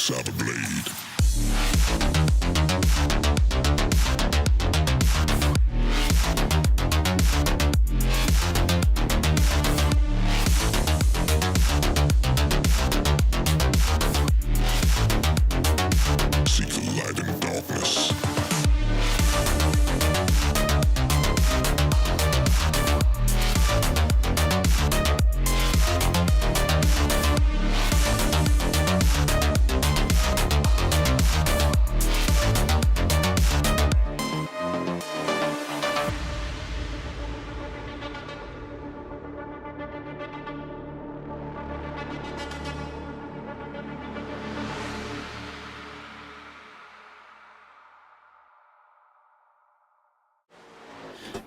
Saber blade. Seek the light in darkness.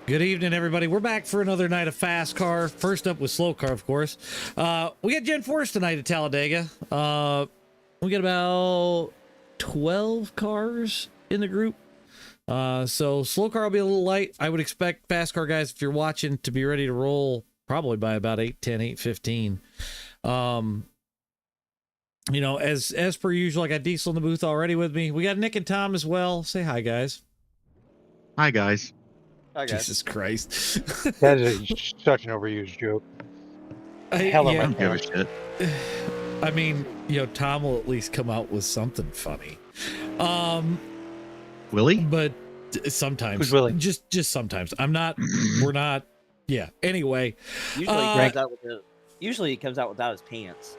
Good evening, everybody. We're back for another night of FASCAR. First up with SLOCAR, of course. We got Gen 4s tonight at Talladega. We got about 12 cars in the group. So SLOCAR will be a little light. I would expect FASCAR guys, if you're watching, to be ready to roll probably by about 8:10, 8:15. You know, as per usual, I got Diesel in the booth already with me. We got Nick and Tom as well. Say hi, guys. Hi, guys. Hi, guys. Jesus Christ. That is such an overused joke. Hell of yeah. a Don't give a shit. I mean, you know, Tom will at least come out with something funny. Will he? But sometimes. Who's willing? Just sometimes. We're not. Yeah. Anyway. Usually he comes out without his pants.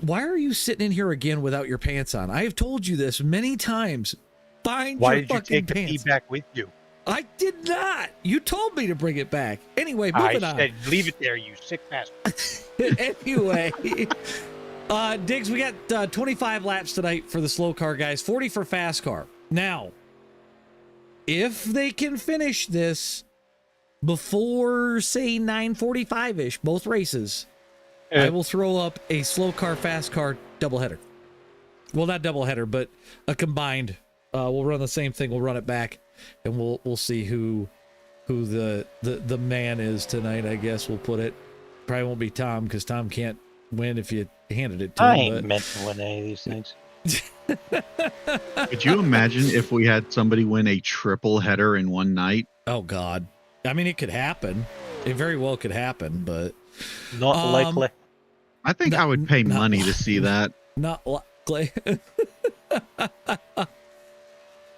Why are you sitting in here again without your pants on? I have told you this many times. Find Why your did you fucking take the pants. pee back with you? I did not. You told me to bring it back. Anyway, I moving on. said, leave it there, you sick bastard. Anyway, Diggs, we got 25 laps tonight for the SLOCAR guys, 40 for FASCAR. Now, if they can finish this before, say, 9:45-ish, both races, I will throw up a SLOCAR FASCAR doubleheader. Well, not doubleheader, but a combined. We'll run the same thing. We'll run it back, and we'll see who the man is tonight. I guess we'll put it. Probably won't be Tom, because Tom can't win if you handed it to I him. ain't meant to win any of these things. Could you imagine if we had somebody win a triple header in one night? Oh God! I mean, it could happen. It very well could happen, but Not likely. I think I would pay not- money to see that. not likely.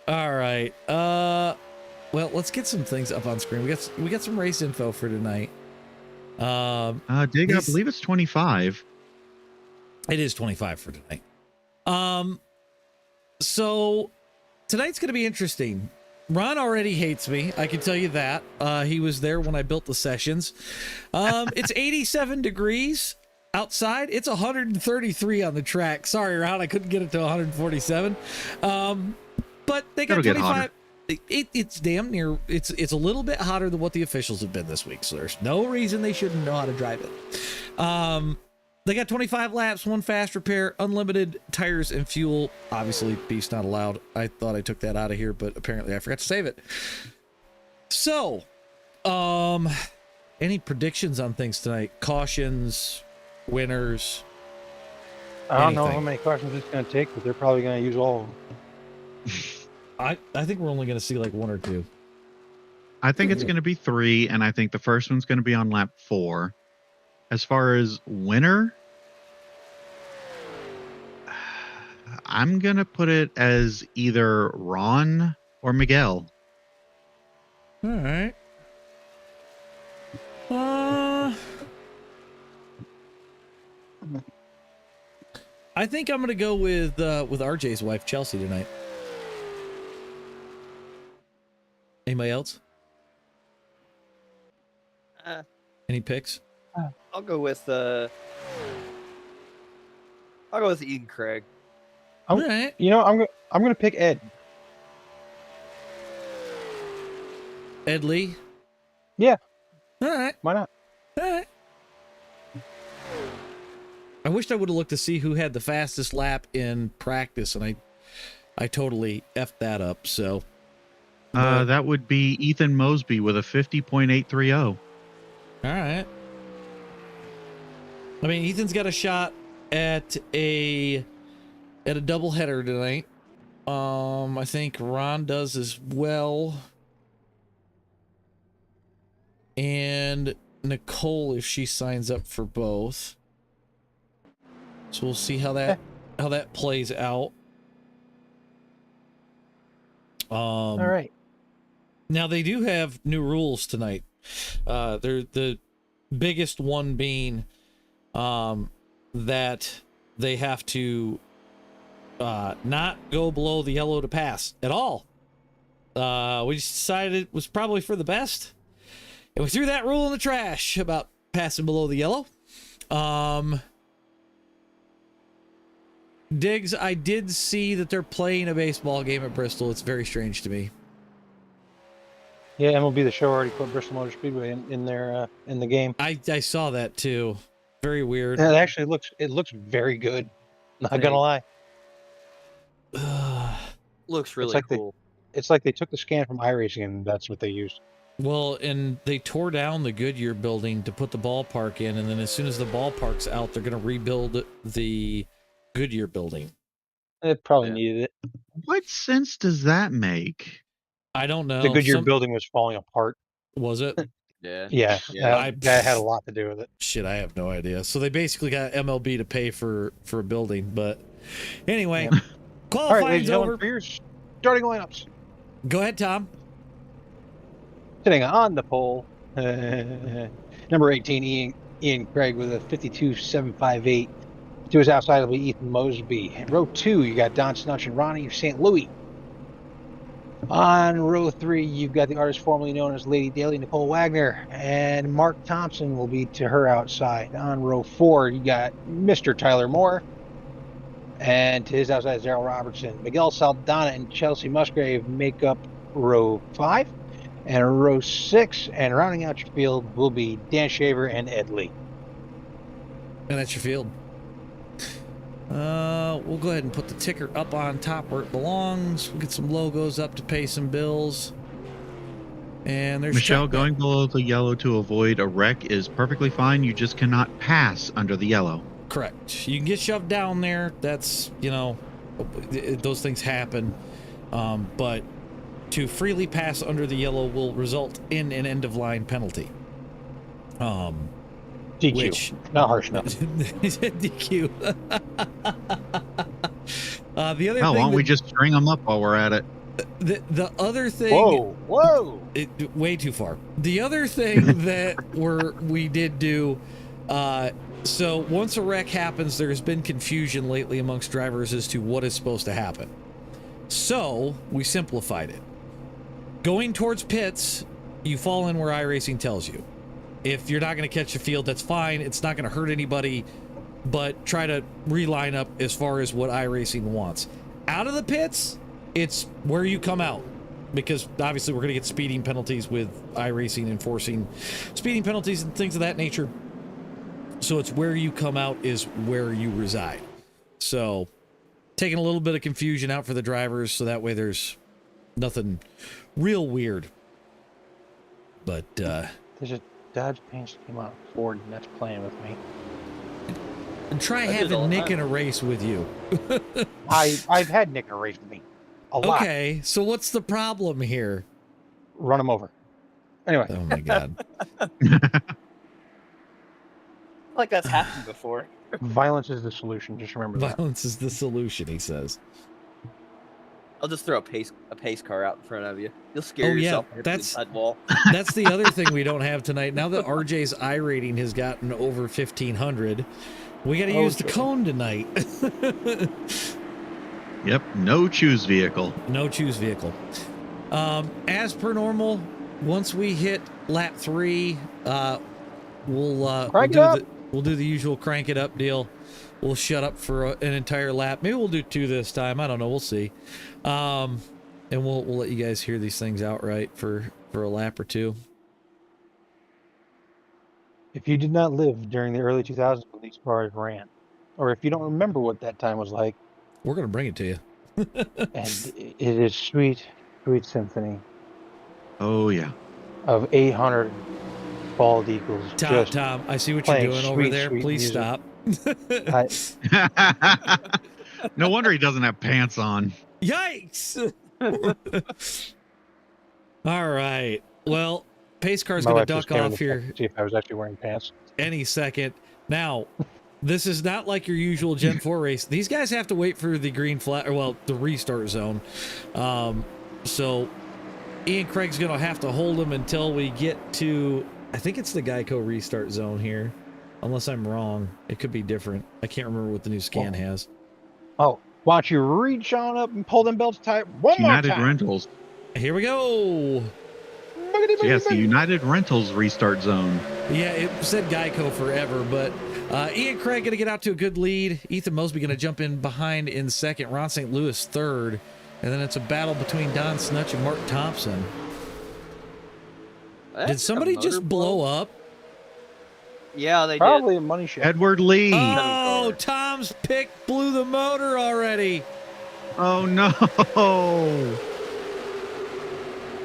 All right. Well, let's get some things up on screen. We got some race info for tonight. Dig, I these- believe it's 25. It is 25 for tonight. So tonight's going to be interesting. Ron already hates me. I can tell you that. He was there when I built the sessions. It's 87 degrees outside. It's 133 on the track. Sorry, Ron, I couldn't get it to 147. But they got It'll get 25. It's damn near. It's a little bit hotter than what the officials have been this week. So there's no reason they shouldn't know how to drive it. They got 25 laps, one fast repair, unlimited tires and fuel. Obviously, beef's not allowed. I thought I took that out of here, but apparently I forgot to save it. So, any predictions on things tonight? Cautions, winners? I don't know anything. how many questions it's going to take, but they're probably going to use all of them. I think we're only going to see like one or two. I think it's going to be 3, and I think the first one's going to be on lap 4. As far as winner, I'm going to put it as either Ron or Miguel. All right. I think I'm going to go with RJ's wife, Chelsea, tonight. Anybody else? Any picks? I'll go with Eden Craig. All right. You know, I'm going to pick Ed. Ed Lee? Yeah. All right. Why not? All right. I wished I would have looked to see who had the fastest lap in practice, and I totally effed that up. So That would be Ethan Mosby with a 50.830. all right. I mean, Ethan's got a shot at a at a doubleheader tonight. I think Ron does as well. And Nicole, if she signs up for both. So we'll see how that plays out. All right. Now they do have new rules tonight. They're the biggest one being that they have to not go below the yellow to pass at all. We just decided it was probably for the best, and we threw that rule in the trash about passing below the yellow. Diggs, I did see that they're playing a baseball game at Bristol. It's very strange to me. Yeah, MLB The Show already put Bristol Motor Speedway in there in the game. I saw that too. Very weird. And it looks very good. Not gonna lie. Looks really like cool. It's like they took the scan from iRacing and that's what they used. Well, and they tore down the Goodyear building to put the ballpark in, and then as soon as the ballpark's out, they're going to rebuild the Goodyear building. It probably needed it. What sense does that make? I don't know. The Goodyear building was falling apart. Was it? Yeah. Yeah, Yeah. that had a lot to do with it. Shit, I have no idea. So they basically got MLB to pay for a building, but anyway, All right, ladies qualifying's and over. gentlemen, for your starting lineups. Go ahead, Tom. Sitting on the pole, number 18, Ian Craig with a 52.758. To his outside will be Ethan Mosby. In row 2, you got Don Snutch and Ronnie of St. Louis. On row 3, you've got the artist formerly known as Lady Daly, Nicole Wagner, and Mark Thompson will be to her outside. On row 4, you got Mr. Tyler Moore, and to his outside is Daryl Robertson. Miguel Saldana and Chelsea Musgrave make up row 5, and row 6, and rounding out your field will be Dan Shaver and Ed Lee. And that's your field. We'll go ahead and put the ticker up on top where it belongs. We'll get some logos up to pay some bills. And there's Michelle, going below the yellow to avoid a wreck is perfectly fine. You just cannot pass under the yellow. Correct. You can get shoved down there. That's, you know, those things happen. But to freely pass under the yellow will result in an end-of-line penalty. DQ. Which, not harsh enough. DQ. The other Why thing don't we just string them up while we're at it? the other thing. Whoa! Way too far. The other thing that we did do. So once a wreck happens, there's been confusion lately amongst drivers as to what is supposed to happen. So we simplified it. Going towards pits, you fall in where iRacing tells you. If you're not going to catch the field, that's fine. It's not going to hurt anybody, but try to reline up as far as what iRacing wants. Out of the pits, it's where you come out, because obviously we're going to get speeding penalties with iRacing enforcing speeding penalties and things of that nature. So it's where you come out is where you reside. So taking a little bit of confusion out for the drivers, so that way there's nothing real weird. But There's a Dodge Paint came out Ford, and that's playing with me. and try having Nick in a race with you. I've had Nick in a race with me. A lot. Okay, so what's the problem here? Run him over. Anyway. Oh my god. Like that's happened before. Violence is the solution. Just remember that. Violence is the solution, he says. I'll just throw a pace car out in front of you. You'll scare Oh, yeah, yourself. Hit the that's- side wall. That's the other thing we don't have tonight. Now that RJ's I rating has gotten over 1500, we got to use the cone tonight. Yep, no choose vehicle. No choose vehicle. As per normal, once we hit lap 3, we'll do the usual crank it up deal. We'll shut up for an entire lap. Maybe we'll do 2 this time. I don't know. We'll see. And we'll let you guys hear these things outright for a lap or 2. If you did not live during the early 2000s when these cars ran, or if you don't remember what that time was like, We're gonna bring it to you. and it is sweet, sweet symphony Oh, yeah. of 800 bald eagles. just Tom, I see what you're playing doing over sweet, there. sweet Please music. stop. No wonder he doesn't have pants on. Yikes! All right. Well, pace car's My going wife to just duck came in off to check here to see if I was actually wearing pants. any second. Now, this is not like your usual Gen 4 race. These guys have to wait for the green flag, or well, the restart zone. So Ian Craig's going to have to hold them until we get to, I think it's the Geico restart zone here. Unless I'm wrong. It could be different. I can't remember what the new scan has. Oh, why don't you reach on up and pull them belts tight one more United time? Rentals. Here we go. Boogity, So yes, the boogity, United Rentals restart zone. Yeah, it said Geico forever, but Ian Craig going to get out to a good lead. Ethan Mosby going to jump in behind in second. Ron St. Louis third. And then it's a battle between Don Snutch and Mark Thompson. Did somebody just blow up? Yeah, they Probably did. a money shot. Edward Lee. Oh, Tom's pick blew the motor already. Oh no.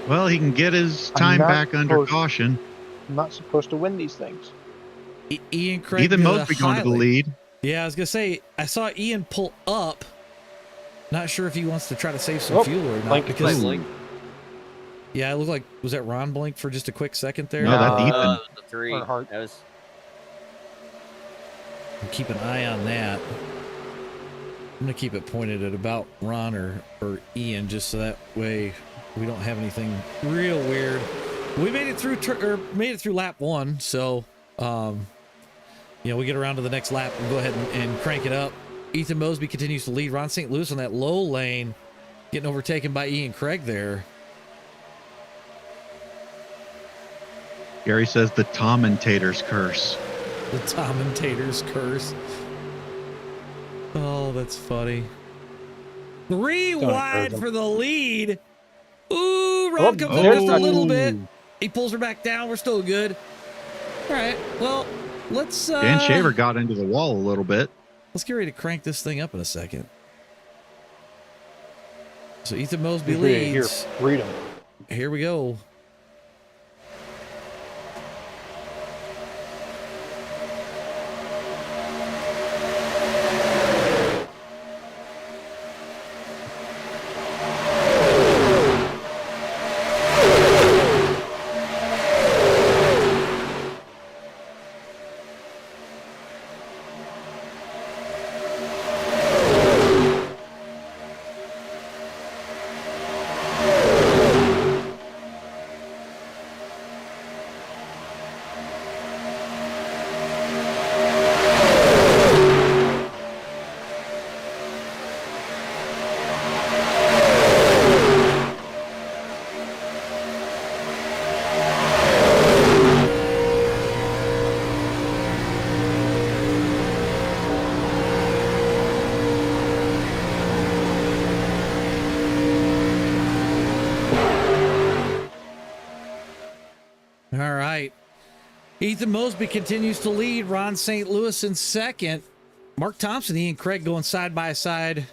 Well, he can get his time not back under supposed- caution. I'm not supposed to win these things. Ian Craig. Ethan did a Mosby going to the highlight. lead. Yeah, I was going to say, I saw Ian pull up. Not sure if he wants to try to save some Oh, fuel or not. blink, Because, blink. yeah, it looked like, was that Ron Blink for just a quick second there? No, that's No. Ethan. It was a 3. Earnhardt. That was Keep an eye on that. I'm going to keep it pointed at about Ron or Ian, just so that way we don't have anything real weird. We made it through lap 1, so we get around to the next lap and go ahead and crank it up. Ethan Mosby continues to lead. Ron St. Louis on that low lane, getting overtaken by Ian Craig there. Gary says the Tommentator's curse. The Tommentator's curse. Oh, that's funny. 3 Don't wide encourage him. for the lead. Ooh, Ron comes up just a little bit. He pulls her back down. We're still good. All right. Well, let's Dan Shaver got into the wall a little bit. let's get ready to crank this thing up in a second. So Ethan Mosby You're here, leads. freedom. Here we go. All right. Ethan Mosby continues to lead. Ron St. Louis in second. Mark Thompson, Ian Craig going side by side.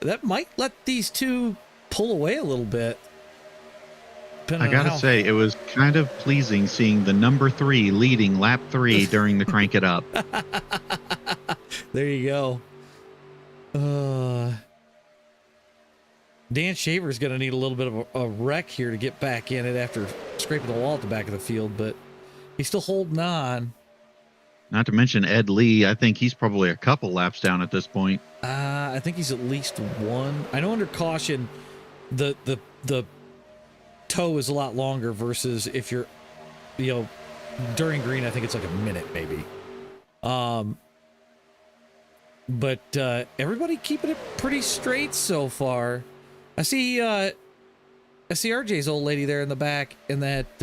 That might let these two pull away a little bit. I gotta say, it was kind of pleasing seeing the number 3 leading lap 3 during the crank it up. There you go. Dan Shaver's going to need a little bit of a wreck here to get back in it after scraping the wall at the back of the field, but he's still holding on. Not to mention Ed Lee. I think he's probably a couple laps down at this point. I think he's at least one. I know under caution, the toe is a lot longer versus if you're, during green, I think it's like a minute maybe. But everybody keeping it pretty straight so far. I see RJ's old lady there in the back in that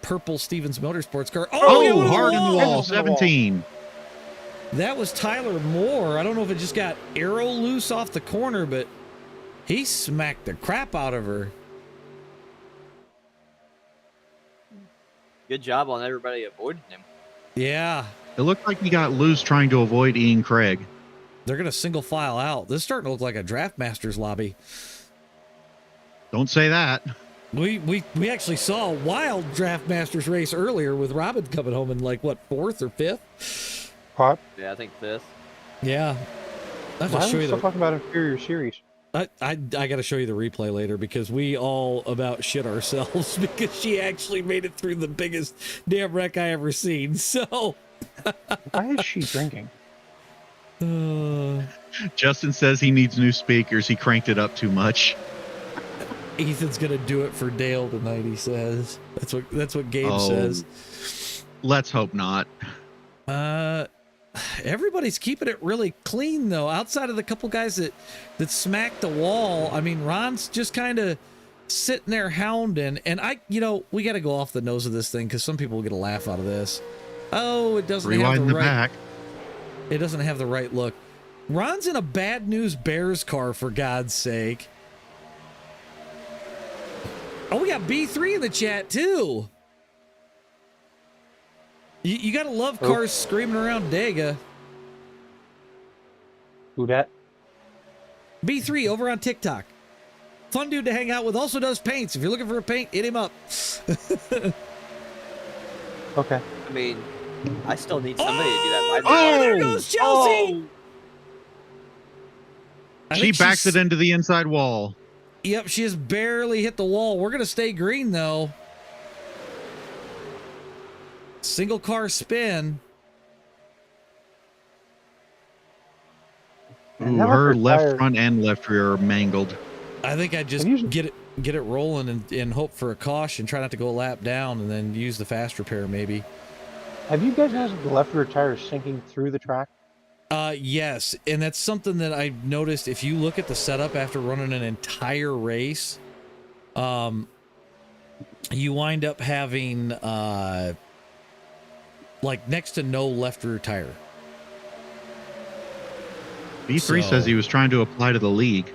purple Stevens Motorsports car. Oh, hard in the wall, 17. That was Tyler Moore. I don't know if it just got arrow loose off the corner, but he smacked the crap out of her. good job on everybody avoiding him. Yeah. It looked like he got loose trying to avoid Ian Craig. They're going to single file out. This is starting to look like a Draft Masters lobby. Don't say that. We actually saw a wild Draft Masters race earlier with Robin coming home in like, what, 4th or 5th? Pot. Yeah, I think 5th. Yeah. I have Why to are show we you still the. talking about inferior series? I got to show you the replay later because we all about shit ourselves because she actually made it through the biggest damn wreck I ever seen. So. Why is she drinking? Justin says he needs new speakers. He cranked it up too much. Ethan's gonna do it for Dale tonight. He says that's what Gabe says. Let's hope not. Everybody's keeping it really clean though. Outside of the couple guys that smacked the wall, I mean, Ron's just kind of sitting there hounding. And we got to go off the nose of this thing because some people will get a laugh out of this. Oh, it doesn't have the right. Back. It doesn't have the right look. Ron's in a bad news Bears car for God's sake. Oh, we got B3 in the chat too. You gotta love cars screaming around Dega. Who dat? B3 over on TikTok. Fun dude to hang out with. Also does paints. If you're looking for a paint, hit him up. Okay. I mean, I still need somebody to do that. There goes Chelsea. She backs it into the inside wall. Yep, she has barely hit the wall. We're gonna stay green though. Single car spin. Ooh, her left front and left rear are mangled. I think I just get it rolling and hope for a caution. Try not to go a lap down and then use the fast repair maybe. Have you guys noticed the left rear tire is sinking through the track? Yes, and that's something that I noticed. If you look at the setup after running an entire race, you wind up having like next to no left rear tire. B3 says he was trying to apply to the league.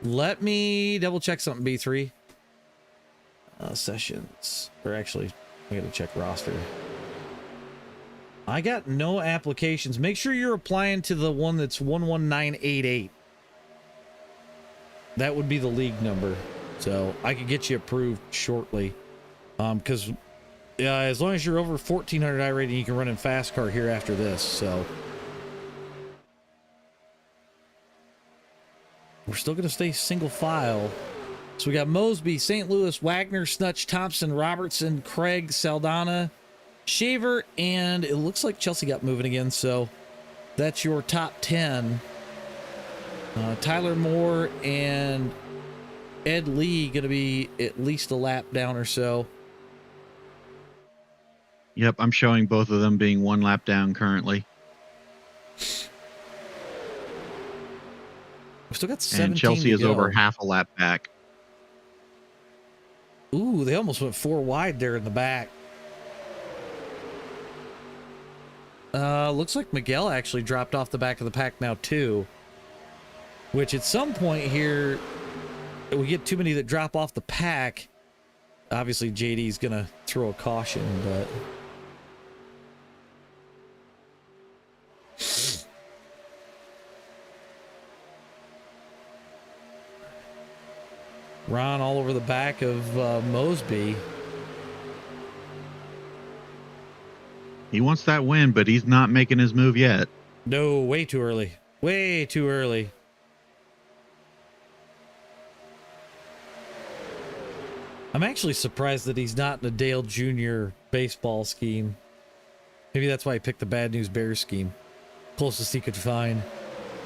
Let me double check something, B3. Sessions, or actually, I gotta check roster. I got no applications. Make sure you're applying to the one that's 11988. That would be the league number. So I could get you approved shortly. Because as long as you're over 1400 I rating, you can run in FASCAR here after this. So we're still going to stay single file. So we got Mosby, St. Louis, Wagner, Snutch, Thompson, Robertson, Craig, Saldana, Shaver, and it looks like Chelsea got moving again. So that's your top 10. Tyler Moore and Ed Lee going to be at least a lap down or so. Yep, I'm showing both of them being one lap down currently. We've still got 17 and Chelsea is over half a lap back. Ooh, they almost went 4 wide there in the back. Looks like Miguel actually dropped off the back of the pack now too. Which at some point here, we get too many that drop off the pack. Obviously, JD's gonna throw a caution, but Ron all over the back of Mosby. He wants that win, but he's not making his move yet. No, way too early. Way too early. I'm actually surprised that he's not in a Dale Jr. baseball scheme. Maybe that's why he picked the Bad News Bears scheme. Closest he could find.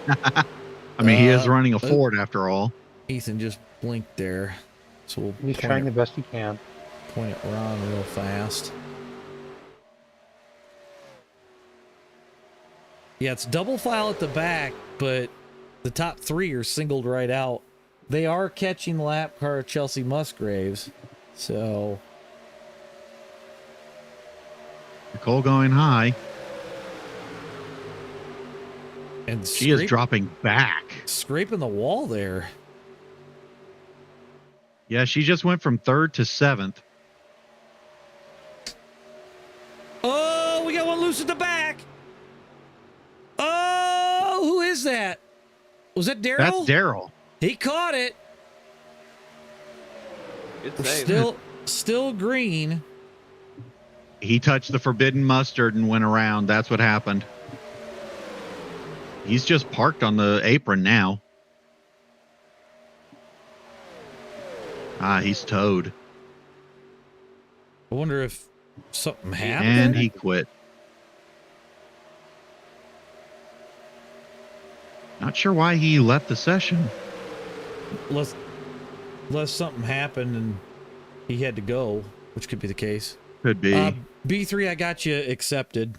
I mean, he is running a Ford after all. Ethan just blinked there. So He's trying the best he can. Point it Ron real fast. Yeah, it's double file at the back, but the top 3 are singled right out. They are catching the lap car of Chelsea Musgraves, so Nicole going high. And she is dropping back. Scraping the wall there. Yeah, she just went from 3rd to 7th. Oh, we got one loose at the back. Oh, who is that? Was that Daryl? That's Daryl. He caught it. Good save. Still green. He touched the forbidden mustard and went around. That's what happened. He's just parked on the apron now. He's towed. I wonder if something happened. And he quit. Not sure why he left the session. Unless something happened and he had to go, which could be the case. Could be. B3, I got you accepted.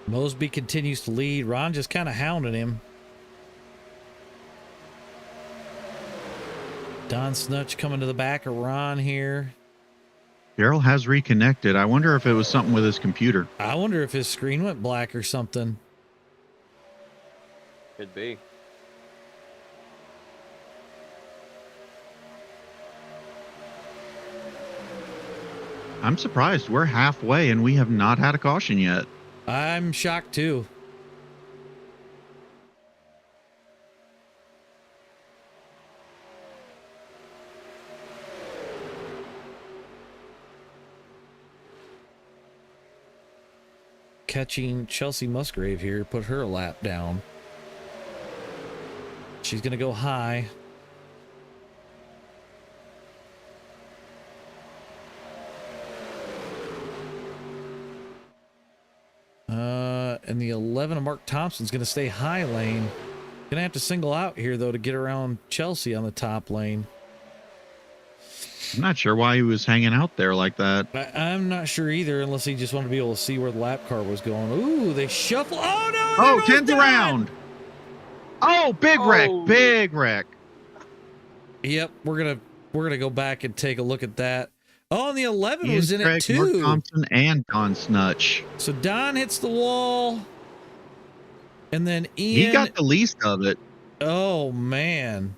Mosby continues to lead. Ron just kind of hounding him. Don Snutch coming to the back of Ron here. Daryl has reconnected. I wonder if it was something with his computer. I wonder if his screen went black or something. Could be. I'm surprised. We're halfway and we have not had a caution yet. I'm shocked too. Catching Chelsea Musgrave here, put her a lap down. She's going to go high. And the 11 of Mark Thompson's going to stay high lane. Going to have to single out here, though, to get around Chelsea on the top lane. I'm not sure why he was hanging out there like that. I'm not sure either, unless he just wanted to be able to see where the lap car was going. Ooh, they shuffle. Oh, no. Oh, 10th around. Oh, big wreck. Big wreck. Yep, we're gonna go back and take a look at that. Oh, and the 11 was in Craig, it too. Mark Thompson and Don Snutch. So Don hits the wall, and then Ian. He got the least of it. Oh man,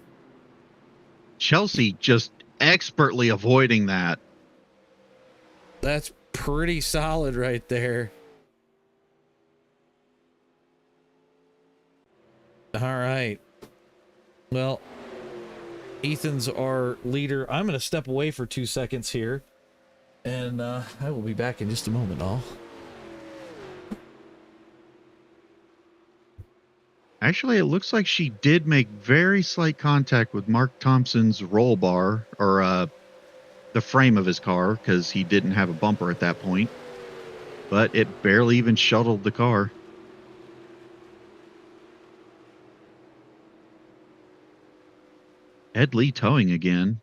Chelsea just expertly avoiding that. that's pretty solid right there. All right. Well, Ethan's our leader. I'm going to step away for 2 seconds here, and I will be back in just a moment, all. Actually, it looks like she did make very slight contact with Mark Thompson's roll bar, or the frame of his car, because he didn't have a bumper at that point. But it barely even shuttled the car. Ed Lee towing again.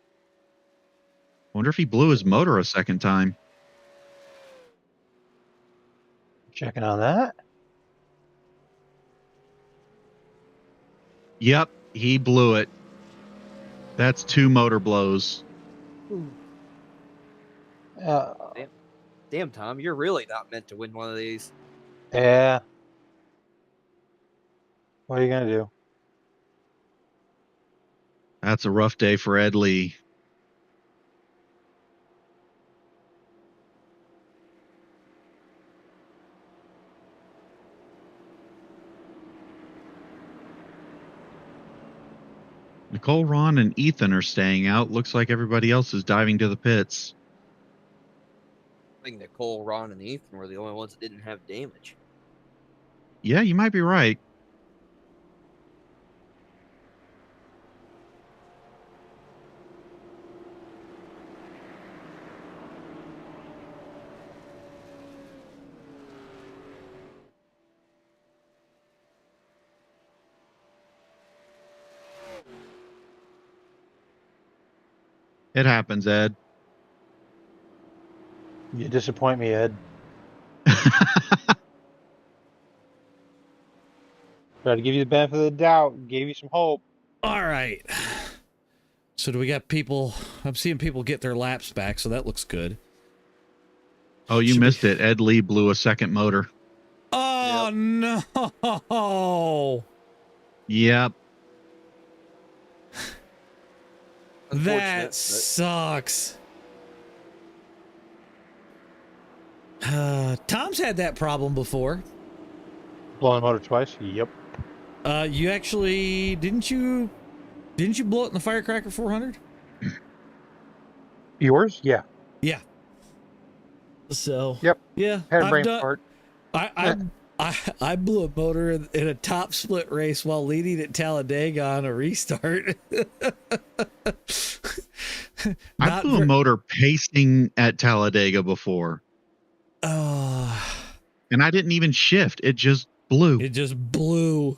Wonder if he blew his motor a second time. Checking on that. Yep, he blew it. That's 2 motor blows. Damn, Tom, you're really not meant to win one of these. Yeah. What are you gonna do? That's a rough day for Ed Lee. Nicole, Ron, and Ethan are staying out. Looks like everybody else is diving to the pits. I think Nicole, Ron, and Ethan were the only ones that didn't have damage. Yeah, you might be right. It happens, Ed. You disappoint me, Ed. Try to give you the benefit of the doubt. Gave you some hope. All right. So do we got people? I'm seeing people get their laps back, so that looks good. Oh, you missed it. Ed Lee blew a second motor. Oh, no. Yep. That Unfortunate, sucks. Tom's had that problem before. Blowing the motor twice? Yep. You actually didn't you blow it in the Firecracker 400? Yours? Yeah. Yeah. So Yep. yeah, Had a I've brain done- fart. I blew a motor in a top split race while leading at Talladega on a restart. I blew a motor pacing at Talladega before, and I didn't even shift. It just blew. It just blew.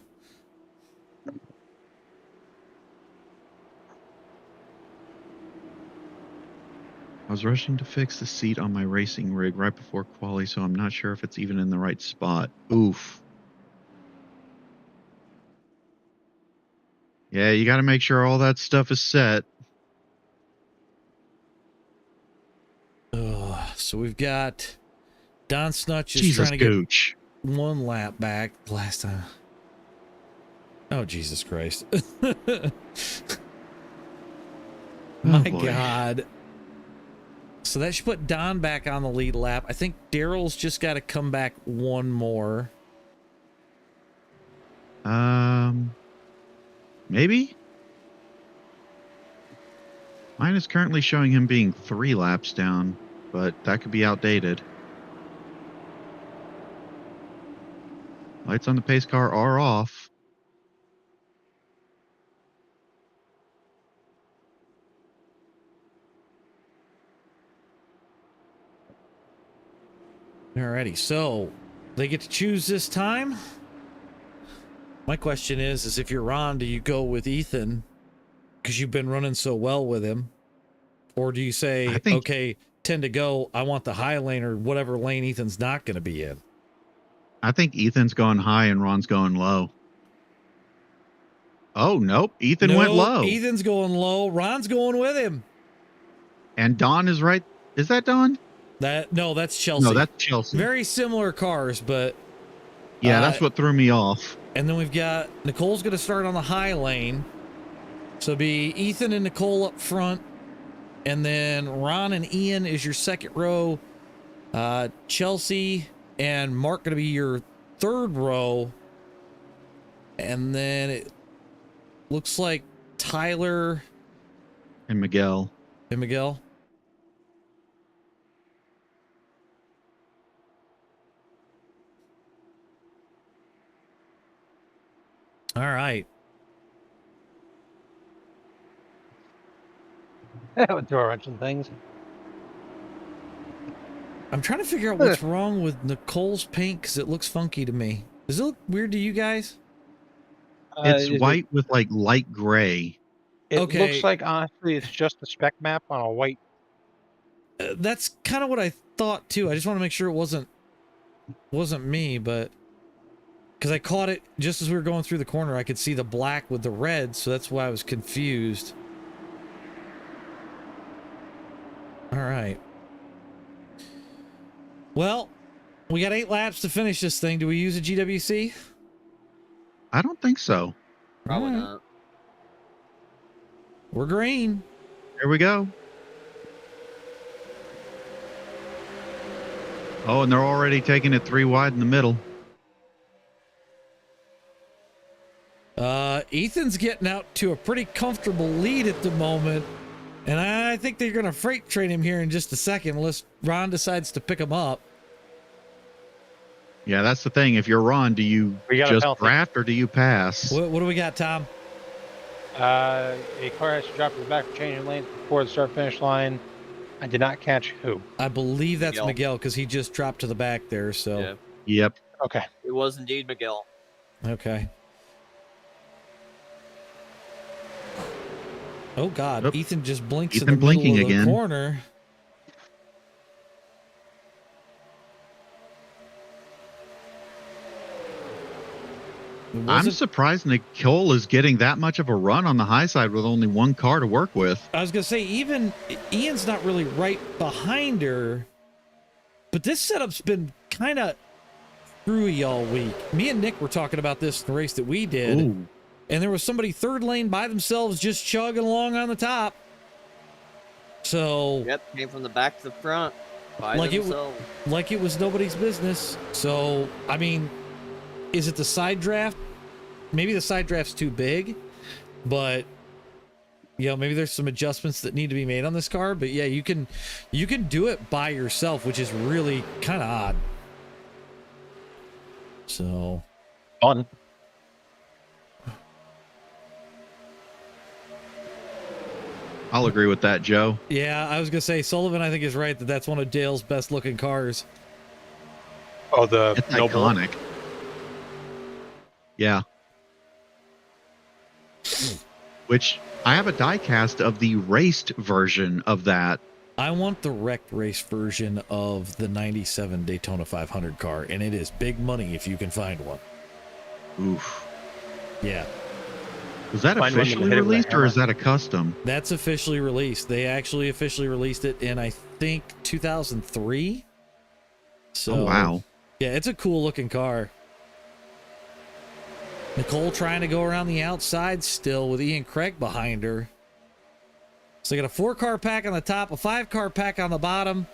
I was rushing to fix the seat on my racing rig right before quali, so I'm not sure if it's even in the right spot. Oof. Yeah, you got to make sure all that stuff is set. So we've got Don Snutch just Jesus, trying to Gooch. get one lap back last time. Oh, Jesus Christ. My boy. God. So that should put Don back on the lead lap. I think Daryl's just got to come back one more. Maybe? Mine is currently showing him being 3 laps down, but that could be outdated. Lights on the pace car are off. Alrighty, so they get to choose this time. My question is if you're Ron, do you go with Ethan because you've been running so well with him? Or do you say, okay, 10 to go, I want the high lane or whatever lane Ethan's not going to be in? I think Ethan's going high and Ron's going low. Oh, nope. Ethan went low. Ethan's going low. Ron's going with him. And Don is right. Is that Don? No, that's Chelsea. No, that's Chelsea. Very similar cars, but yeah, that's what threw me off. And then we've got Nicole's going to start on the high lane. So it'll be Ethan and Nicole up front. And then Ron and Ian is your second row. Chelsea and Mark going to be your third row. And then it looks like Tyler And Miguel. and Miguel. All right. That would throw a wrench in things. I'm trying to figure out what's wrong with Nicole's paint because it looks funky to me. Does it look weird to you guys? It's white with like light gray. It Okay. looks like, honestly, it's just a spec map on a white. That's kind of what I thought too. I just want to make sure it wasn't me, but because I caught it just as we were going through the corner, I could see the black with the red, so that's why I was confused. All right. Well, we got 8 laps to finish this thing. Do we use a GWC? I don't think so. Probably All right. not. We're green. Here we go. Oh, and they're already taking it 3 wide in the middle. Ethan's getting out to a pretty comfortable lead at the moment, and I think they're going to freight train him here in just a second unless Ron decides to pick him up. Yeah, that's the thing. If you're Ron, do you We got a just penalty. draft or do you pass? What do we got, Tom? A car has to drop to the back for changing lanes before the start-finish line. I did not catch who. I believe that's Miguel. Miguel because he just dropped to the back there. So, Yeah, Yep. Okay. it was indeed Miguel. okay. Oh, God. Oop. Ethan just blinks Ethan in the blinking middle of the again. corner. It I'm wasn't- surprised Nicole is getting that much of a run on the high side with only 1 car to work with. I was going to say, even Ian's not really right behind her, but this setup's been kind of screwy all week. Me and Nick were talking about this in the race that we did, Ooh. and there was somebody third lane by themselves just chugging along on the top. So, Yep, came from the back to the front. like it was nobody's business. So, I mean, is it the side draft? Maybe the side draft's too big, but you know, maybe there's some adjustments that need to be made on this car. But yeah, you can do it by yourself, which is really kind of odd. So Fun. I'll agree with that, Joe. yeah, I was gonna say Sullivan, I think, is right that that's one of Dale's best looking cars. Oh, the It's Noble. iconic. Yeah. Which I have a diecast of the raced version of that. I want the wrecked race version of the 97 Daytona 500 car, and it is big money if you can find one. Oof. Yeah, Was that Find one and officially hit it with a released or hammer. is that a custom? that's officially released. They actually officially released it in, I think, 2003. So, Oh, wow. yeah, it's a cool looking car. Nicole trying to go around the outside still with Ian Craig behind her. So they got a 4-car pack on the top, a 5-car pack on the bottom.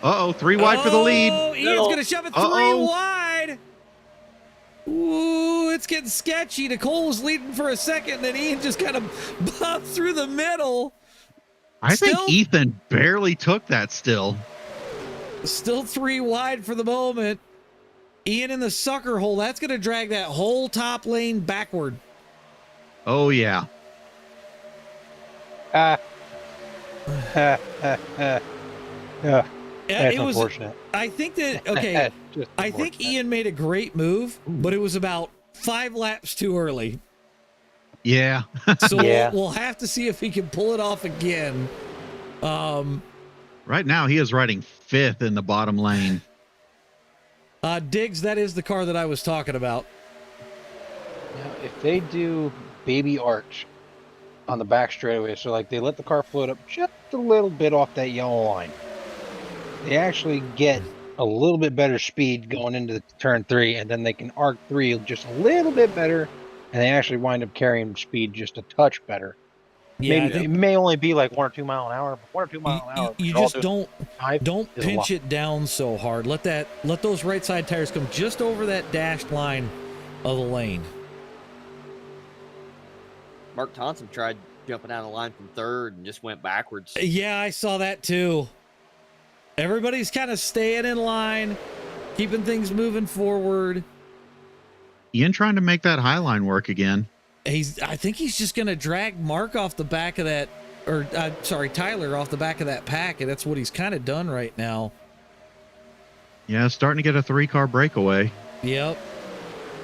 Uh-oh, 3 wide for the lead. Oh, Ian's No. going to shove it 3 Uh-oh. wide. Ooh, it's getting sketchy. Nicole was leading for a second, then Ian just kind of bumped through the middle. I think Still- Ethan barely took that still. Still 3 wide for the moment. Ian in the sucker hole. That's going to drag that whole top lane backward. Oh, yeah. Ah. Yeah, Yeah, that's it was. unfortunate. I think that, okay, Just I think unfortunate. Ian made a great move, but it was about 5 laps too early. Yeah. So Yeah. we'll have to see if he can pull it off again. Right now, he is riding 5th in the bottom lane. Diggs, that is the car that I was talking about. Now, if they do baby arch on the back straightaway, so like they let the car float up just a little bit off that yellow line, they actually get a little bit better speed going into the turn 3, and then they can arc 3 just a little bit better, and they actually wind up carrying speed just a touch better. Yeah, Maybe it may only be like 1 or 2 mile an hour, but 1 or 2 mile an hour. you but all just those don't five is a pinch lot. it down so hard. Let those right side tires come just over that dashed line of the lane. Mark Thompson tried jumping out of the line from 3rd and just went backwards. Yeah, I saw that too. Everybody's kind of staying in line, keeping things moving forward. Ian trying to make that high line work again. I think he's just going to drag Mark off the back of that, or Tyler off the back of that pack, and that's what he's kind of done right now. Yeah, starting to get a 3-car breakaway. Yep.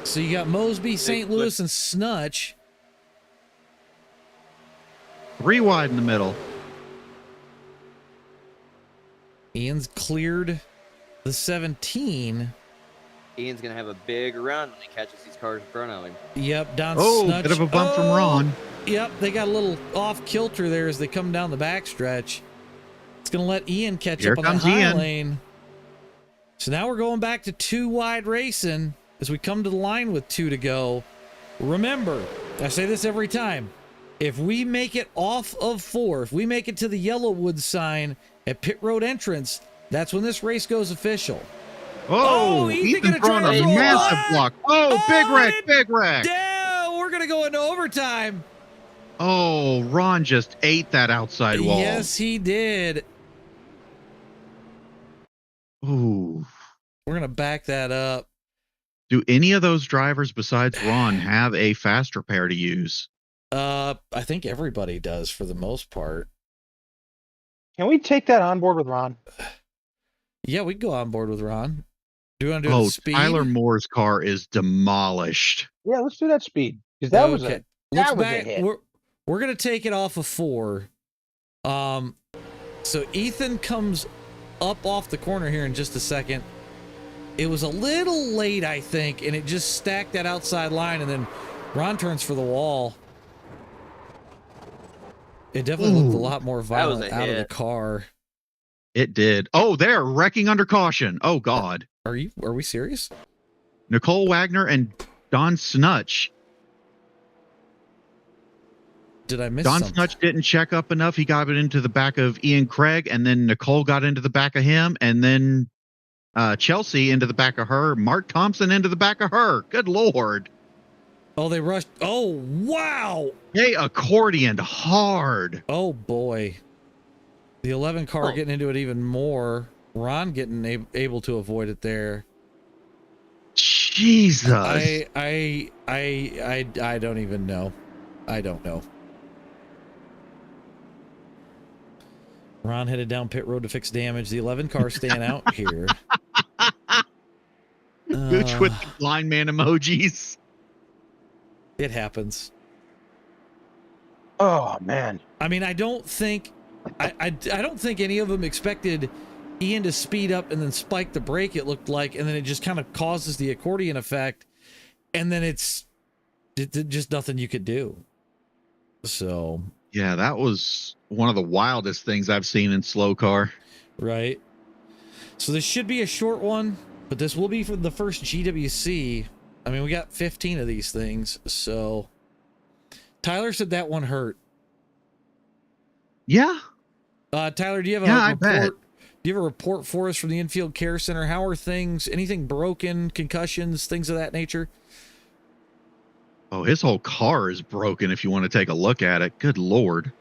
So you got Mosby, St. Louis, and Snutch. 3 wide in the middle. Ian's cleared the 17. Ian's going to have a big run when he catches these cars in front of him. Yep, Don Oh, Snutch. bit of a bump from Oh, Ron. Yep, they got a little off kilter there as they come down the backstretch. It's going to let Ian catch Here up on the comes high Ian. lane. So now we're going back to 2 wide racing as we come to the line with 2 to go. Remember, I say this every time. If we make it off of 4, if we make it to the Yellowwood sign at pit road entrance, that's when this race goes official. Oh, Ethan Ethan gonna throwing try a to roll massive back. block. Oh, big wreck, big wreck. Damn, we're going to go into overtime. Oh, Ron just ate that outside wall. Yes, he did. Ooh. We're going to back that up. Do any of those drivers besides Ron have a fast repair to use? I think everybody does for the most part. Can we take that on board with Ron? Yeah, we can go on board with Ron. Do you want to do Oh, the speed? Tyler Moore's car is demolished. Yeah, let's do that speed, because that was Okay. a Let's that was a back, hit. we're gonna take it off of 4. So Ethan comes up off the corner here in just a second. It was a little late, I think, and it just stacked that outside line, and then Ron turns for the wall. It definitely looked a lot more violent a out of the hit. car. It did. Oh, they're wrecking under caution. Oh, God. Are we serious? Nicole Wagner and Don Snutch. did I miss Don something? Snutch didn't check up enough. He got it into the back of Ian Craig, and then Nicole got into the back of him, and then Chelsea into the back of her. Mark Thompson into the back of her. Good Lord. Oh, they rushed. Oh, wow. They accordioned hard. Oh, boy. The 11 car getting into it even more. Ron getting able to avoid it there. Jesus. I don't even know. I don't know. Ron headed down pit road to fix damage. The 11 car staying out here. Gooch with the blind man emojis. It happens. Oh man. I mean, I don't think any of them expected Ian to speed up and then spike the brake, it looked like, and then it just kind of causes the accordion effect, and then it's just nothing you could do. So yeah, that was one of the wildest things I've seen in slow car. Right. So this should be a short one, but this will be for the first GWC. I mean, we got 15 of these things, so Tyler said that one hurt. Yeah. Tyler, do you have a I report? bet. Do you have a report for us from the infield care center? How are things? Anything broken? Concussions? Things of that nature? Oh, his whole car is broken if you want to take a look at it. Good Lord.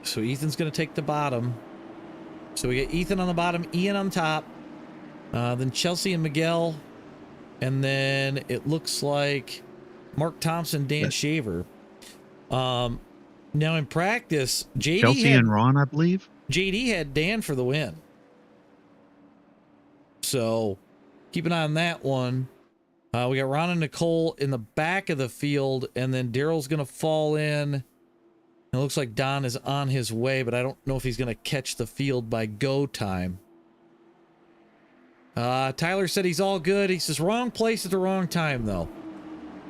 So Ethan's going to take the bottom. So we get Ethan on the bottom, Ian on top, then Chelsea and Miguel, and then it looks like Mark Thompson, Dan Shaver. Now in practice, Chelsea and Ron, I believe. JD had Dan for the win. So keep an eye on that one. We got Ron and Nicole in the back of the field, and then Daryl's going to fall in. It looks like Don is on his way, but I don't know if he's going to catch the field by go time. Tyler said he's all good. He says wrong place at the wrong time, though.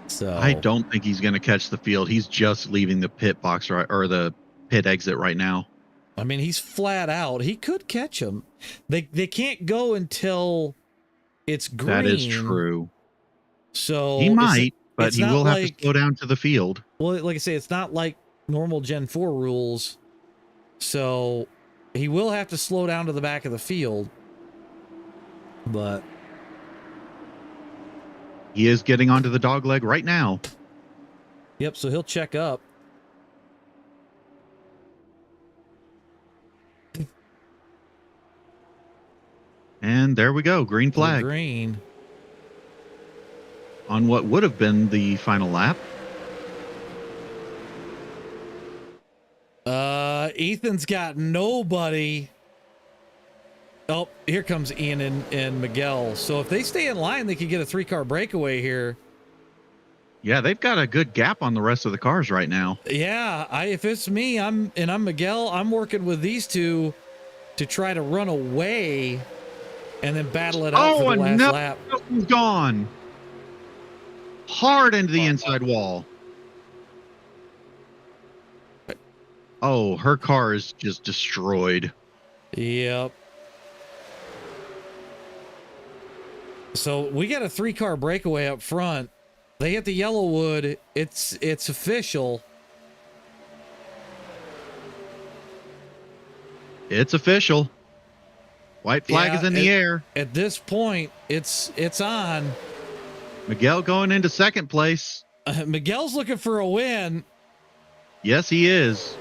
So I don't think he's going to catch the field. He's just leaving the pit box or the pit exit right now. I mean, he's flat out. He could catch him. They can't go until it's green. That is true. So he might, but he will have to slow down to the field. Well, like I say, it's not like normal Gen 4 rules. So he will have to slow down to the back of the field. But he is getting onto the dog leg right now. Yep, so he'll check up. And there we go. Green flag. Green. On what would have been the final lap. Ethan's got nobody. Oh, here comes Ian and Miguel. So if they stay in line, they could get a 3-car breakaway here. Yeah, they've got a good gap on the rest of the cars right now. Yeah, if it's me, I'm Miguel, I'm working with these two to try to run away and then battle it out for the last lap. He's gone. Hard into the inside wall. Oh, her car is just destroyed. Yep. So we got a 3-car breakaway up front. They hit the yellow wood. It's official. It's official. White flag is in the air. At this point, it's on. Miguel going into second place. Miguel's looking for a win. Yes, he is.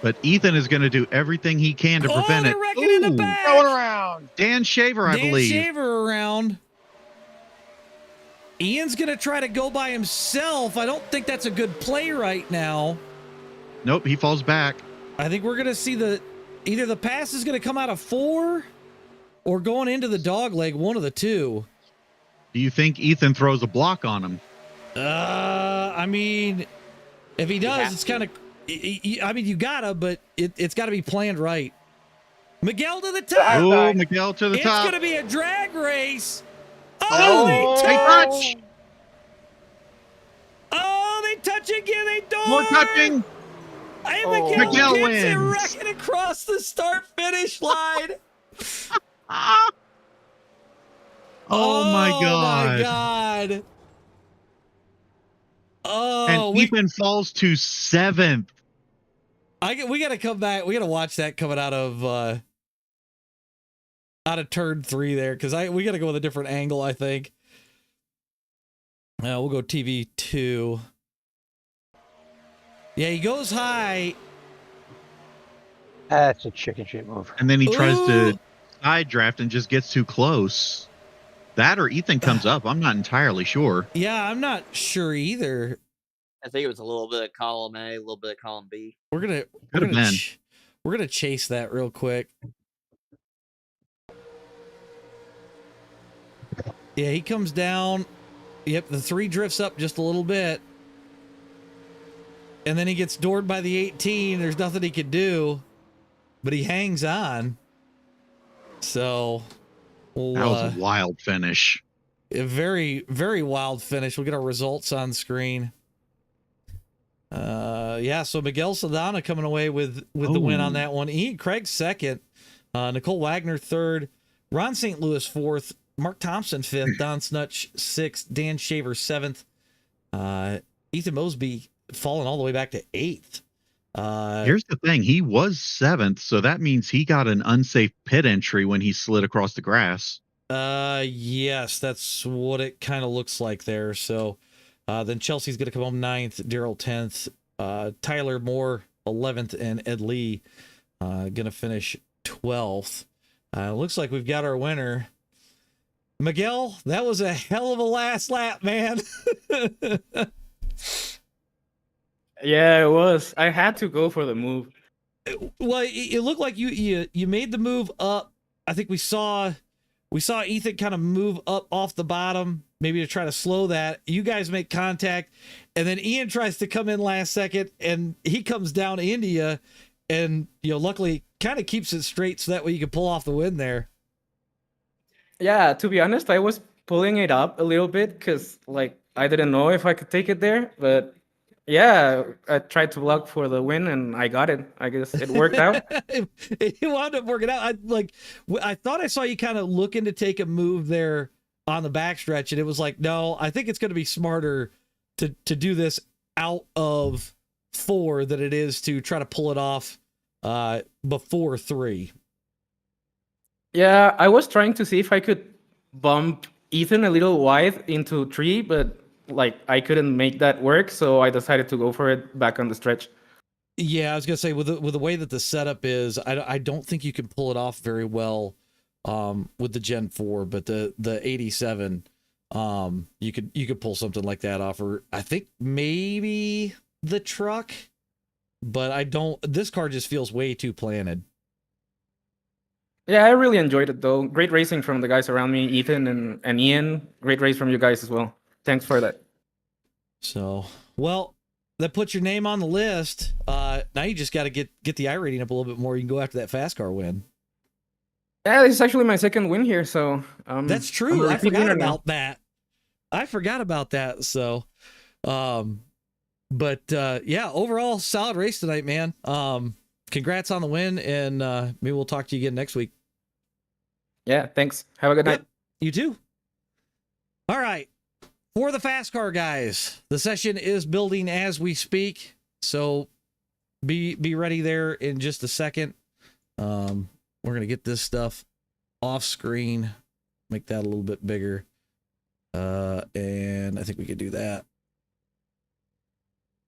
But Ethan is going to do everything he can to prevent it. They're wrecking in the back. Going around. Dan Shaver, I believe. Dan Shaver around. Ian's going to try to go by himself. I don't think that's a good play right now. Nope, he falls back. I think we're going to see either the pass is going to come out of 4 or going into the dog leg, one of the two. Do you think Ethan throws a block on him? I mean, if he does, it's kind of, I mean, you gotta, but it's got to be planned right. Miguel to the top. Oh, Miguel to the top. It's going to be a drag race. Oh, they touch. Oh, they touch again. They don't. More touching. Miguel gets it wrecking across the start-finish line. Oh my My god. God. And Oh, Ethan falls to 7th. we got to come back. We got to watch that coming out of turn 3 there, because we got to go with a different angle, I think. We'll go TV 2. Yeah, he goes high. That's a chicken shit move. And then he tries Ooh. to side draft and just gets too close. That or Ethan comes up. I'm not entirely sure. Yeah, I'm not sure either. I think it was a little bit of column A, a little bit of column B. We're gonna chase that real quick. Yeah, he comes down. Yep, the 3 drifts up just a little bit. And then he gets doored by the 18. There's nothing he can do, but he hangs on. So we'll, That was a wild finish. a very, very wild finish. We'll get our results on screen. Yeah, so Miguel Saldana coming away with the win on that one. Ian Craig second, Nicole Wagner third, Ron St. Louis fourth, Mark Thompson fifth, Don Snutch sixth, Dan Shaver seventh, Ethan Mosby falling all the way back to 8th. Here's the thing. He was 7th, so that means he got an unsafe pit entry when he slid across the grass. Yes, that's what it kind of looks like there. So then Chelsea's going to come home 9th, Daryl 10th, Tyler Moore 11th, and Ed Lee going to finish 12th. Looks like we've got our winner. Miguel, that was a hell of a last lap, man. Yeah, it was. I had to go for the move. Well, it looked like you made the move up. I think we saw Ethan kind of move up off the bottom, maybe to try to slow that. You guys make contact, and then Ian tries to come in last second, and he comes down into you, and luckily kind of keeps it straight so that way you can pull off the win there. Yeah, to be honest, I was pulling it up a little bit because I didn't know if I could take it there, but yeah, I tried to block for the win and I got it. I guess it worked out. It wound up working out. I thought I saw you kind of looking to take a move there on the backstretch, and it was like, no, I think it's going to be smarter to do this out of 4 than it is to try to pull it off before 3. Yeah, I was trying to see if I could bump Ethan a little wide into 3, but I couldn't make that work, so I decided to go for it back on the stretch. Yeah, I was gonna say with the way that the setup is, I don't think you can pull it off very well with the Gen 4, but the 87, you could pull something like that off, or I think maybe the truck, but I don't. This car just feels way too planted. Yeah, I really enjoyed it though. Great racing from the guys around me, Ethan and Ian. Great race from you guys as well. Thanks for that. So, well, that puts your name on the list. Now you just got to get the iRating up a little bit more. You can go after that FASCAR win. Yeah, this is actually my second win here, so that's true. I forgot about that. So, but yeah, overall solid race tonight, man. Congrats on the win, and maybe we'll talk to you again next week. Yeah, thanks. Have a good night. You too. All right. For the FASCAR guys, the session is building as we speak, so be ready there in just a second. We're gonna get this stuff off screen, make that a little bit bigger, and I think we could do that.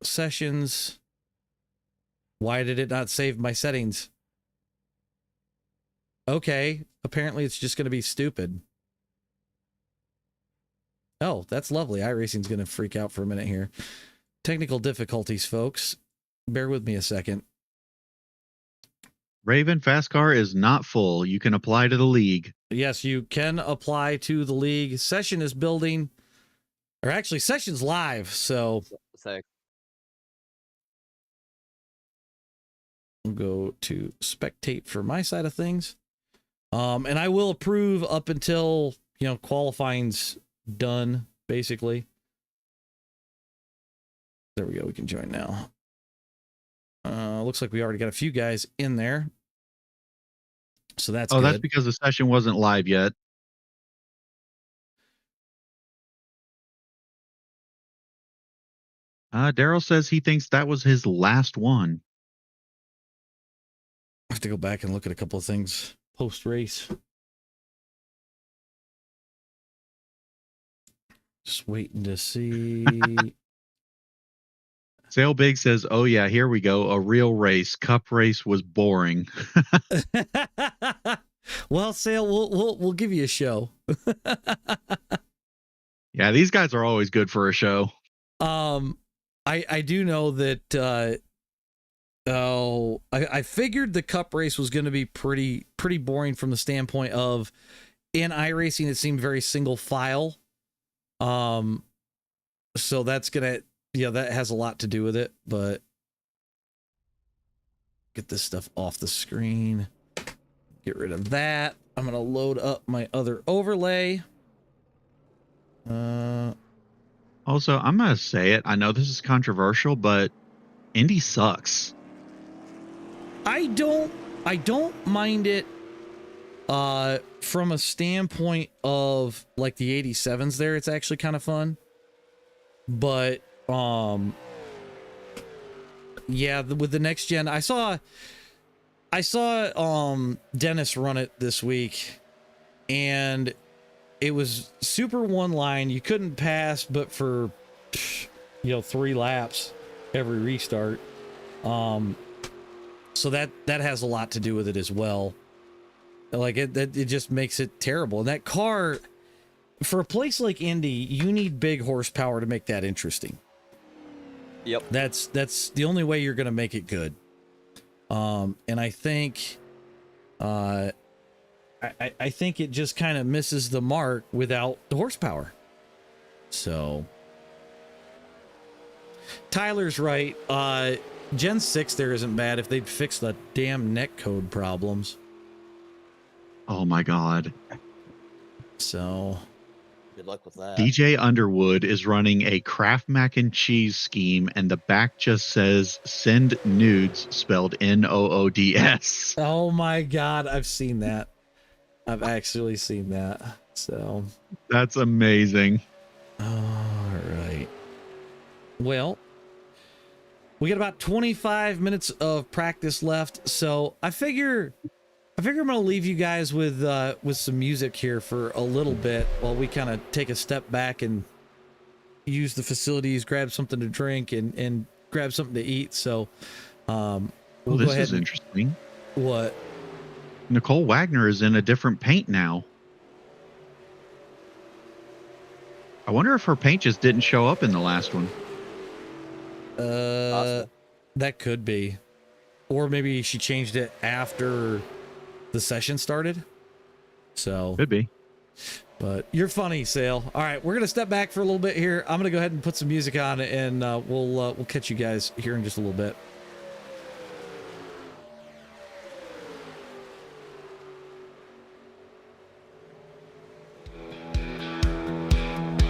Sessions. Why did it not save my settings? Okay, apparently it's just gonna be stupid. Oh, that's lovely. iRacing's going to freak out for a minute here. Technical difficulties, folks. Bear with me a second. Raven, FASCAR is not full. You can apply to the league. Yes, you can apply to the league. Session is building. Or actually, session's live, so we'll go to spectate for my side of things. And I will approve up until, qualifying's done, basically. There we go. We can join now. Looks like we already got a few guys in there, so that's good. That's because the session wasn't live yet. Daryl says he thinks that was his last one. I have to go back and look at a couple of things post race. Just waiting to see. Sail Big says, "Oh yeah, here we go. A real race. Cup race was boring." Well, Sail, we'll give you a show. Yeah, these guys are always good for a show. I do know that. I figured the Cup race was going to be pretty boring from the standpoint of in iRacing it seemed very single file. So that's gonna, that has a lot to do with it, but get this stuff off the screen, get rid of that. I'm gonna load up my other overlay. Also, I'm gonna say it. I know this is controversial, but Indy sucks. I don't mind it from a standpoint of like the 87s there. It's actually kind of fun. But yeah, with the next gen, I saw Dennis run it this week, and it was super one line. You couldn't pass but for 3 laps every restart. So that has a lot to do with it as well. Like it just makes it terrible. And that car, for a place like Indy, you need big horsepower to make that interesting. Yep. That's the only way you're going to make it good. And I think, I think it just kind of misses the mark without the horsepower. So Tyler's right. Gen 6 there isn't bad if they'd fix the damn netcode problems. Oh my God. So good luck with that. DJ Underwood is running a Kraft mac and cheese scheme, and the back just says "send nudes" spelled NOODS. oh my God, I've seen that. I've actually seen that. So that's amazing. All right. Well, we got about 25 minutes of practice left, so I figure I'm gonna leave you guys with some music here for a little bit while we kind of take a step back and use the facilities, grab something to drink, and grab something to eat. So, we'll go this ahead is interesting. What? Nicole Wagner is in a different paint now. I wonder if her paint just didn't show up in the last one. Possible. That could be, or maybe she changed it after the session started. So Could be. But you're funny, Sale. All right, we're gonna step back for a little bit here. I'm gonna go ahead and put some music on, and we'll catch you guys here in just a little bit.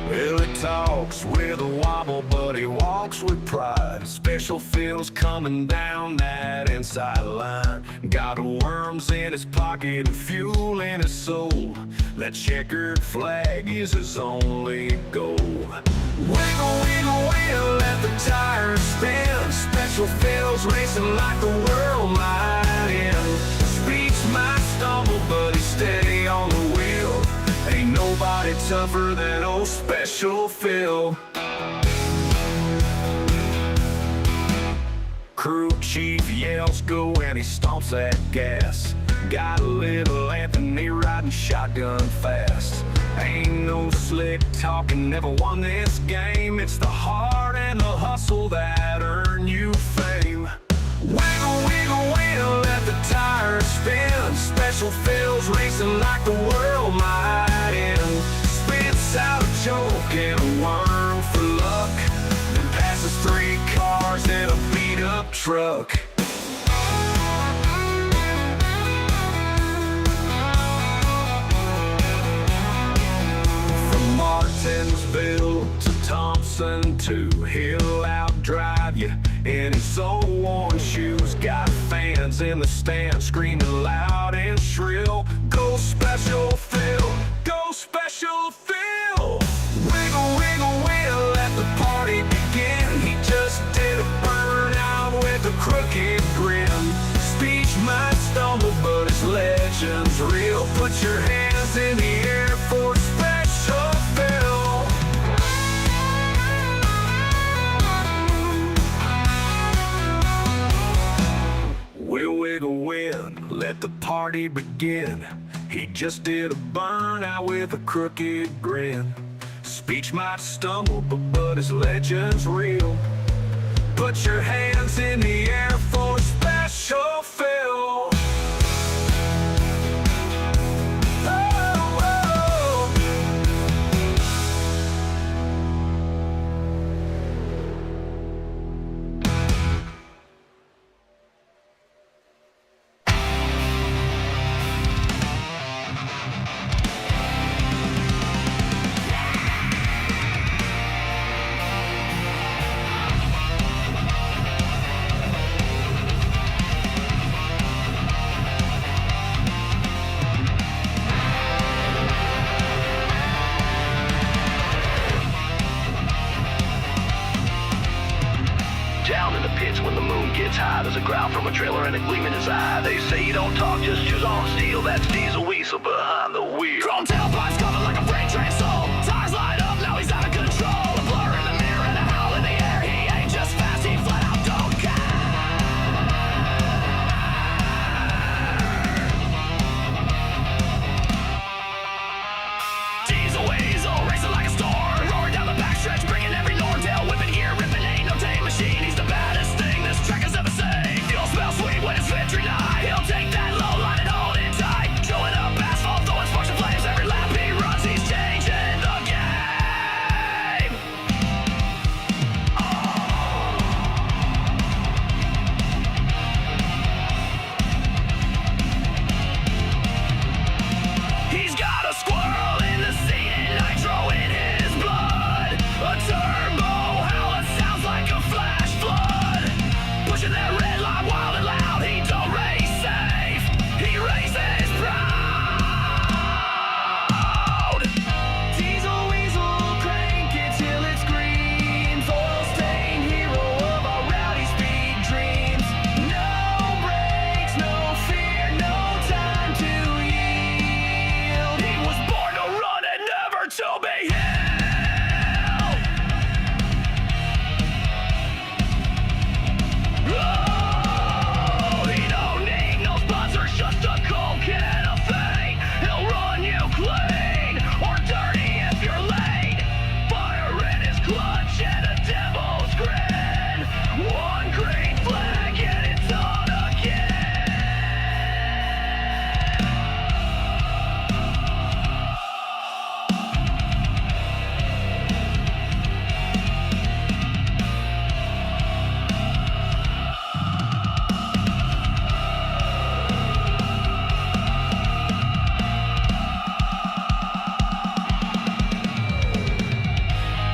Well, he talks with a wobble, but he walks with pride. Special feels coming down that inside line. Got worms in his pocket and fuel in his soul. That checkered flag is his only goal. Wiggle, wiggle, wiggle, let the tires spin. Special feels racing like the world might end. Speeds might stumble, but he's steady on the wheel. Ain't nobody tougher than old Special Phil. Crew chief yells go and he stomps that gas. Got a little Anthony riding shotgun fast. Ain't no slick talking, never won this game. It's the heart and the hustle that earn you fame. Wiggle, wiggle, wiggle, let the tires spin. Special Phil's racing like the world might end. Spits out a joke and a worm for luck, then passes 3 cars in a beat-up truck. From Martinsville to Thompson 2, he'll outdrive you in his old-worn shoes. Got fans in the stands screaming loud and shrill. Go Special Phil, go Special Phil. Wiggle, wiggle, wiggle, let the party begin. He just let the party begin. He just did a burnout with a crooked grin. Speech might stumble, but his legend's real. Put your hands in the air for a special Phil. Down in the pits when the moon gets high, there's a growl from a trailer and a gleam in his eye. They say you don't talk, just choose on steel. That's Diesel Weasel behind the wheel. Chrome tailpipes coming like a freight train soul. Tires light up, now he's out of control. A blur in the mirror and a howl in the air. He ain't just fast, he flat out don't care. Diesel Weasel racing like a storm, roaring down the backstretch, bringing every norm. Tail whipping, gear ripping, ain't no tame machine. He's the baddest thing this track has ever seen. Fuel smells sweet when it's victory night. He'll take that low line and hold it tight. Drilling up asphalt, throwing sparks and flames. Every lap he runs, he's changing the game. He's got a squirrel in the seat and nitro in his blood. A turbo howl, it sounds like a flash flood. Pushing that red line wild and loud. He don't race safe, he races proud. Diesel Weasel, crank it till it screams. Oil stain hero of our rowdy speed dreams. No brakes, no fear, no time to yield. He was born to run and never to be held. Oh, he don't need no sponsors, just a cold can of fame. He'll run you clean or dirty if you're late. Fire in his clutch and a devil's grin. One green flag and it's on again.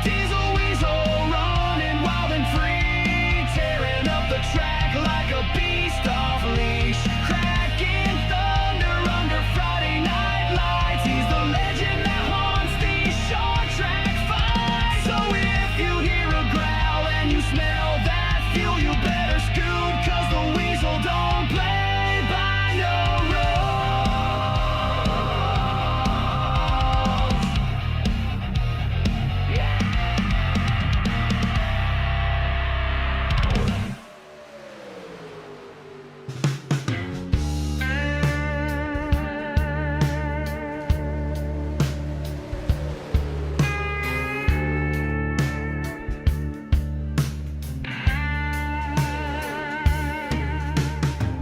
Diesel Weasel running wild and free, tearing up the track like a beast off leash, cracking thunder under Friday night lights. He's the legend that haunts these short track fights. So if you hear a growl and you smell that fuel, you better scoot, 'cause the Weasel don't play by no rules.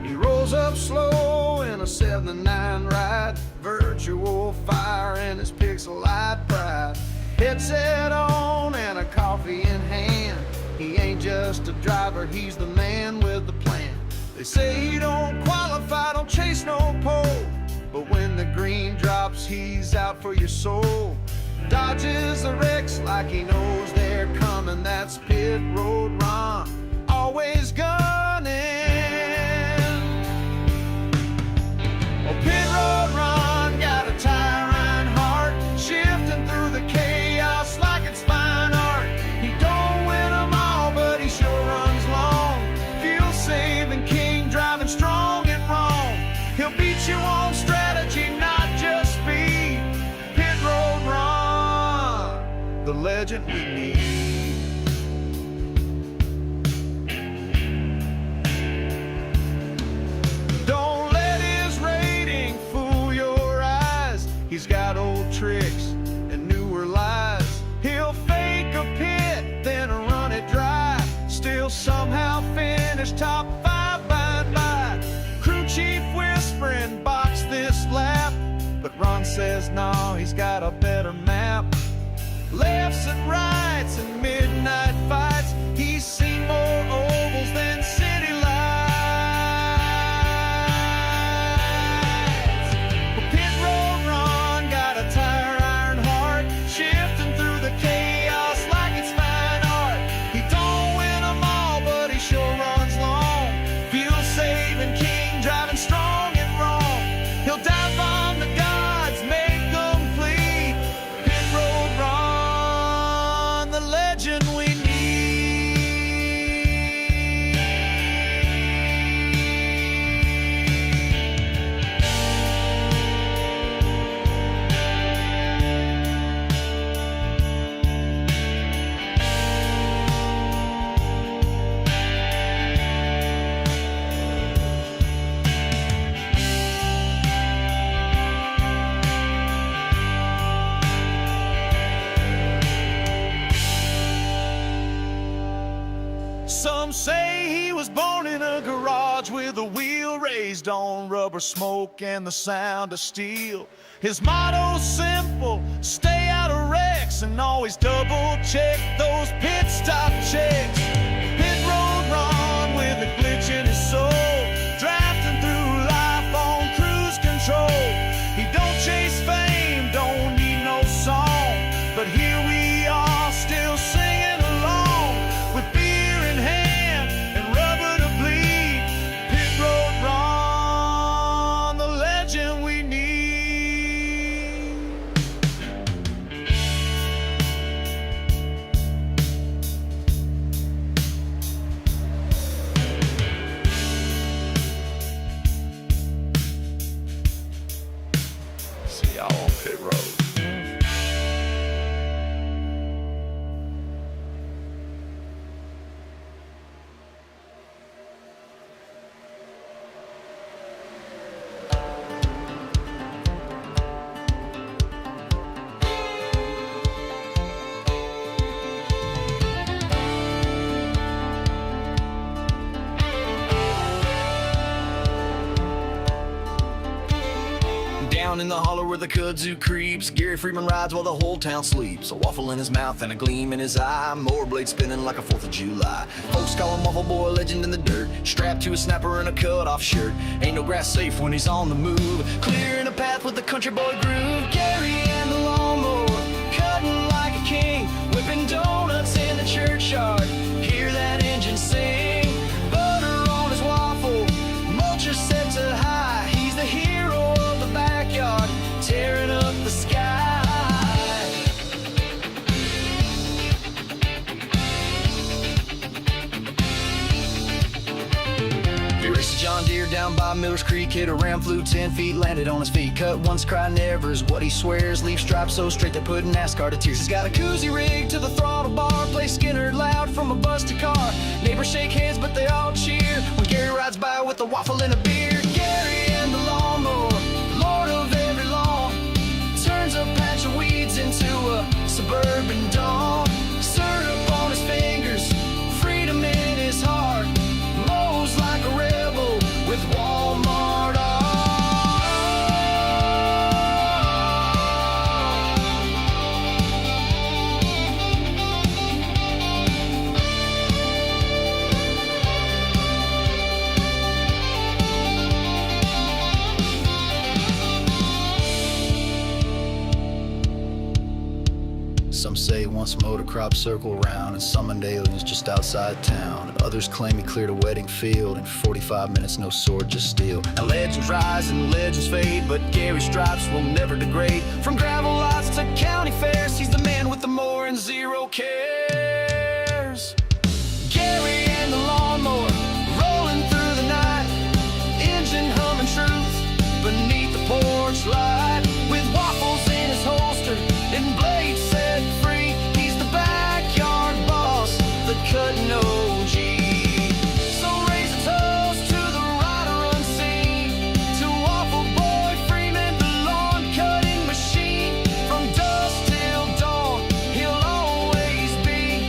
He rolls up slow in a 7-9 ride, virtual fire in his pixelite pride. Headset on and a coffee in hand. He ain't just a driver, he's the man with the plan. They say he don't qualify, don't chase no pole, but when the green drops, he's out for your soul. Dodges the wrecks like he knows they're coming. That's pit road Ron, always gunning. Oh, pit road Ron got a tire iron heart, shifting through the chaos like it's fine art. He don't win them all, but he sure runs long. Fuel saving king, driving strong and wrong. He'll beat you on strategy, not just speed. Pit road Ron, the legend we need. Don't let his finish top 5 by and by. Crew chief whispering, box this lap. But Ron says no, he's got a better map. Lefts and rights and midnight fights. He's seen more ovals than city lights. Well, pit road Ron got a tire iron heart, shifting through the chaos like it's fine art. He don't win them all, but he sure runs long. Fuel saving king, driving strong and wrong. He'll dive on the gods, make complete. Pit road Ron, the legend we need. Some say he was born in a garage with a wheel raised on rubber smoke and the sound of steel. His motto's simple, stay out of wrecks and always double check those pit stop checks. Pit road Ron with a glitch in his soul, drafting through life on cruise control. He don't chase fame, don't need no song, but here we are still singing along with beer in hand and rubber to bleed. Pit road Ron, the legend we need. See y'all on pit road. Down in the holler where the kudzu creeps, Gary Freeman rides while the whole town sleeps. A waffle in his mouth and a gleam in his eye, mower blade spinning like a 4th of July. Folks call him Waffle Boy, legend in the dirt, strapped to a snapper and a cut-off shirt. Ain't no grass safe when he's on the move, clearing a path with the country boy groove. Gary and the lawnmower, cutting like a king, whipping donuts in the churchyard. Hear that engine sing, butter on his waffle, mulcher set to high. He's the hero of the backyard, tearing up the sky. He raced a John Deere down by Miller's Creek, hit a ram, flew 10 feet, landed on his feet. Cut once, cry never is what he swears. Leaf stripes so straight they put NASCAR to tears. He's got a koozie rig to the throttle bar, play Skinner loud from a busted car. Neighbors shake hands but they all cheer when Gary rides by with a waffle and a beer. Gary and the lawnmower, lord of every lawn, turns a patch of weeds into a suburban dawn. Syrup on his fingers, freedom in his heart, mows like a rebel with Walmart art. Some say once mowed a crop circle round and summoned aliens just outside town. Others claim he cleared a wedding field in 45 minutes, no sword, just steel. Now legends rise and legends fade, but Gary's stripes will never degrade. From gravel lots to county fairs, he's the man with the mower and zero cares. Gary and the lawnmower, rolling through the night, engine humming truth beneath the porch light. With waffles in his holster and blades set free, he's the backyard boss, the cutting OG. So raise a toast to the rider unseen, to Waffle Boy Freeman, the lawn cutting machine. From dusk till dawn, he'll always be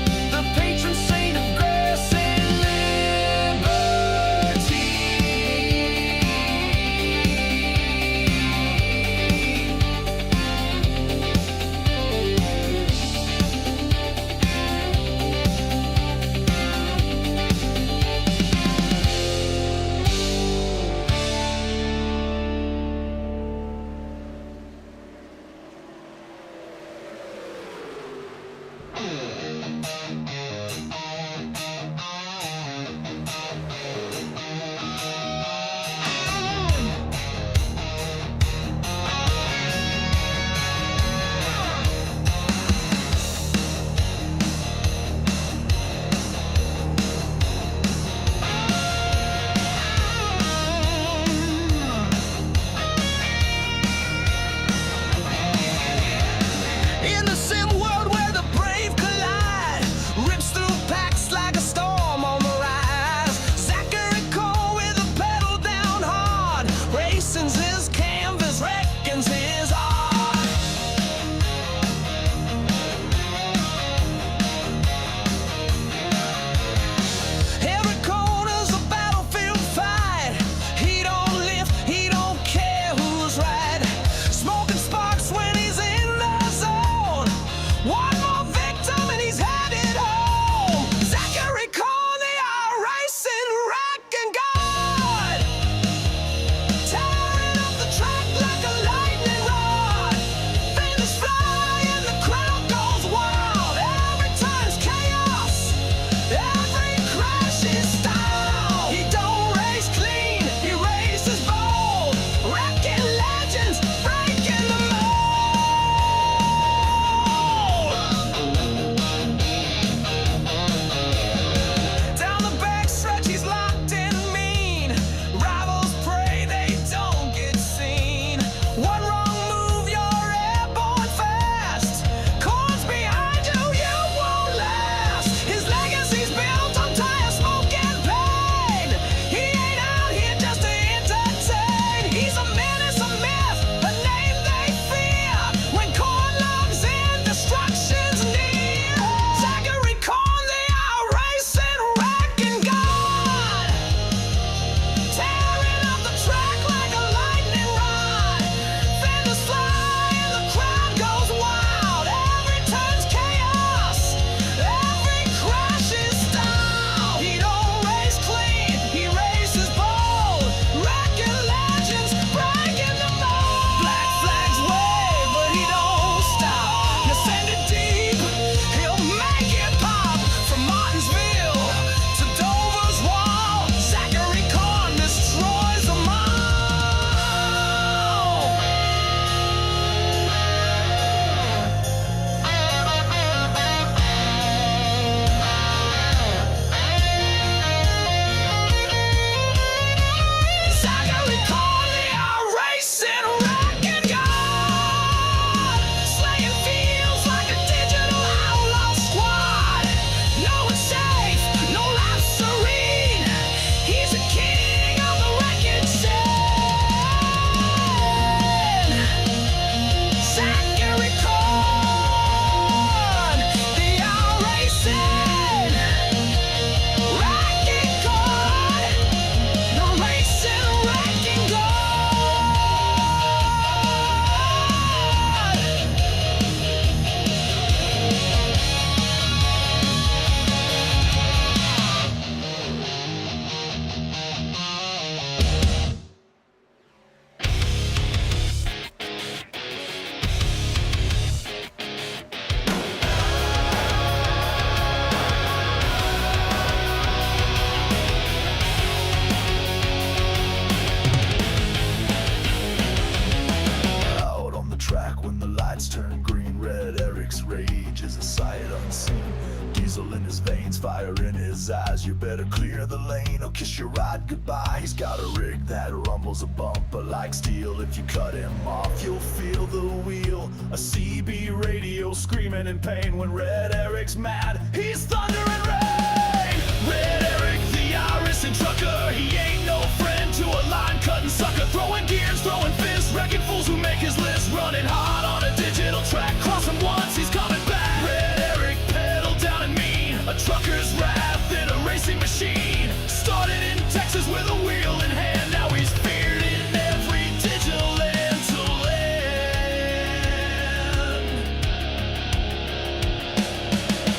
You better clear the lane or kiss your ride goodbye. He's got a rig that rumbles a bumper like steel. If you cut him off, you'll feel the wheel. A CB radio screaming in pain. When Red Eric's mad, he's thunder and rain. Red Eric, the iRacing trucker, he ain't no friend to a line-cutting sucker. Throwing gears, throwing fists, wrecking fools who make his list. Running hot on a digital track, cross him once, he's coming back. Red Eric, pedal down and mean, a trucker's wrath in a racing machine. Started in Texas with a wheel in hand, now he's feared in every digital land to land.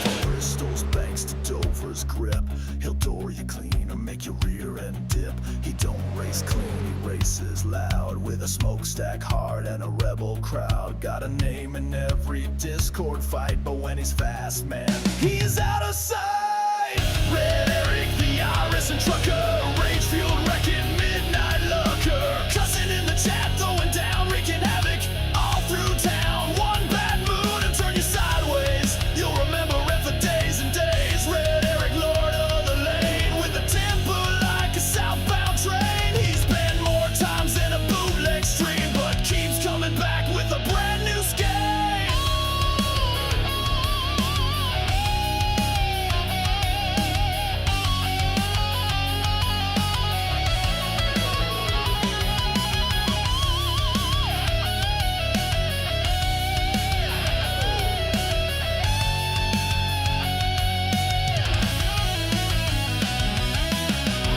From Bristol's banks to Dover's grip, he'll door you clean or make your rear end dip. He don't race clean, he races loud, with a smokestack heart and a rebel crowd. Got a name in every Discord fight, but when he's fast, man, he's out of sight. Red Eric, the iRacing trucker, rage-fueled wrecking midnight lurker, cussing in the chat, throwing down, wreaking havoc all through town. One bad mood and turn you sideways, you'll remember it for days and days. Red Eric, lord of the lane, with a temper like a southbound train. He's been more times than a bootleg stream, but keeps coming back with a brand new skate.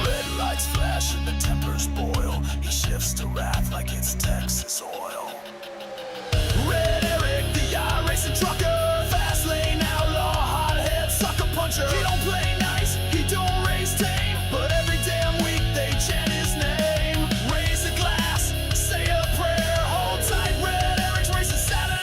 Red lights flash and the tempers boil. He shifts to wrath like it's Texas oil. Red Eric, the iRacing trucker, fast lane outlaw, hothead sucker puncher. He don't play nice, he don't race tame, but every damn week they chant his name. Raise a glass, say a prayer, hold tight. Red Eric's racing Saturday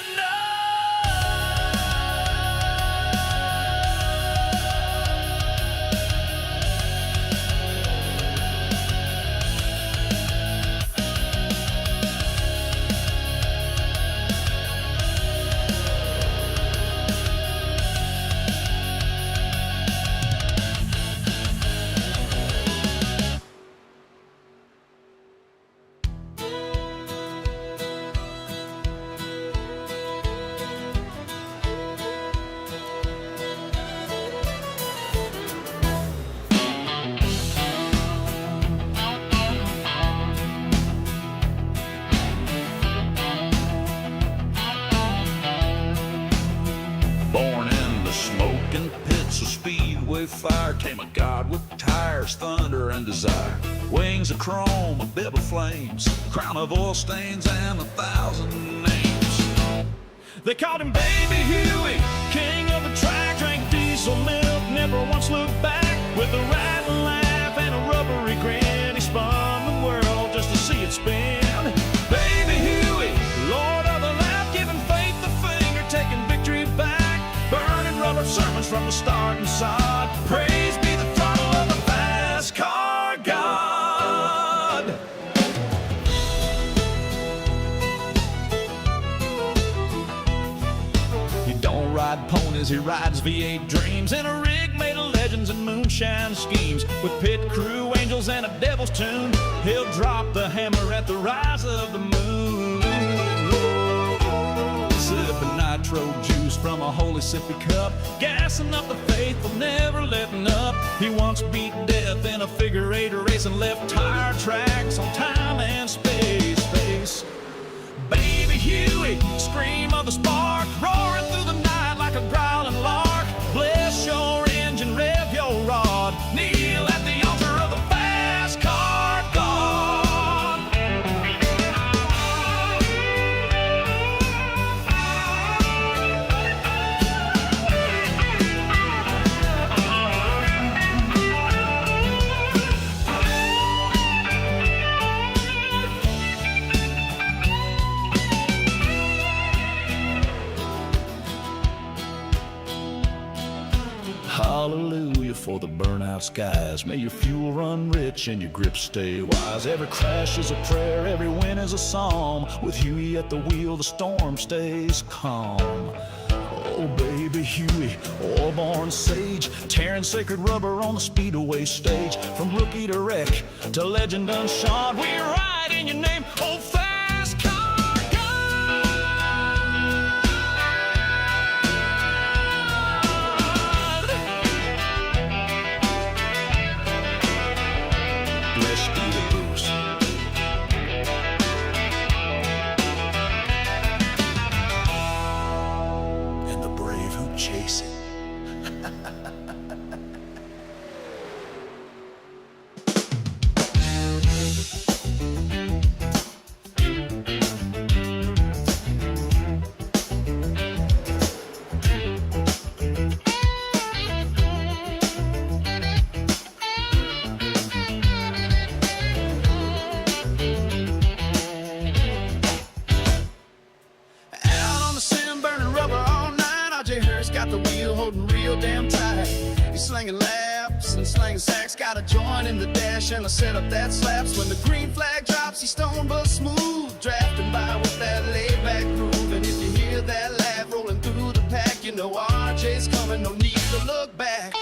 Born in the smoking pits of speedway fire, came a god with tires, thunder, and desire. Wings of chrome, a bib of flames, crown of oil stains, and 1,000 names. They called him Baby Huey, king of the track, drank diesel milk, never once looked back. With a rattling laugh and a rubbery grin, he spun the world just to see it spin. Baby Huey, lord of the lap, giving faith the finger, taking victory back. Burning rubber sermons from the starting sod. Praise be the throttle of the FASCAR God. He don't ride ponies, he rides V8 dreams in a rig made of legends and moonshine schemes. With pit crew angels and a devil's tune, he'll drop the hammer at the rise of the moon. Sipping nitro juice from a holy sippy cup, gassing up the faithful, never letting up. He once beat death in a figure eight race and left tire tracks on time and space. Baby Huey, scream of the spark, roaring through the night like a growling lark. Bless your engine, rev your rod, kneel at the altar of the FASCAR God. Hallelujah for the burnout skies. May your fuel run rich and your grip stay wise. Every crash is a prayer, every win is a psalm. With Huey at the wheel, the storm stays calm. Oh, baby Huey, all-born sage, tearing sacred rubber on the speedway stage. From rookie to wreck, to legend unshod, we ride in your name, oh, FASCAR God. Bless you, the Bruce. And the brave who chase it. Out on the sand, burning rubber all night. RJ Hurst got the wheel holding real damn tight. He's slinging laps and slinging sacks. Got a joint in the dash and a setup that slaps. When the green flag drops, he's stone but smooth, drafting by with that laid back groove. And if you hear that laugh rolling through the pack, you know RJ's coming, no need to look back.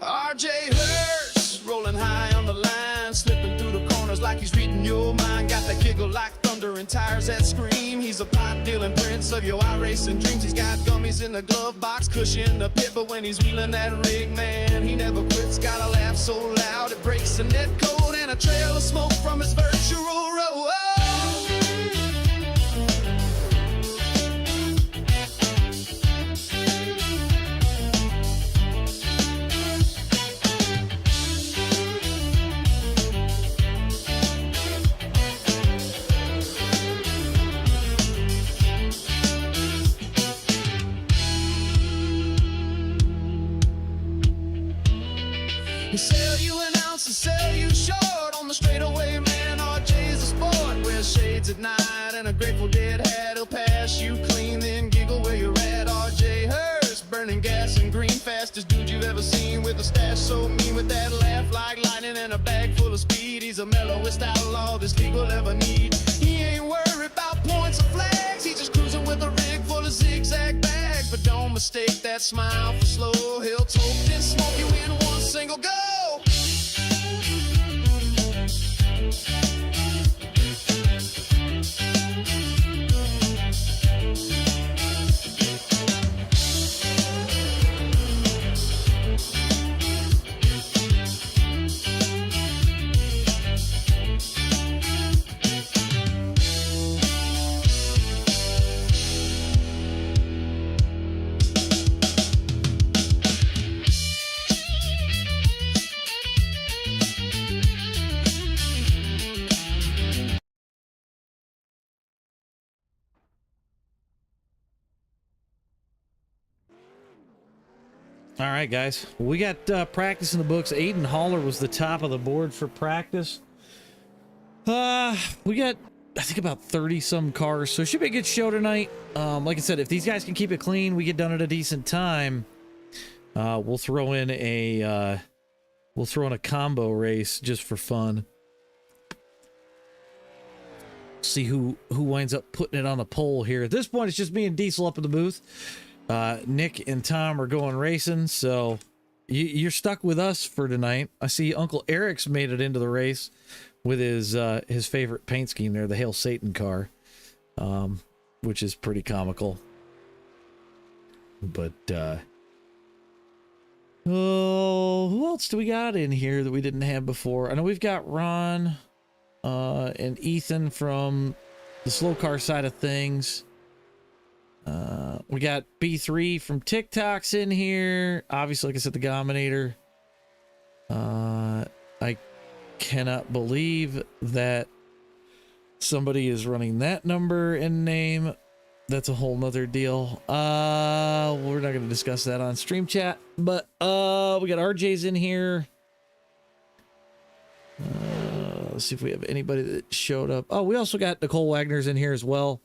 RJ Hurst, rolling high on the line, slipping through the corners like he's reading your mind. Got that giggle like thunder and tires that scream. He's a pot dealing prince of your iRacing dreams. He's got gummies in the glove box, cushion the pit, but when he's wheeling that rig, man, he never quits. Got a laugh so loud it breaks the net code, and a trail of smoke from his virtual row. He sell you an ounce and sell you short on the straightaway, man. RJ's a sport. Wears shades at night and a Grateful Dead hat. He'll pass you clean, then giggle where you're at. RJ Hurst, burning gas and green, fastest dude you've ever seen, with a stash so mean, with that laugh like lightning and a bag full of speed. He's a mellowest outlaw this league will ever need. He ain't worried about points or flags. He's just cruising with a rig full of zigzag bags. But don't mistake that smile for slow. He'll toke and smoke you in one single go. All right, guys. We got practice in the books. Aiden Haller was the top of the board for practice. We got, I think, about 30-some cars, so it should be a good show tonight. Like I said, if these guys can keep it clean, we get done at a decent time. We'll throw in a combo race just for fun. See who winds up putting it on a pole here. At this point, it's just me and Diesel up in the booth. Nick and Tom are going racing, so you're stuck with us for tonight. I see Uncle Eric's made it into the race with his favorite paint scheme there, the Hail Satan car, which is pretty comical. But oh, who else do we got in here that we didn't have before? I know we've got Ron and Ethan from the SLOCAR side of things. We got B3 from TikTok's in here. Obviously, like I said, the Gominator. I cannot believe that somebody is running that number and name. That's a whole nother deal. We're not going to discuss that on stream chat, but we got RJ's in here. Let's see if we have anybody that showed up. Oh, we also got Nicole Wagner's in here as well.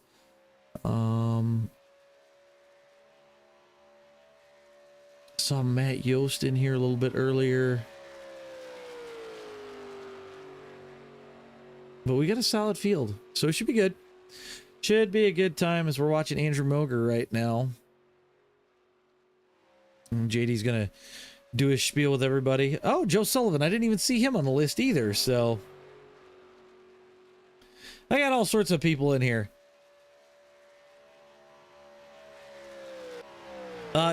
Saw Matt Yost in here a little bit earlier. But we got a solid field, so it should be good. Should be a good time as we're watching Andrew Moger right now. And JD's gonna do his spiel with everybody. Oh, Joe Sullivan. I didn't even see him on the list either, so I got all sorts of people in here.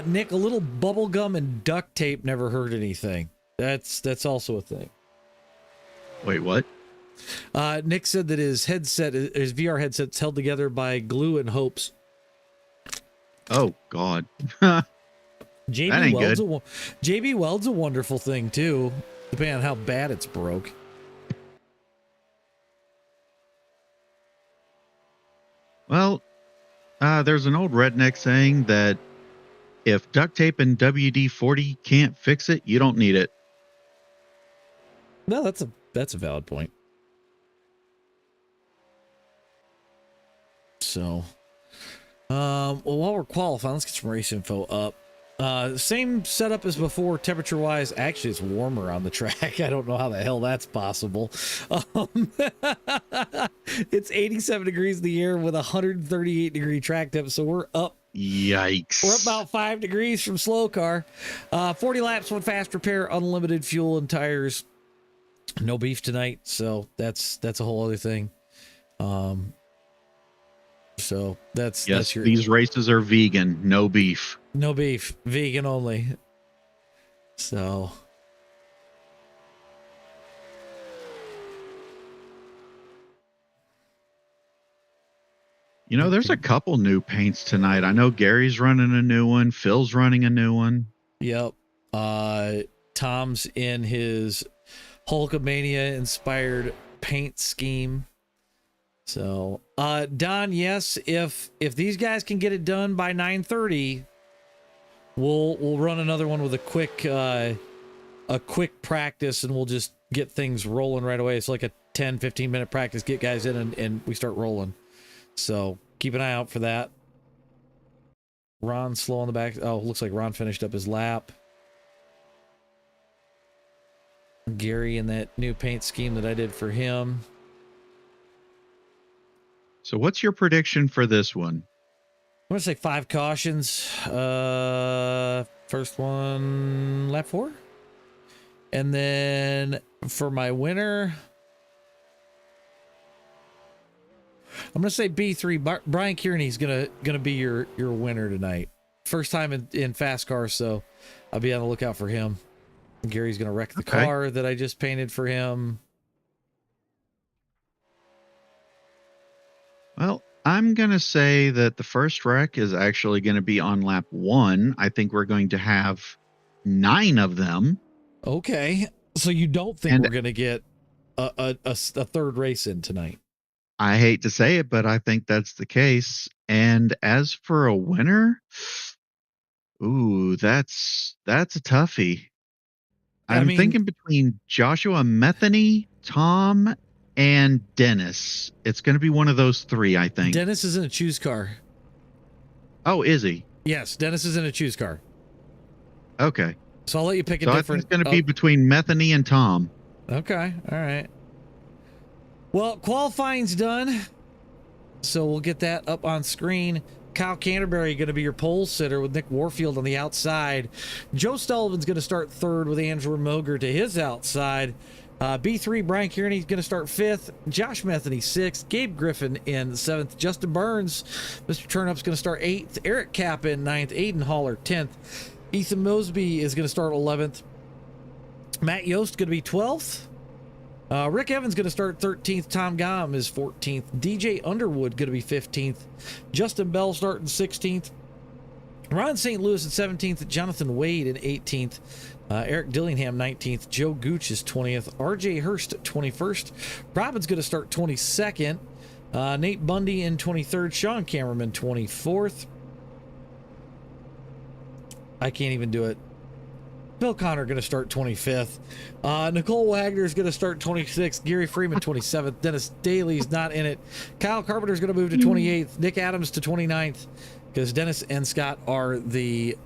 Nick, a little bubble gum and duct tape never hurt anything. That's also a thing. Wait, what? Nick said that his VR headset's held together by glue and hopes. Oh God. JB Weld's a wonderful thing too, depending on how bad it's broke. Well, there's an old redneck saying that if duct tape and WD-40 can't fix it, you don't need it. No, that's a valid point. So, well, while we're qualifying, let's get some race info up. Same setup as before, temperature wise. Actually, it's warmer on the track. I don't know how the hell that's possible. It's 87 degrees in the air with 138 degree track temp, so we're up. Yikes. We're about 5 degrees from SLOCAR. 40 laps, one fast repair, unlimited fuel and tires. No beef tonight, so that's a whole other thing. So that's your, these races are vegan, no beef. No beef, vegan only. So you know, there's a couple new paints tonight. I know Gary's running a new one, Phil's running a new one. Yep. Tom's in his Hulkamania inspired paint scheme. So, Don, yes, if these guys can get it done by 9:30, we'll run another one with a quick practice, and we'll just get things rolling right away. It's like a 10-15 minute practice, get guys in, and we start rolling. So keep an eye out for that. Ron slow on the back. Oh, looks like Ron finished up his lap. Gary in that new paint scheme that I did for him. So what's your prediction for this one? I'm going to say 5 cautions. First one, lap 4. And then for my winner, I'm going to say B3. Brian Kearney's going to be your winner tonight. First time in FASCAR, so I'll be on the lookout for him. Gary's going to wreck the car that I just painted for him. Well, I'm going to say that the first wreck is actually going to be on lap 1. I think we're going to have 9 of them. Okay. So you don't think we're going to get a third race in tonight? I hate to say it, but I think that's the case. And as for a winner, ooh, that's a toughie. I'm thinking between Joshua Metheny, Tom, and Dennis. It's going to be one of those 3, I think. Dennis is in a choose car. Oh, is he? Yes, Dennis is in a choose car. Okay. So I'll let you pick a different. different. It's going to be between Metheny and Tom. Okay. All right. Well, qualifying's done. So we'll get that up on screen. Kyle Canterbury going to be your pole sitter with Nick Warfield on the outside. Joe Sullivan's going to start 3rd with Andrew Moger to his outside. B3, Brian Kearney's going to start 5th. Josh Metheny 6th. Gabe Griffin in 7th. Justin Burns, Mr. Turnup's going to start 8th. Eric Kapp in 9th. Aiden Haller 10th. Ethan Mosby is going to start 11th. Matt Yost going to be 12th. Rick Evans going to start 13th. Tom Gom is 14th. DJ Underwood going to be 15th. Justin Bell starting 16th. Ron St. Louis at 17th. Jonathan Wade in 18th. Eric Dillingham 19th. Joe Gooch is 20th. RJ Hurst 21st. Robin's going to start 22nd. Nate Bundy in 23rd. Sean Cameraman 24th. I can't even do it. Bill Connor going to start 25th. Nicole Wagner is going to start 26th. Gary Freeman 27th. Dennis Daly's not in it. Kyle Carpenter is going to move to 28th. Nick Adams to 29th because Dennis and Scott are the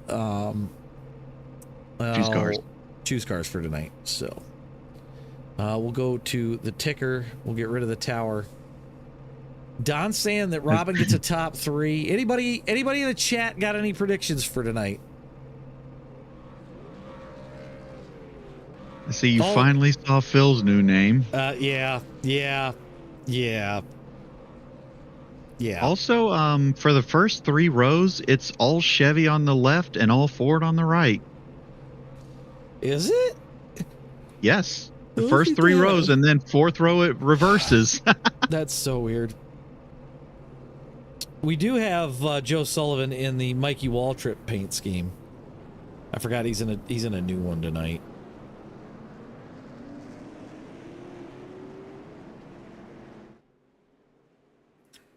choose cars. Choose cars for tonight. So We'll go to the ticker. We'll get rid of the tower. Don's saying that Robin gets a top 3. Anybody in the chat got any predictions for tonight? I see you finally saw Phil's new name. Yeah. Also, for the first 3 rows, it's all Chevy on the left and all Ford on the right. Is it? Yes. The first 3 rows, and then 4th row it reverses. That's so weird. We do have Joe Sullivan in the Mikey Waltrip paint scheme. I forgot he's in a new one tonight.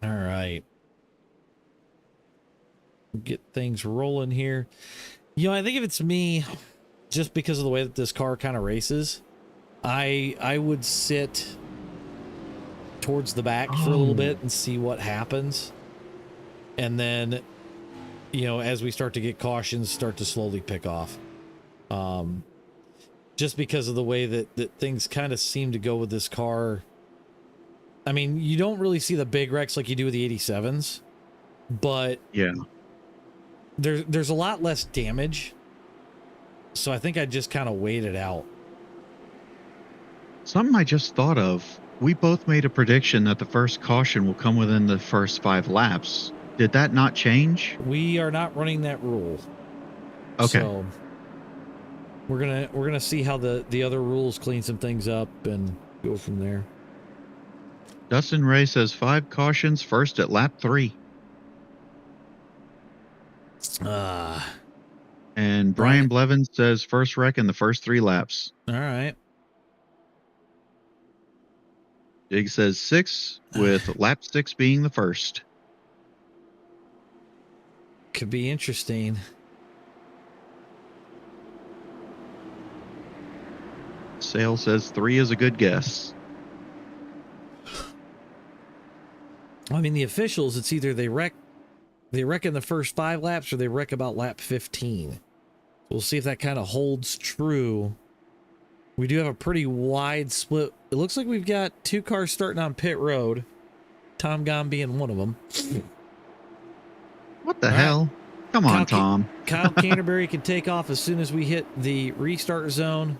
All right. Get things rolling here. You know, I think if it's me, just because of the way that this car kind of races, I would sit towards the back for a little bit and see what happens. And then, you know, as we start to get cautions, start to slowly pick off. Just because of the way that things kind of seem to go with this car. I mean, you don't really see the big wrecks like you do with the 87s, but yeah, there's a lot less damage. So I think I just kind of wait it out. Something I just thought of. We both made a prediction that the first caution will come within the first 5 laps. Did that not change? We are not running that rule. Okay. So we're gonna see how the other rules clean some things up and go from there. Dustin Ray says 5 cautions first at lap 3. And Brian Blevins says first wreck in the first 3 laps. All right. Dig says 6, with lap 6 being the first. Could be interesting. Sale says 3 is a good guess. I mean, the officials, it's either they wreck in the first 5 laps or they wreck about lap 15. We'll see if that kind of holds true. We do have a pretty wide split. It looks like we've got 2 cars starting on pit road. Tom Gom being one of them. What the hell? Come on, Tom. Kyle Canterbury can take off as soon as we hit the restart zone.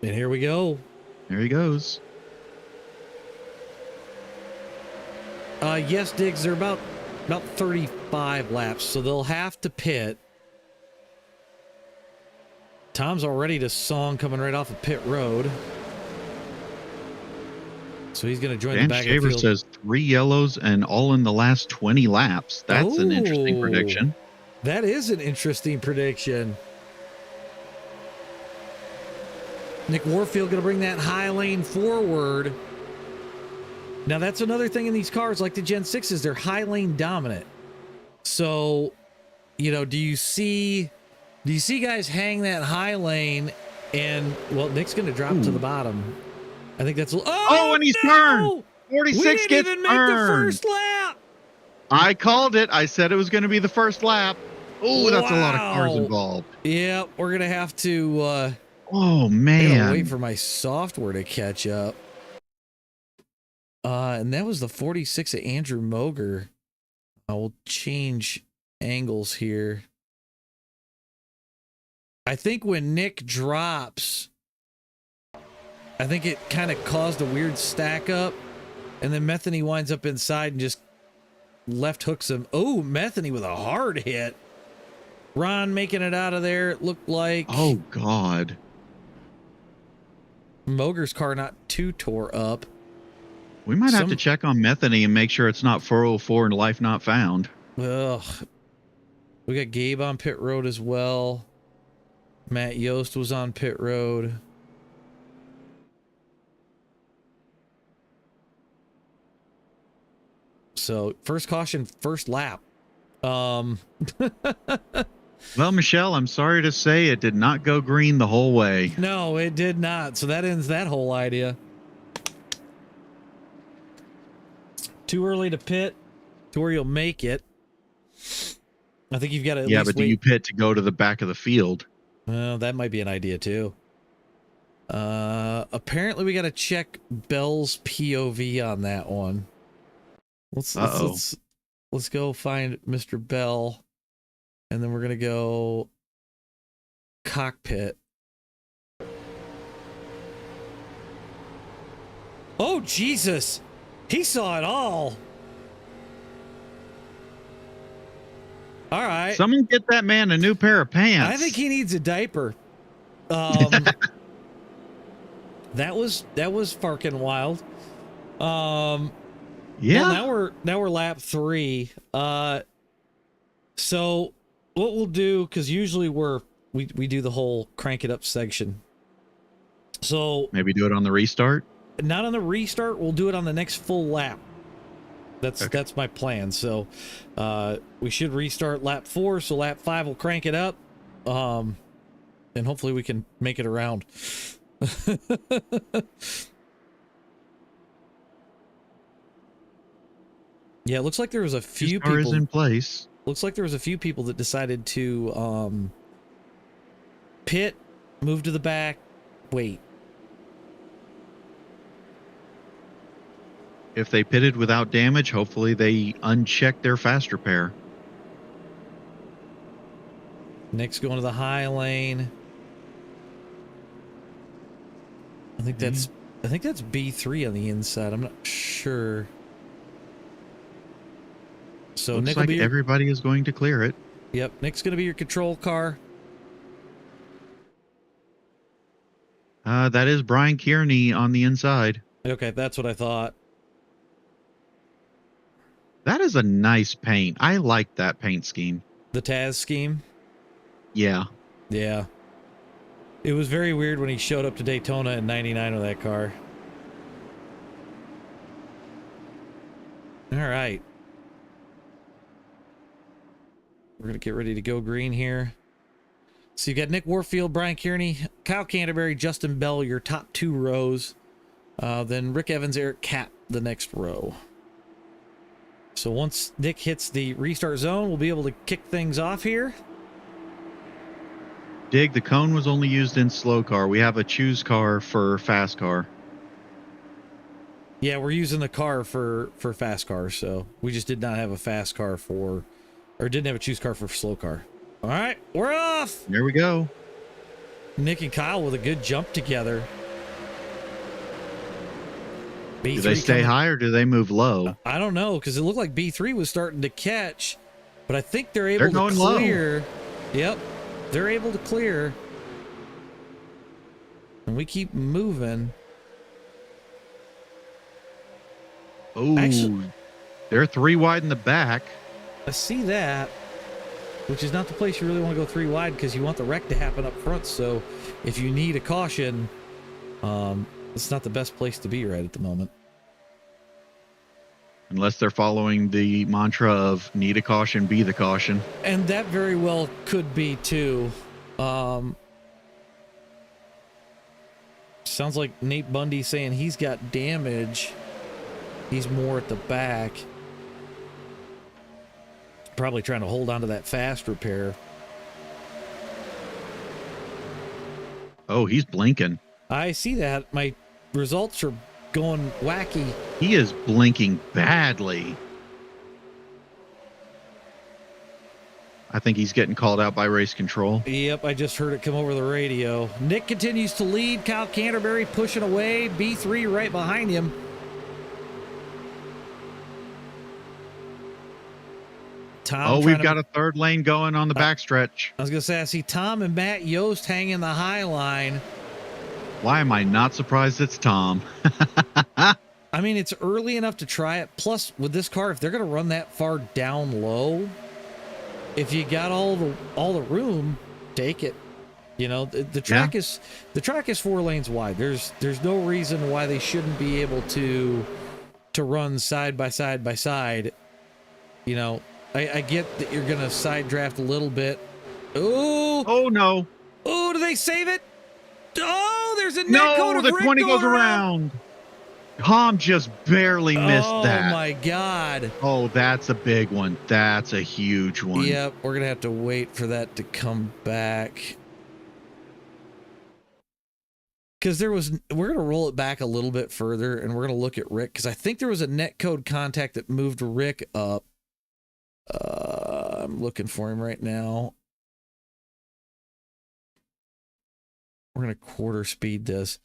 And here we go. There he goes. Yes, Diggs, they're about 35 laps, so they'll have to pit. Tom's already to song coming right off of pit road. So he's going to join Dan the back Shaver of the field. says 3 yellows and all in the last 20 laps. That's an interesting prediction. That is an interesting prediction. Nick Warfield going to bring that high lane forward. Now, that's another thing in these cars, like the Gen 6s, they're high lane dominant. So, you know, do you see guys hang that high lane and, well, Nick's going to drop to the bottom. I think that's... and he's turned! 46 we didn't gets even make turned. the first lap! I called it. I said it was going to be the first lap. Oh, that's a lot of cars involved. Yeah, we're going to have to... oh, man. Wait for my software to catch up. And that was the 46 of Andrew Moger. I will change angles here. I think when Nick drops, I think it kind of caused a weird stack up. And then Metheny winds up inside and just left hooks him. Oh, Metheny with a hard hit. Ron making it out of there. It looked like... Oh, God. Moger's car not too tore up. We might have to check on Metheny and make sure it's not 404 and life not found. Ugh. We got Gabe on pit road as well. Matt Yost was on pit road. So, first caution, first lap. Well, Michelle, I'm sorry to say it did not go green the whole way. No, it did not. So that ends that whole idea. Too early to pit to where you'll make it. I think you've got to at Yeah, least but do wait. you pit to go to the back of the field? Well, that might be an idea too. Apparently we got to check Bell's POV on that one. Let's go find Mr. Bell, and then we're gonna go cockpit. Oh Jesus, he saw it all. All right. Someone get that man a new pair of pants. I think he needs a diaper. That was farking wild. Yeah. Well, now we're lap 3. So what we'll do, because usually we do the whole crank it up section. So maybe do it on the restart. Not on the restart. We'll do it on the next full lap. That's my plan. So we should restart lap 4. So lap 5 will crank it up, and hopefully we can make it around. Yeah, it looks like there was a few people. Is in place. Looks like there was a few people that decided to pit, move to the back, wait. If they pitted without damage, hopefully they uncheck their fast repair. Nick's going to the high lane. I think that's B3 on the inside. I'm not sure. So looks Nick like will be everybody is going to clear it. Yep, Nick's going to be your control car. That is Brian Kearney on the inside. Okay, that's what I thought. That is a nice paint. I like that paint scheme. The Taz scheme? Yeah. Yeah. It was very weird when he showed up to Daytona in 99 with that car. All right. We're going to get ready to go green here. So you got Nick Warfield, Brian Kearney, Kyle Canterbury, Justin Bell, your top 2 rows. Then Rick Evans, Eric Capp, the next row. So once Nick hits the restart zone, we'll be able to kick things off here. Dig, the cone was only used in slow car. We have a choose car for fast car. Yeah, we're using the car for fast car, so we just did not have a fast car for, or didn't have a choose car for slow car. All right, we're off. There we go. Nick and Kyle with a good jump together. Do they stay high or do they move low? I don't know, because it looked like B3 was starting to catch, but I think they're able to clear. Low. Yep, they're able to clear. And we keep moving. Oh, they're 3 wide in the back. I see that, which is not the place you really want to go 3 wide because you want the wreck to happen up front. So if you need a caution, it's not the best place to be right at the moment. Unless they're following the mantra of need a caution, be the caution. And that very well could be too. Sounds like Nate Bundy saying he's got damage. He's more at the back. Probably trying to hold on to that fast repair. Oh, he's blinking. I see that. My results are going wacky. He is blinking badly. I think he's getting called out by race control. Yep, I just heard it come over the radio. Nick continues to lead. Kyle Canterbury pushing away. B3 right behind him. Tom, we've got a third lane going on the backstretch. I was going to say, I see Tom and Matt Yost hanging the high line. Why am I not surprised it's Tom? I mean, it's early enough to try it. Plus, with this car, if they're going to run that far down low, if you got all the room, take it. You know, the track is 4 lanes wide. There's no reason why they shouldn't be able to run side by side by side. You know, I get that you're gonna side draft a little bit. Oh no! Oh, do they save it? Oh, there's a net no. cone of The Rick 20 going goes around. Tom just barely missed that. Oh my God. Oh, that's a big one. That's a huge one. Yep, we're gonna have to wait for that to come back. Because we're gonna roll it back a little bit further, and we're gonna look at Rick, because I think there was a netcode contact that moved Rick up. I'm looking for him right now. We're gonna quarter speed this.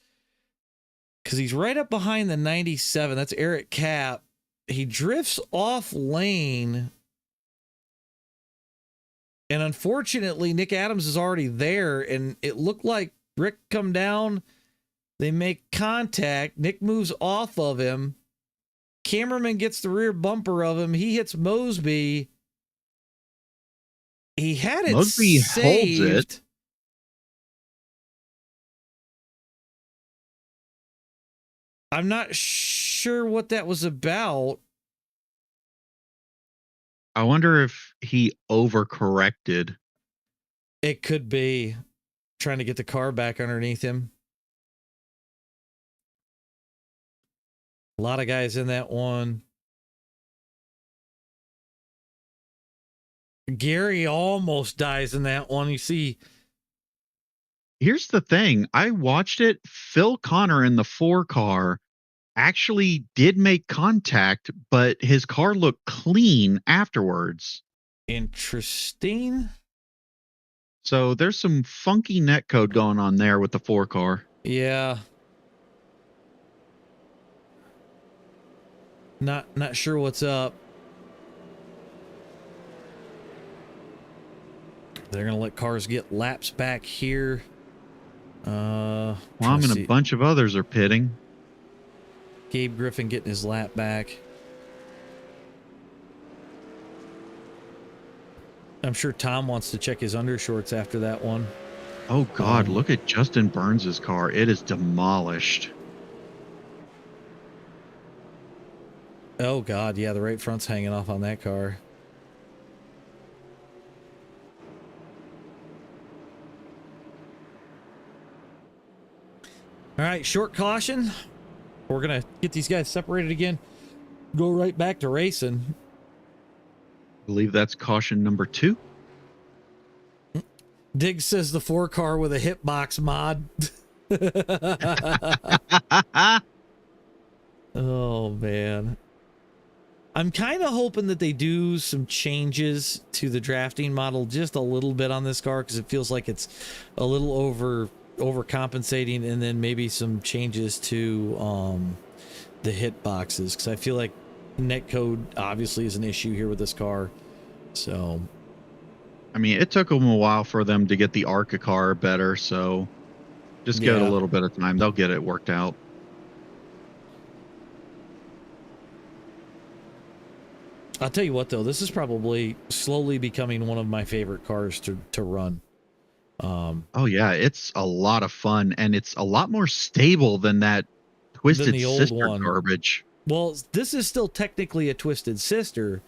Because he's right up behind the 97. That's Eric Cap. He drifts off lane. And unfortunately, Nick Adams is already there. And it looked like Rick come down. They make contact. Nick moves off of him. Cameraman gets the rear bumper of him. He hits Mosby. He had it Mosby saved. holds it. I'm not sure what that was about. I wonder if he overcorrected. It could be trying to get the car back underneath him. A lot of guys in that one. Gary almost dies in that one. You see, Here's the thing. I watched it. Phil Connor in the 4 car actually did make contact, but his car looked clean afterwards. interesting. So there's some funky netcode going on there with the 4 car. Yeah. Not sure what's up. They're gonna let cars get laps back here. Well, and a bunch of others are pitting. Gabe Griffin getting his lap back. I'm sure Tom wants to check his undershorts after that one. Oh God, look at Justin Burns's car. It is demolished. Oh God, yeah, the right front's hanging off on that car. All right, short caution. We're gonna get these guys separated again. Go right back to racing. I believe that's caution number 2. Diggs says the 4 car with a hitbox mod. Oh man. I'm kind of hoping that they do some changes to the drafting model just a little bit on this car, because it feels like it's a little overcompensating, and then maybe some changes to the hit boxes, because I feel like netcode obviously is an issue here with this car. So I mean, it took them a while for them to get the ARCA car better, so just give it a little bit of time. They'll get it worked out. I'll tell you what, though, this is probably slowly becoming one of my favorite cars to run. Oh yeah, it's a lot of fun, and it's a lot more stable than that Twisted the old Sister one. garbage. Well, this is still technically a Twisted Sister,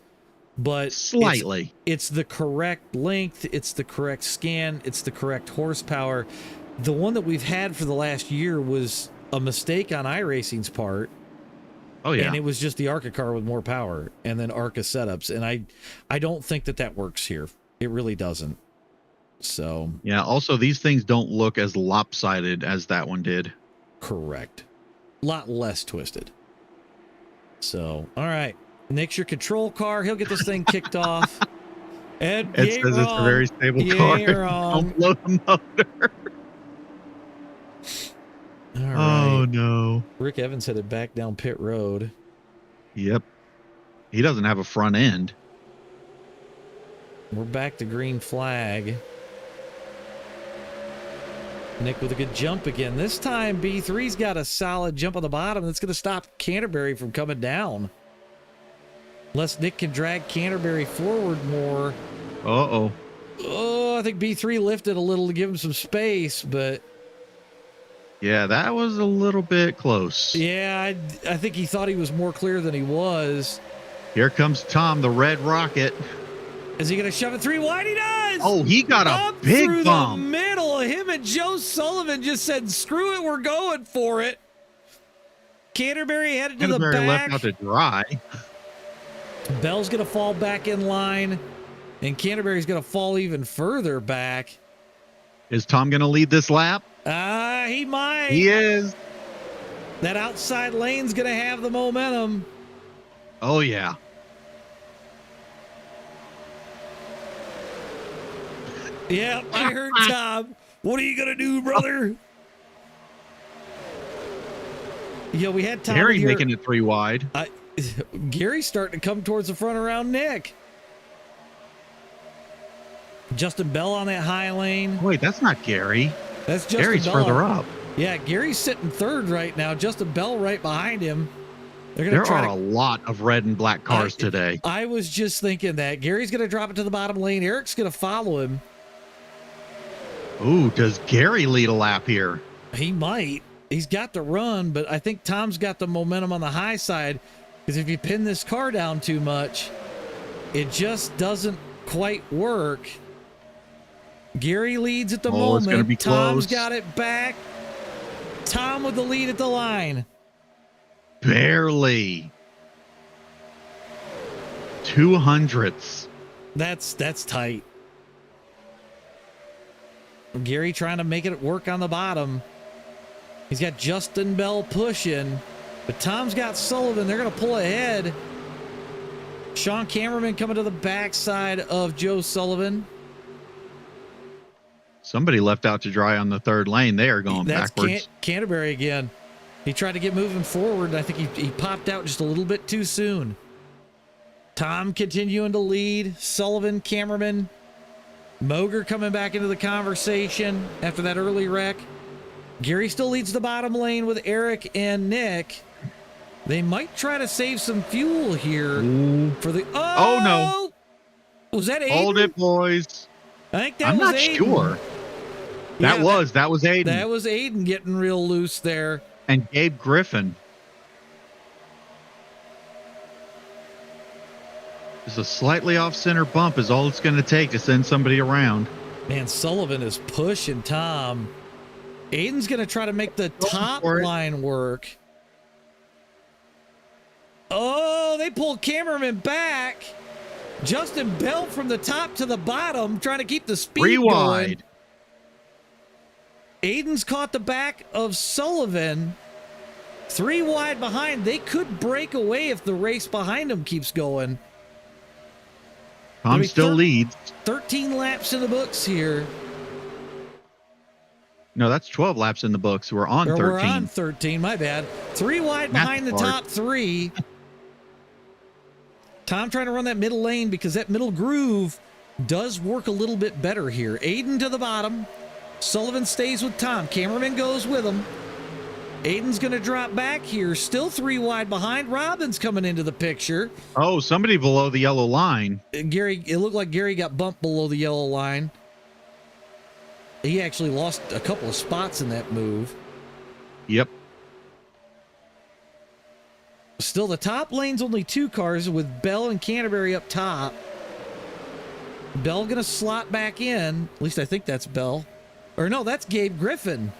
but Slightly. It's the correct length, it's the correct scan, it's the correct horsepower. The one that we've had for the last year was a mistake on iRacing's part. Oh yeah. And it was just the ARCA car with more power, and then ARCA setups. And I don't think that works here. It really doesn't. So yeah. Also, these things don't look as lopsided as that one did. correct. A lot less twisted. So, all right. Nick's your control car. He'll get this thing kicked off. Ed, It says it's a very stable car. Don't blow the motor. All right. Oh no. Rick Evans headed back down pit road. Yep. He doesn't have a front end. We're back to green flag. Nick with a good jump again. This time B3's got a solid jump on the bottom that's going to stop Canterbury from coming down. Unless Nick can drag Canterbury forward more. Uh-oh. Oh, I think B3 lifted a little to give him some space, but Yeah, that was a little bit close. yeah, I think he thought he was more clear than he was. Here comes Tom, the Red Rocket. Is he going to shove it 3 wide? He does! Oh, he got a Up big through bump. the middle. Him and Joe Sullivan just said, screw it, we're going for it. Canterbury headed to the Canterbury back. left out to dry. Bell's going to fall back in line, and Canterbury's going to fall even further back. Is Tom going to lead this lap? He might. He is. That outside lane's going to have the momentum. Oh, yeah. Yeah, I heard Tom. What are you going to do, brother? Yeah, we had Tom Gary here. making it 3 wide. Gary's starting to come towards the front around Nick. Justin Bell on that high lane. Wait, that's not Gary. That's Justin Gary's Bell further up. Yeah, Gary's sitting third right now. Justin Bell right behind him. There are a lot of red and black cars today. I was just thinking that. Gary's going to drop it to the bottom lane. Eric's going to follow him. Ooh, does Gary lead a lap here? He might. He's got the run, but I think Tom's got the momentum on the high side, because if you pin this car down too much, it just doesn't quite work. Gary leads at the moment. It's gonna be Tom's close. got it back. Tom with the lead at the line. Barely. 200ths. That's tight. Gary trying to make it work on the bottom. He's got Justin Bell pushing, but Tom's got Sullivan. They're going to pull ahead. Sean Cameraman coming to the backside of Joe Sullivan. Somebody left out to dry on the third lane. They are going That's backwards. Canterbury again. He tried to get moving forward, and I think he popped out just a little bit too soon. Tom continuing to lead. Sullivan, Cameraman. Moger coming back into the conversation after that early wreck. Gary still leads the bottom lane with Eric and Nick. They might try to save some fuel here for the... Oh, no. Was that Aiden? Hold it, boys. I think that I'm was not Aiden. sure. That Yeah, was Aiden. That was Aiden getting real loose there. And Gabe Griffin. Just a slightly off-center bump is all it's going to take to send somebody around. Man, Sullivan is pushing Tom. Aiden's going to try to make the top line work. Oh, they pulled Cameraman back. Justin Bell from the top to the bottom, trying to keep the speed 3 going. wide. Aiden's caught the back of Sullivan. 3 wide behind. They could break away if the race behind them keeps going. Tom still leads. 13 laps in the books here. No, that's 12 laps in the books. We're on 13. We're on 13, my bad. 3 wide behind the top 3. Tom trying to run that middle lane because that middle groove does work a little bit better here. Aiden to the bottom. Sullivan stays with Tom. Cameraman goes with him. Aiden's going to drop back here. Still 3 wide behind. Robin's coming into the picture. Oh, somebody below the yellow line. Gary, it looked like Gary got bumped below the yellow line. He actually lost a couple of spots in that move. Yep. Still, the top lane's only 2 cars with Bell and Canterbury up top. Bell going to slot back in. At least I think that's Bell. Or no, that's Gabe Griffin.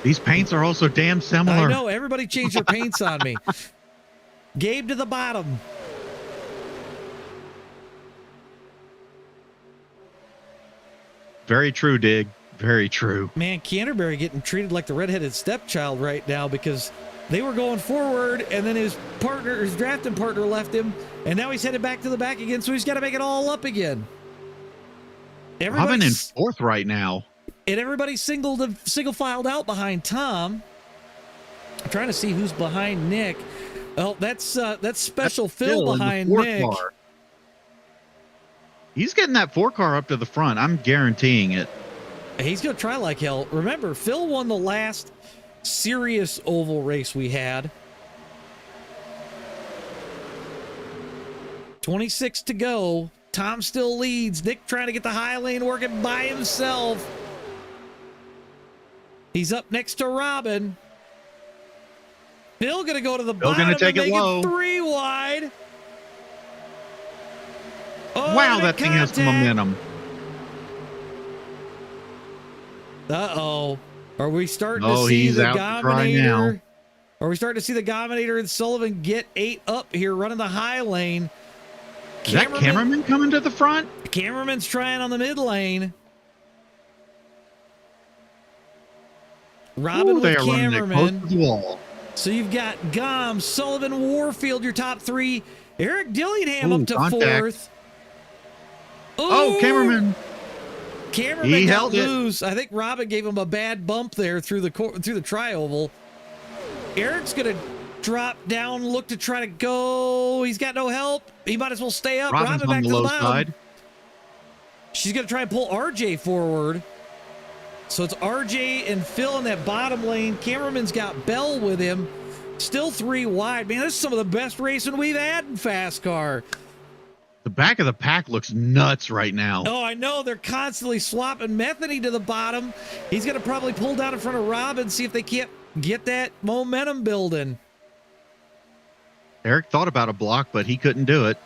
These paints are also damn similar. I know, everybody changed their paints on me. Gabe to the bottom. Very true, Dig. Very true. Man, Canterbury getting treated like the redheaded stepchild right now because they were going forward and then his partner, his drafting partner left him, and now he's headed back to the back again, so he's got to make it all up again. Robin in 4th right now. And everybody single filed out behind Tom. I'm trying to see who's behind Nick. Oh, that's Special Phil behind Nick. Car. He's getting that 4 car up to the front. I'm guaranteeing it. He's going to try like hell. Remember, Phil won the last serious oval race we had. 26 to go. Tom still leads. Nick trying to get the high lane working by himself. He's up next to Robin. Phil going to go to the bottom gonna take and it make low. it 3 wide. Oh, Wow, that thing has some momentum. Uh-oh. Are we starting Oh, to see he's the out to try now. Gominator? Are we starting to see the Gominator and Sullivan get 8 up here running the high lane? Is that cameraman coming to the front? Cameraman's trying on the mid lane. Robin Ooh, they with are running it close cameraman. to the wall. So you've got Gom, Sullivan, Warfield, your top 3. Eric Dillingham Ooh, up to contact. 4th. Oh, cameraman. Cameraman He got held it. loose. I think Robin gave him a bad bump there through the tri-oval. Eric's gonna drop down, look to try to go. He's got no help. He might as well stay up. Robin's Robin on back the to the low bottom. side. She's gonna try and pull RJ forward. So it's RJ and Phil in that bottom lane. Cameraman's got Bell with him. Still 3 wide. Man, this is some of the best racing we've had in FASCAR. The back of the pack looks nuts right now. Oh, I know. They're constantly swapping Metheny to the bottom. He's going to probably pull down in front of Robin, see if they can't get that momentum building. Eric thought about a block, but he couldn't do it.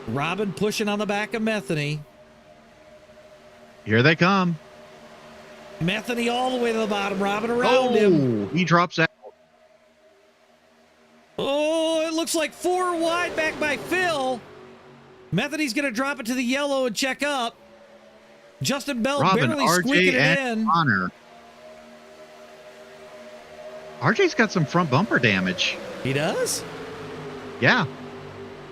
Robin pushing on the back of Metheny. Here they come. Metheny all the way to the bottom. Robin around him. Oh, he drops out. Oh, it looks like 4 wide back by Phil. Metheny's going to drop it to the yellow and check up. Justin Bell Robin, barely RJ, squeaking it and in. Connor. RJ's got some front bumper damage. He does? Yeah.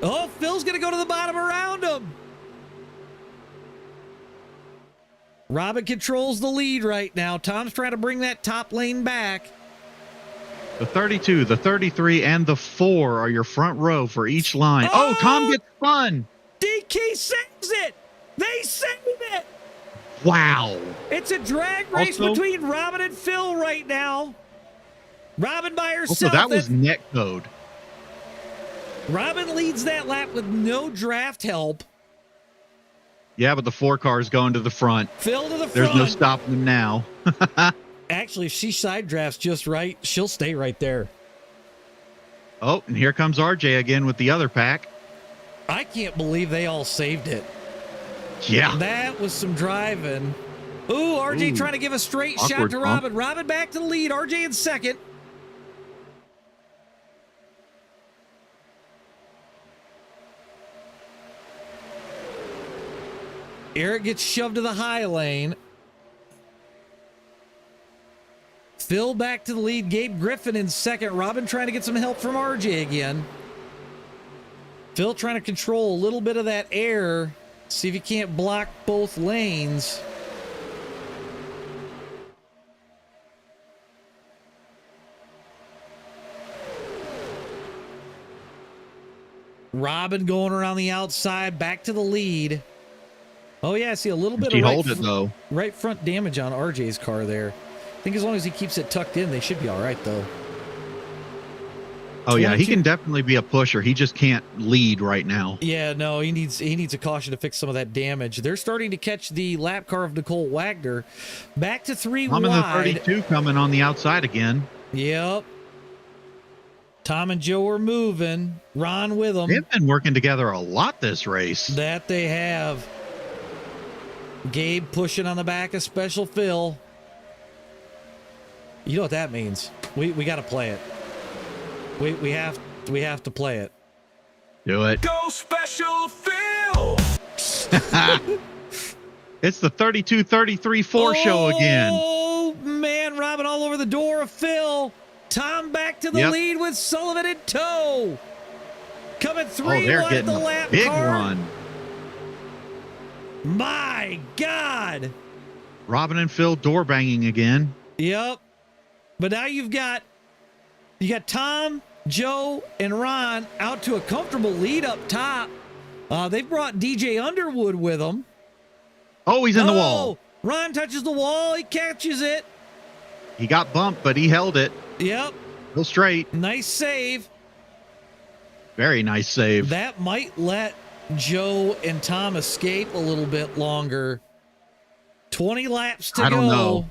Oh, Phil's going to go to the bottom around him. Robin controls the lead right now. Tom's trying to bring that top lane back. The 32, the 33, and the 4 are your front row for each line. Oh, Tom gets spun. DK saves it. They saved it. Wow. It's a drag race Also- between Robin and Phil right now. Robin by herself. Also, that was net code. Robin leads that lap with no draft help. Yeah, but the 4 car's going to the front. Phil to the front. There's no stopping them now. Actually, if she side drafts just right, she'll stay right there. Oh, and here comes RJ again with the other pack. I can't believe they all saved it. Yeah. That was some driving. Ooh, RJ Ooh. trying to give a straight shot Awkward to bump. Robin. Robin back to the lead. RJ in second. Eric gets shoved to the high lane. Phil back to the lead. Gabe Griffin in second. Robin trying to get some help from RJ again. Phil trying to control a little bit of that air. See if he can't block both lanes. Robin going around the outside, back to the lead. Oh yeah, I see a little bit She of hold it though. right front damage on RJ's car there. I think as long as he keeps it tucked in, they should be all right though. Oh yeah, he 22 can definitely be a pusher. He just can't lead right now. Yeah, no, he needs a caution to fix some of that damage. They're starting to catch the lap car of Nicole Wagner. Back to 3 I'm in the wide. 32 coming on the outside again. Yep. Tom and Joe are moving. Ron with them. They've been working together a lot this race. That they have. Gabe pushing on the back of Special Phil. You know what that means. We got to play it. We have to play it. Do it. Go Special Phil! It's the 32-33-4 show again. Oh man, Robin all over the door of Phil. Tom back to the Yep. lead with Sullivan in tow. Coming Oh, 3 they're wide getting the a lap big car. run. My God. Robin and Phil door banging again. Yep. But now you got Tom, Joe, and Ron out to a comfortable lead up top. They've brought DJ Underwood with them. Oh, he's in the wall. Ron touches the wall. He catches it. He got bumped, but he held it. Yep. Go straight. Nice save. Very nice save. That might let Joe and Tom escape a little bit longer. 20 laps to go. I don't know.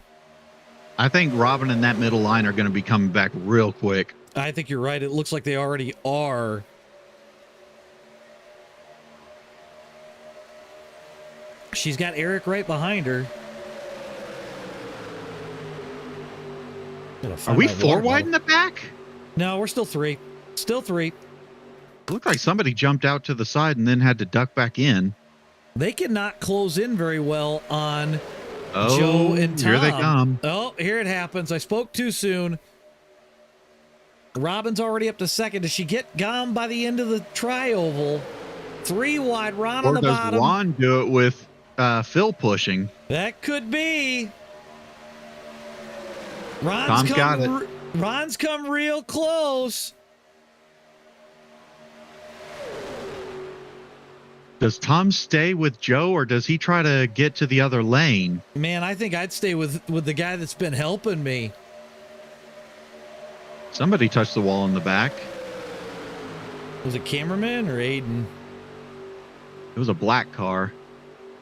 I think Robin and that middle line are going to be coming back real quick. I think you're right. It looks like they already are. She's got Eric right behind her. Are we 4 wide in the back? No, we're still 3. Still 3. Looked like somebody jumped out to the side and then had to duck back in. They cannot close in very well on Oh, Joe and Tom. here they come. Oh, here it happens. I spoke too soon. Robin's already up to second. Does she get gone by the end of the tri-oval? 3 wide, Ron on the bottom. Or does Ron do it with Phil pushing? That could be. Tom's got it. Ron's come real close. Does Tom stay with Joe or does he try to get to the other lane? Man, I think I'd stay with the guy that's been helping me. Somebody touched the wall in the back. Was it cameraman or Aiden? It was a black car.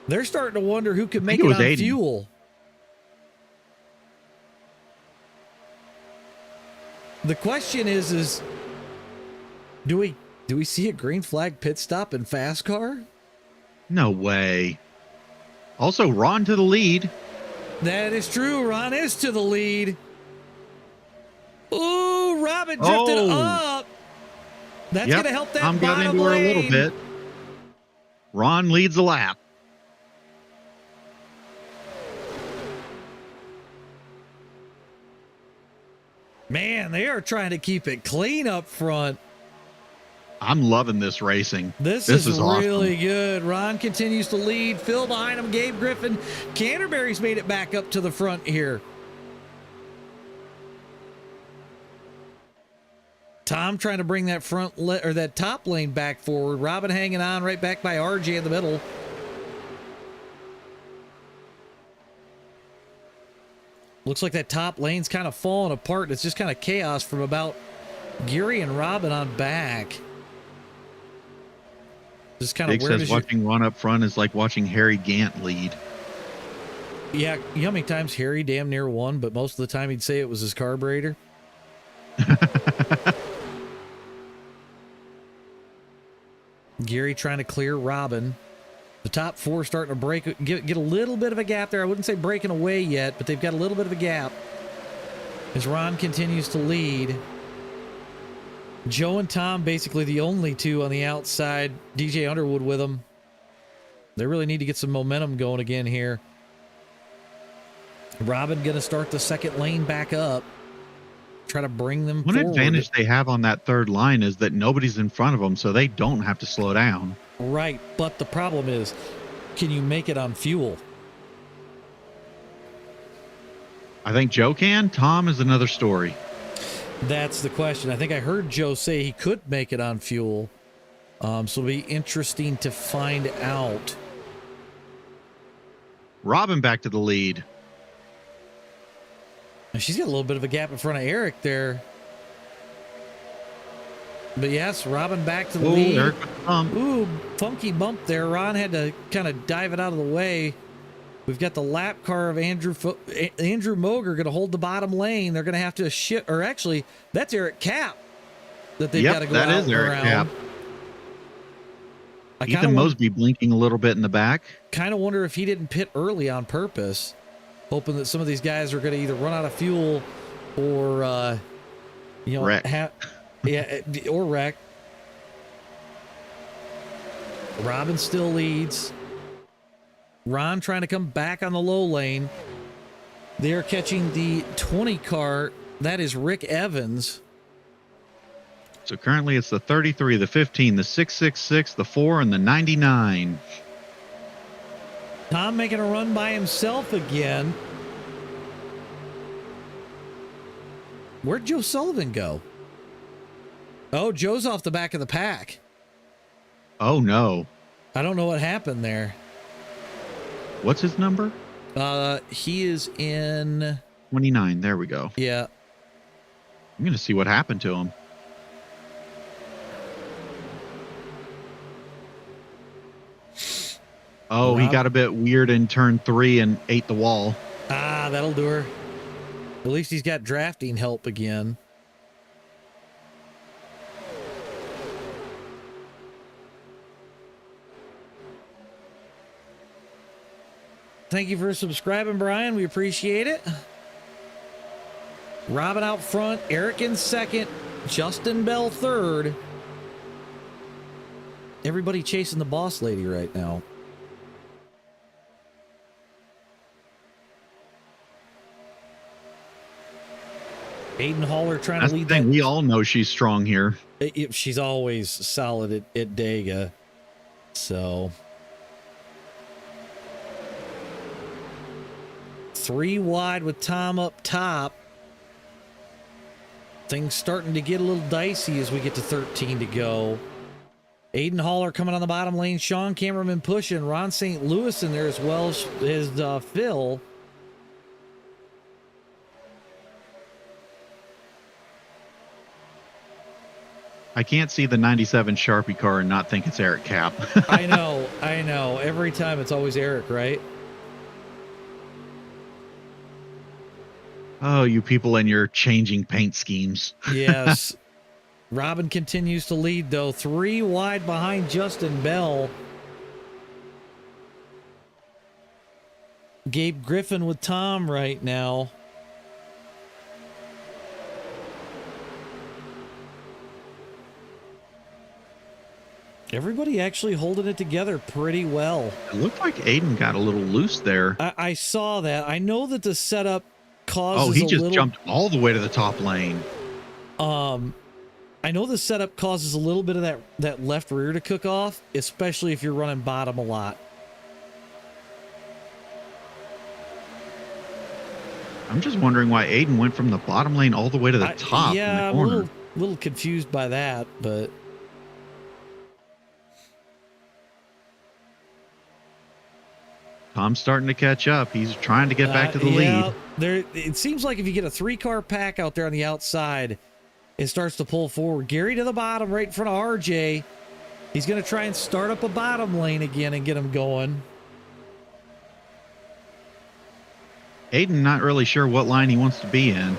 They're starting to wonder who could make it it was on Aiden. fuel. The question is do we see a green flag pit stop in FASCAR? No way. Also, Ron to the lead. That is true. Ron is to the lead. Ooh, Robin drifted up. That's going to help that Tom got bottom into her lane. a little bit. Ron leads the lap. Man, they are trying to keep it clean up front. I'm loving this racing. This is really awesome. good. Ron continues to lead. Phil behind him. Gabe Griffin. Canterbury's made it back up to the front here. Tom trying to bring that or that top lane back forward. Robin hanging on right back by RJ in the middle. Looks like that top lane's kind of falling apart. It's just kind of chaos from about Geary and Robin on back. Just kind of Big says watching Ron up front is like watching Harry Gant lead. Yeah, you know how many times Harry damn near won, but most of the time he'd say it was his carburetor? Geary trying to clear Robin. The top 4 starting to break, get a little bit of a gap there. I wouldn't say breaking away yet, but they've got a little bit of a gap as Ron continues to lead. Joe and Tom basically the only 2 on the outside. DJ Underwood with them. They really need to get some momentum going again here. Robin going to start the second lane back up. Try to bring them One forward. advantage they have on that third line is that nobody's in front of them, so they don't have to slow down. Right, but the problem is, can you make it on fuel? I think Joe can. Tom is another story. That's the question. I think I heard Joe say he could make it on fuel. So it'll be interesting to find out. Robin back to the lead. Now she's got a little bit of a gap in front of Eric there. But yes, Robin back to the lead. Eric Ooh, funky bump there. Ron had to kind of dive it out of the way. We've got the lap car of Andrew Moger going to hold the bottom lane. They're going to have to shift, or actually, that's Eric Cap that they've got to go out that is Eric around. Cap. Ethan Mosby blinking a little bit in the back. Kind of wonder if he didn't pit early on purpose, hoping that some of these guys are going to either run out of fuel or, wreck. Or wreck. Robin still leads. Ron trying to come back on the low lane. They are catching the 20 car. That is Rick Evans. So currently it's the 33, the 15, the 666, the 4, and the 99. Tom making a run by himself again. Where'd Joe Sullivan go? Oh, Joe's off the back of the pack. Oh, no. I don't know what happened there. What's his number? He is in 29. There we go. Yeah. I'm going to see what happened to him. Oh, he got a bit weird in turn 3 and ate the wall. Ah, that'll do her. At least he's got drafting help again. Thank you for subscribing, Brian. We appreciate it. Robin out front, Eric in second, Justin Bell third. Everybody chasing the boss lady right now. Aiden Haller trying That's to lead the thing. that. We all know she's strong here. She's always solid at Dega. So 3 wide with Tom up top. Things starting to get a little dicey as we get to 13 to go. Aiden Haller coming on the bottom lane. Sean Cameraman pushing. Ron St. Louis in there as well as Phil. I can't see the 97 Sharpie car and not think it's Eric Cap. I know. Every time it's always Eric, right? Oh, you people and your changing paint schemes. Yes. Robin continues to lead, though. 3 wide behind Justin Bell. Gabe Griffin with Tom right now. Everybody actually holding it together pretty well. It looked like Aiden got a little loose there. I saw that. I know that the setup causes Oh, he just jumped all the way to the top lane. I know the setup causes a little bit of that left rear to cook off, especially if you're running bottom a lot. I'm just wondering why Aiden went from the bottom lane all the way to the top. Yeah, in the corner. I'm a little confused by that, but Tom's starting to catch up. He's trying to get back to the lead. It seems like if you get a 3-car pack out there on the outside, it starts to pull forward. Gary to the bottom, right in front of RJ. He's going to try and start up a bottom lane again and get him going. Aiden not really sure what line he wants to be in.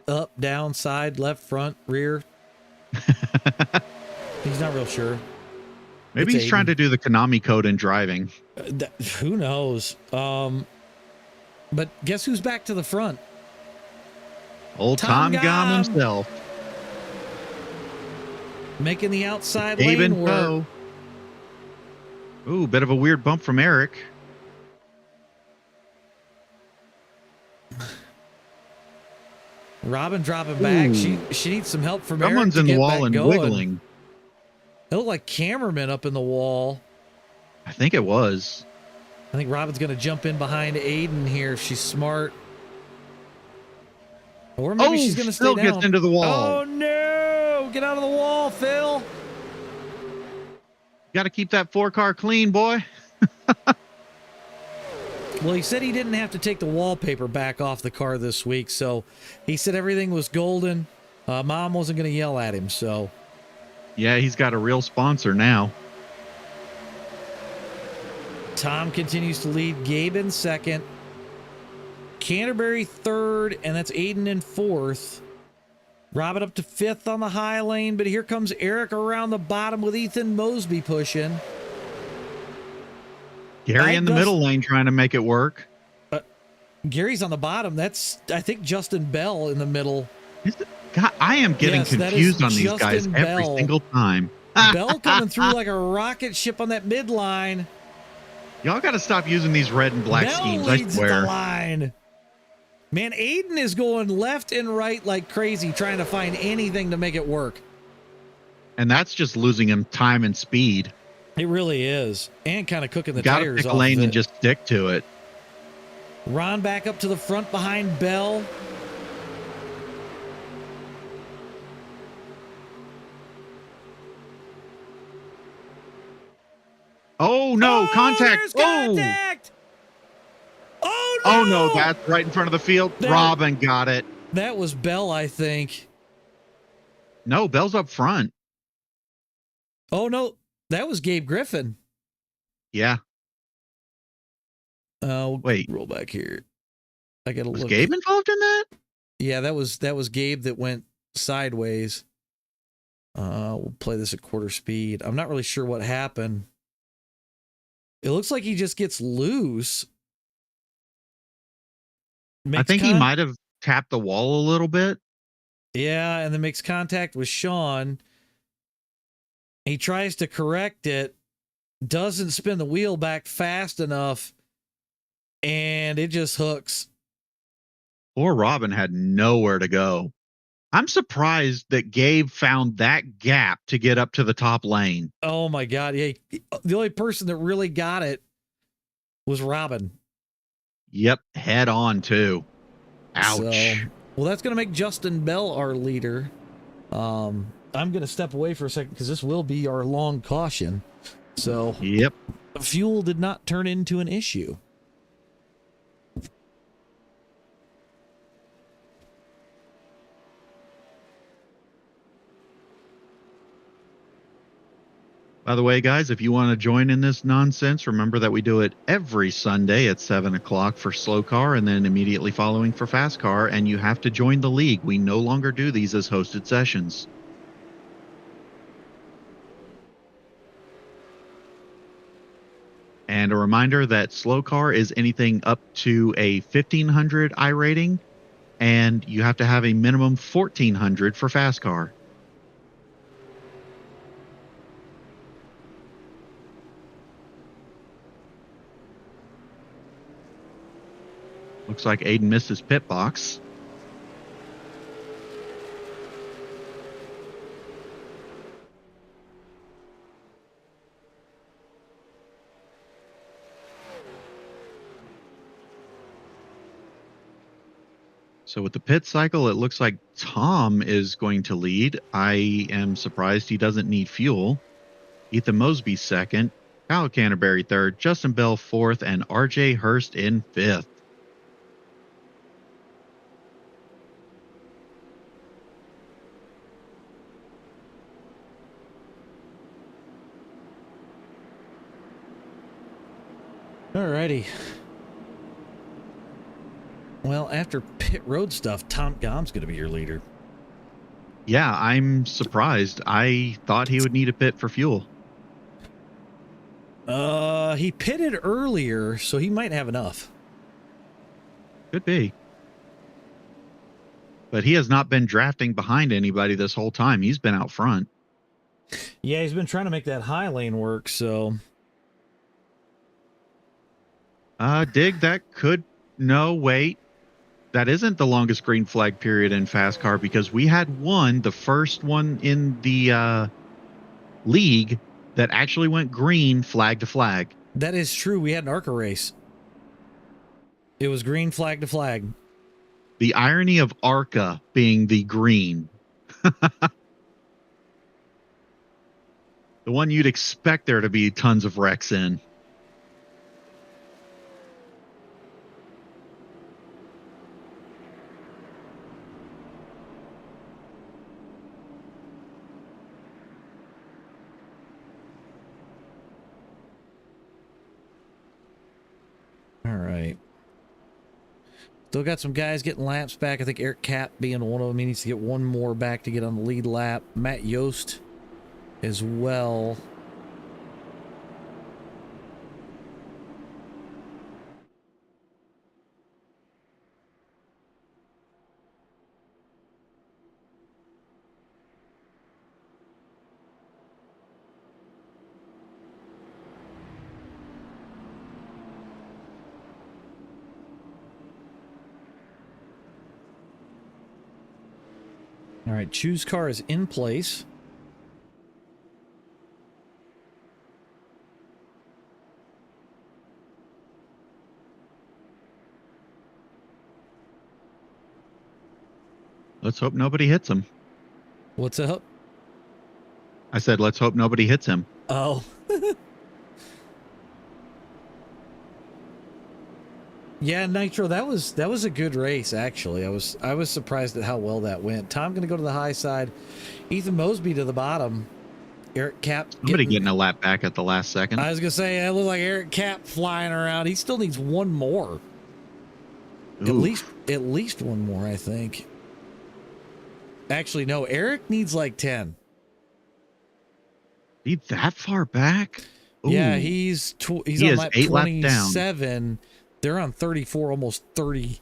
Up, down, side, left, front, rear. He's not real sure. Maybe he's trying to do the Konami code in driving. Who knows? But guess who's back to the front? Old Tom Gom himself. Making the outside Gabe lane and work. Poe. Ooh, bit of a weird bump from Eric. Robin dropping back. She needs some help from Someone's Eric to in the get wall back and going. wiggling. It looked like cameraman up in the wall. I think it was. I think Robin's going to jump in behind Aiden here if she's smart. Or maybe she's going to stay Phil down. gets into the wall. Oh, no. Get out of the wall, Phil. Got to keep that 4-car clean, boy. Well, he said he didn't have to take the wallpaper back off the car this week, so he said everything was golden. Mom wasn't going to yell at him, so. Yeah, he's got a real sponsor now. Tom continues to lead. Gabe in second. Canterbury third, and that's Aiden in fourth. Robin up to fifth on the high lane, but here comes Eric around the bottom with Ethan Mosby pushing. Gary in the middle lane trying to make it work. Gary's on the bottom. That's, I think, Justin Bell in the middle. God, I am getting confused on these Justin guys every Bell. single time. Bell coming through like a rocket ship on that midline. Y'all got to stop using these red and black Bell schemes, I leads swear. the line. Man, Aiden is going left and right like crazy, trying to find anything to make it work. And that's just losing him time and speed. It really is. And kind of cooking the Got to tires pick a off lane of and it. just stick to it. Ron back up to the front behind Bell. Oh, no, contact. There's contact. Oh, no. Oh, no, that's right in front of the field. Robin got it. That was Bell, I think. No, Bell's up front. Oh, no. That was Gabe Griffin. Yeah. Wait. Roll back here. I got to look. Was Gabe involved in that? Yeah, that was Gabe that went sideways. We'll play this at quarter speed. I'm not really sure what happened. It looks like he just gets loose. I think he might have tapped the wall a little bit. Yeah, and then makes contact with Sean. He tries to correct it, doesn't spin the wheel back fast enough, and it just hooks. Poor Robin had nowhere to go. I'm surprised that Gabe found that gap to get up to the top lane. Oh my God. Yeah. The only person that really got it was Robin. Yep. Head on too. Ouch. So, well, that's going to make Justin Bell our leader. I'm going to step away for a second because this will be our long caution. So, yep. Fuel did not turn into an issue. By the way, guys, if you want to join in this nonsense, remember that we do it every Sunday at 7 o'clock for SLOCAR and then immediately following for FASCAR, and you have to join the league. We no longer do these as hosted sessions. And a reminder that SLOCAR is anything up to a 1500 I rating, and you have to have a minimum 1400 for FASCAR. Looks like Aiden missed his pit box. So with the pit cycle, it looks like Tom is going to lead. I am surprised he doesn't need fuel. Ethan Mosby second, Kyle Canterbury third, Justin Bell fourth, and RJ Hurst in fifth. Alrighty. Well, after pit road stuff, Tom Gom's going to be your leader. Yeah, I'm surprised. I thought he would need a pit for fuel. He pitted earlier, so he might have enough. Could be. But he has not been drafting behind anybody this whole time. He's been out front. Yeah, he's been trying to make that high lane work, so... Dig, that could... No, wait. That isn't the longest green flag period in FASCAR because we had one, the first one in the league, that actually went green flag to flag. That is true. We had an ARCA race. It was green flag to flag. The irony of ARCA being the green. The one you'd expect there to be tons of wrecks in. All right. Still got some guys getting laps back. I think Eric Cap being one of them. He needs to get one more back to get on the lead lap. Matt Yost as well. All right, choose car is in place. Let's hope nobody hits him. What's up? I said, let's hope nobody hits him. Oh. Yeah, Nitro, that was a good race, actually. I was surprised at how well that went. Tom going to go to the high side. Ethan Mosby to the bottom. Eric Cap. Somebody getting a lap back at the last second. I was going to say, it looked like Eric Cap flying around. He still needs one more. Oof. At least one more, I think. Actually, no, Eric needs like 10. He that far back? Ooh. Yeah, he's He on is lap 8 laps down. 27. They're on 34, almost 30.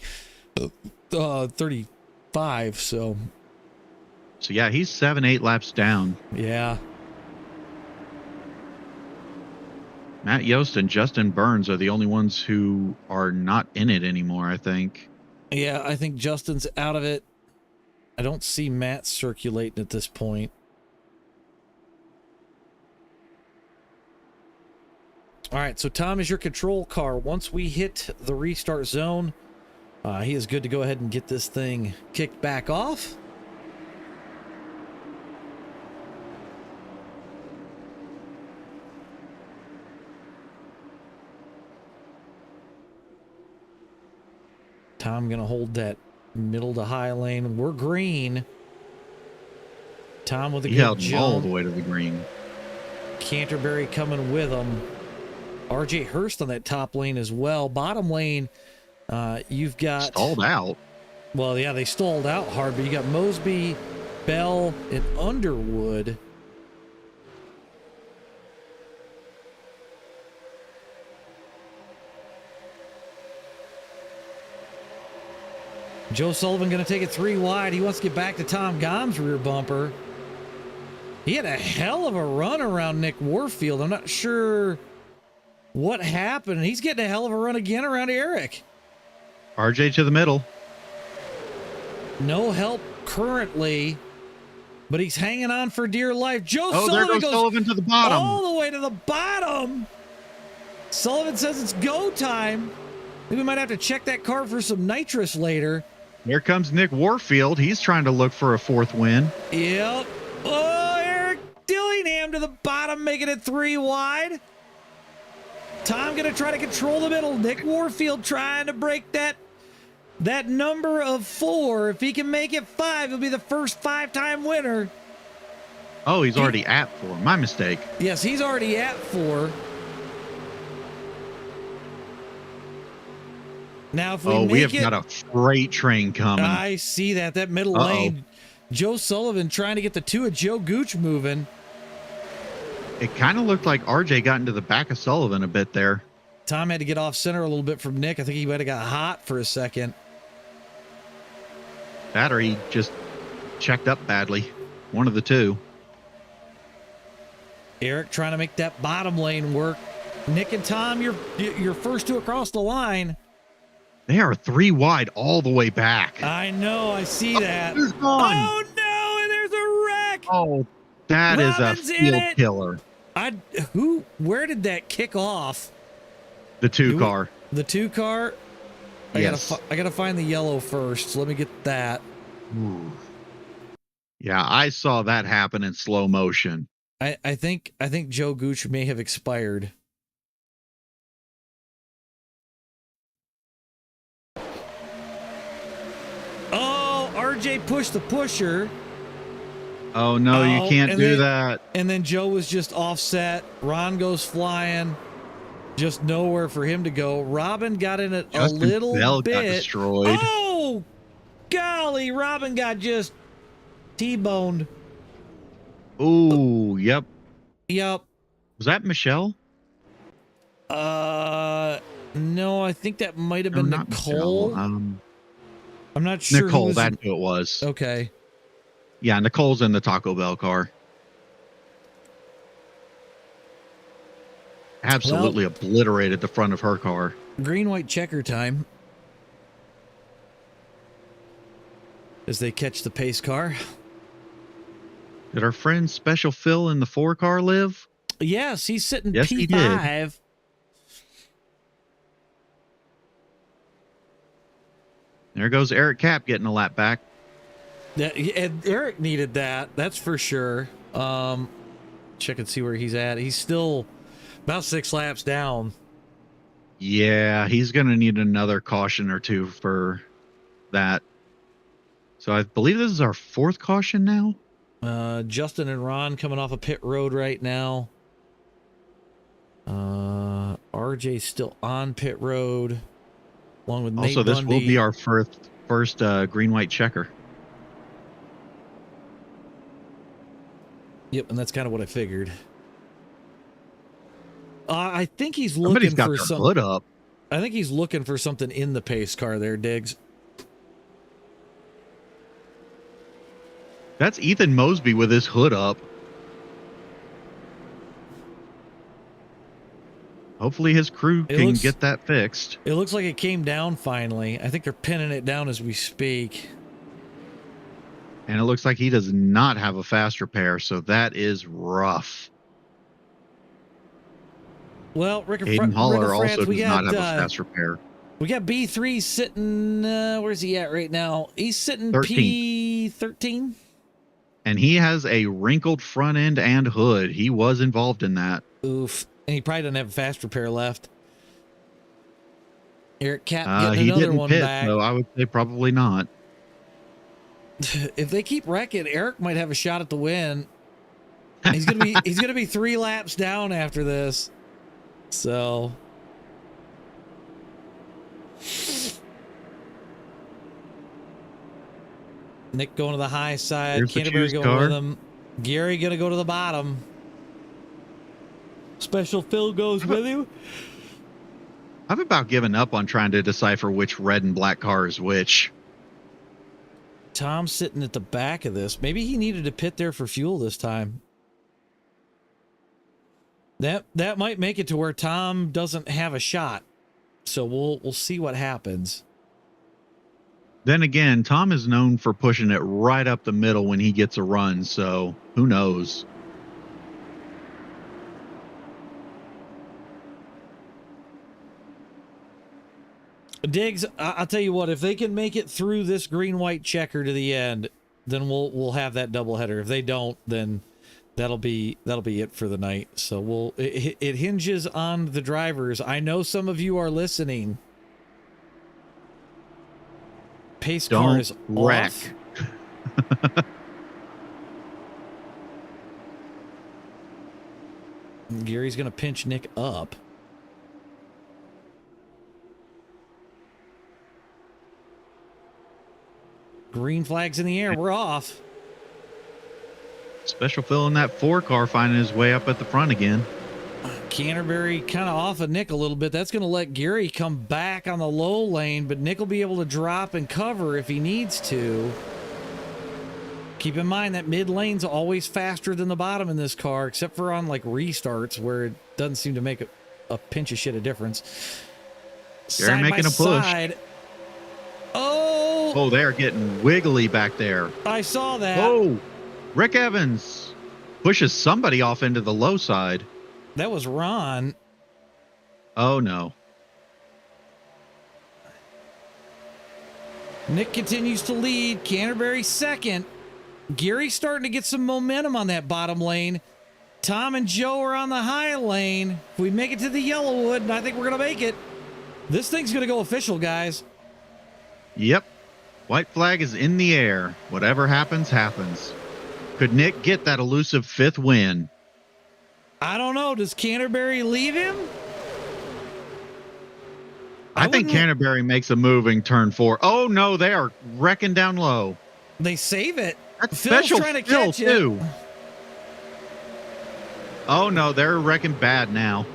35. So yeah, he's 7-8 laps down. yeah. Matt Yost and Justin Burns are the only ones who are not in it anymore, I think. Yeah, I think Justin's out of it. I don't see Matt circulating at this point. All right, so Tom is your control car. Once we hit the restart zone, he is good to go ahead and get this thing kicked back off. Tom gonna hold that middle to high lane. We're green. Tom with a He good held him all jump. the way to the green. Canterbury coming with him. RJ Hurst on that top lane as well. Bottom lane, you've got Stalled out. Well, yeah, they stalled out hard, but you got Mosby, Bell, and Underwood. Joe Sullivan going to take it 3 wide. He wants to get back to Tom Gomm's rear bumper. He had a hell of a run around Nick Warfield. I'm not sure what happened. He's getting a hell of a run again around Eric. RJ to the middle. No help currently, but he's hanging on for dear life. Joe Oh, Sullivan there goes Sullivan to the bottom. all the way to the bottom. Sullivan says it's go time. I think we might have to check that car for some nitrous later. Here comes Nick Warfield. He's trying to look for a 4th win. Yep. Oh, Eric Dillingham to the bottom, making it 3 wide. Tom going to try to control the middle. Nick Warfield trying to break that number of 4. If he can make it 5, he'll be the first 5-time winner. Oh, he's already at 4. My mistake. Yes, he's already at 4. Now, if we We have got a freight train coming. I see that. That middle lane. Joe Sullivan trying to get the 2 of Joe Gooch moving. It kind of looked like RJ got into the back of Sullivan a bit there. Tom had to get off center a little bit from Nick. I think he might have got hot for a second. That or he just checked up badly. One of the two. Eric trying to make that bottom lane work. Nick and Tom, you're first 2 across the line. They are 3 wide all the way back. I know. I see that. He's gone. Oh, no. And there's a wreck. Oh, that is a Robin's in field it. killer. Where did that kick off? The 2 car. The 2 car? Yes. I gotta find the yellow first. So let me get that. Ooh. Yeah, I saw that happen in slow motion. I think Joe Gooch may have expired. Oh, RJ pushed the pusher. Oh, no, you can't and do then- that. And then Joe was just offset. Ron goes flying. Just nowhere for him to go. Robin got in it Justin a little Bell bit. got destroyed. Oh, golly. Robin got just T-boned. Oh, yep. Yep. Was that Michelle? No, I think that might have No, been not Nicole. Michelle. I'm not sure. who Nicole, was that's who it was. Okay. Yeah, Nicole's in the Taco Bell car. Absolutely obliterated the front of her car. Green, white checker time. As they catch the pace car. Did our friend Special Phil in the 4 car live? Yes, he's sitting Yes, he P5. There goes Eric Cap getting a lap back. Yeah, and Eric needed that. That's for sure. Check and see where he's at. He's still about 6 laps down. Yeah, he's going to need another caution or 2 for that. So I believe this is our 4th caution now. Justin and Ron coming off a pit road right now. RJ's still on pit road, along with Nate Also, this Bundy. will be our first green-white checker. Yep, and that's kind of what I figured. I think he's Somebody's looking got for their some. hood up. I think he's looking for something in the pace car there, Diggs. That's Ethan Mosby with his hood up. Hopefully his crew can get that fixed. It looks like it came down finally. I think they're pinning it down as we speak. And it looks like he does not have a fast repair, so that is rough. Well, Hayden Haller also does not have a fast repair. We got B3 sitting, where's he at right now? He's sitting 13. And he has a wrinkled front end and hood. He was involved in that. Oof. And he probably doesn't have a fast repair left. Eric Cap getting he another didn't one pit, back. so I would say probably not. If they keep wrecking, Eric might have a shot at the win. He's gonna be 3 laps down after this. So Nick going to the high side. Here's Canterbury going with him. Gary gonna go to the bottom. Special Phil goes with you. I've about given up on trying to decipher which red and black car is which. Tom's sitting at the back of this. Maybe he needed to pit there for fuel this time. That might make it to where Tom doesn't have a shot. So we'll see what happens. Then again, Tom is known for pushing it right up the middle when he gets a run, so who knows? Diggs, I'll tell you what, if they can make it through this green-white checker to the end, then we'll have that doubleheader. If they don't, then that'll be it for the night. So it hinges on the drivers. I know some of you are listening. Pace car is wreck. off. Gary's gonna pinch Nick up. Green flags in the air. We're off. Special Phil in that 4 car finding his way up at the front again. Canterbury kind of off of Nick a little bit. That's going to let Gary come back on the low lane, but Nick will be able to drop and cover if he needs to. Keep in mind that mid lane's always faster than the bottom in this car, except for on like restarts where it doesn't seem to make a pinch of shit of difference. Gary making a push. Side. Oh, they're getting wiggly back there. I saw that. Oh, Rick Evans pushes somebody off into the low side. That was Ron. Oh, no. Nick continues to lead. Canterbury second. Gary's starting to get some momentum on that bottom lane. Tom and Joe are on the high lane. If we make it to the Yellowwood, and I think we're going to make it, this thing's going to go official, guys. Yep. White flag is in the air. Whatever happens, happens. Could Nick get that elusive 5th win? I don't know. Does Canterbury leave him? I think Canterbury makes a move in turn 4. Oh, no, they are wrecking down low. They save it. That's Phil's Special trying to Phil, catch too. it. Oh, no, they're wrecking bad now.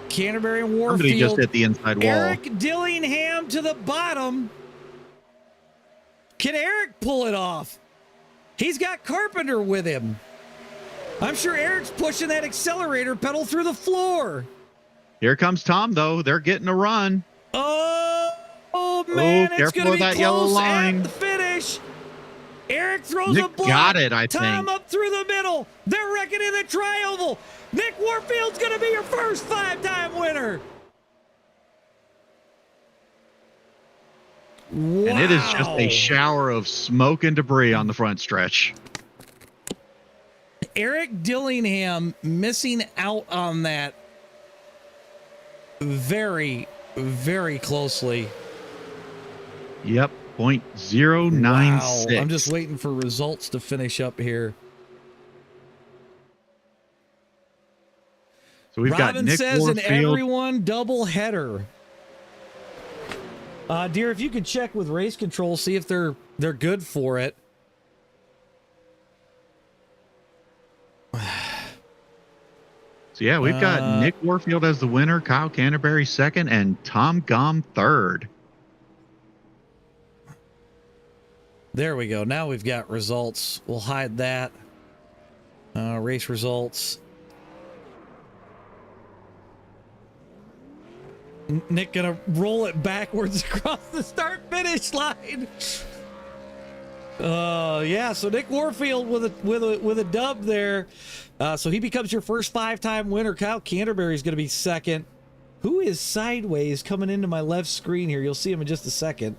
Canterbury and Warfield. Somebody just hit the inside wall. Eric Dillingham to the bottom. Can Eric pull it off? He's got Carpenter with him. I'm sure Eric's pushing that accelerator pedal through the floor. Here comes Tom, though. They're getting a run. Oh man, it's careful going to of be that close yellow at line. the finish. Eric throws Nick a block. got it, I Tom think. up through the middle. They're wrecking in the tri-oval. Nick Warfield's going to be your first 5-time winner. Wow. And it is just a shower of smoke and debris on the front stretch. Eric Dillingham missing out on that very, very closely. Yep, 0.096. Wow. I'm just waiting for results to finish up here. So we've Robin got Nick says Warfield. an everyone double header. Dear, if you could check with race control, see if they're good for it. So yeah, we've got Nick Warfield as the winner, Kyle Canterbury second, and Tom Gom third. There we go. Now we've got results. We'll hide that. Race results. Nick gonna roll it backwards across the start finish line. Yeah, so Nick Warfield with a dub there. So he becomes your first 5-time winner. Kyle Canterbury's gonna be second. Who is sideways coming into my left screen here? You'll see him in just a second.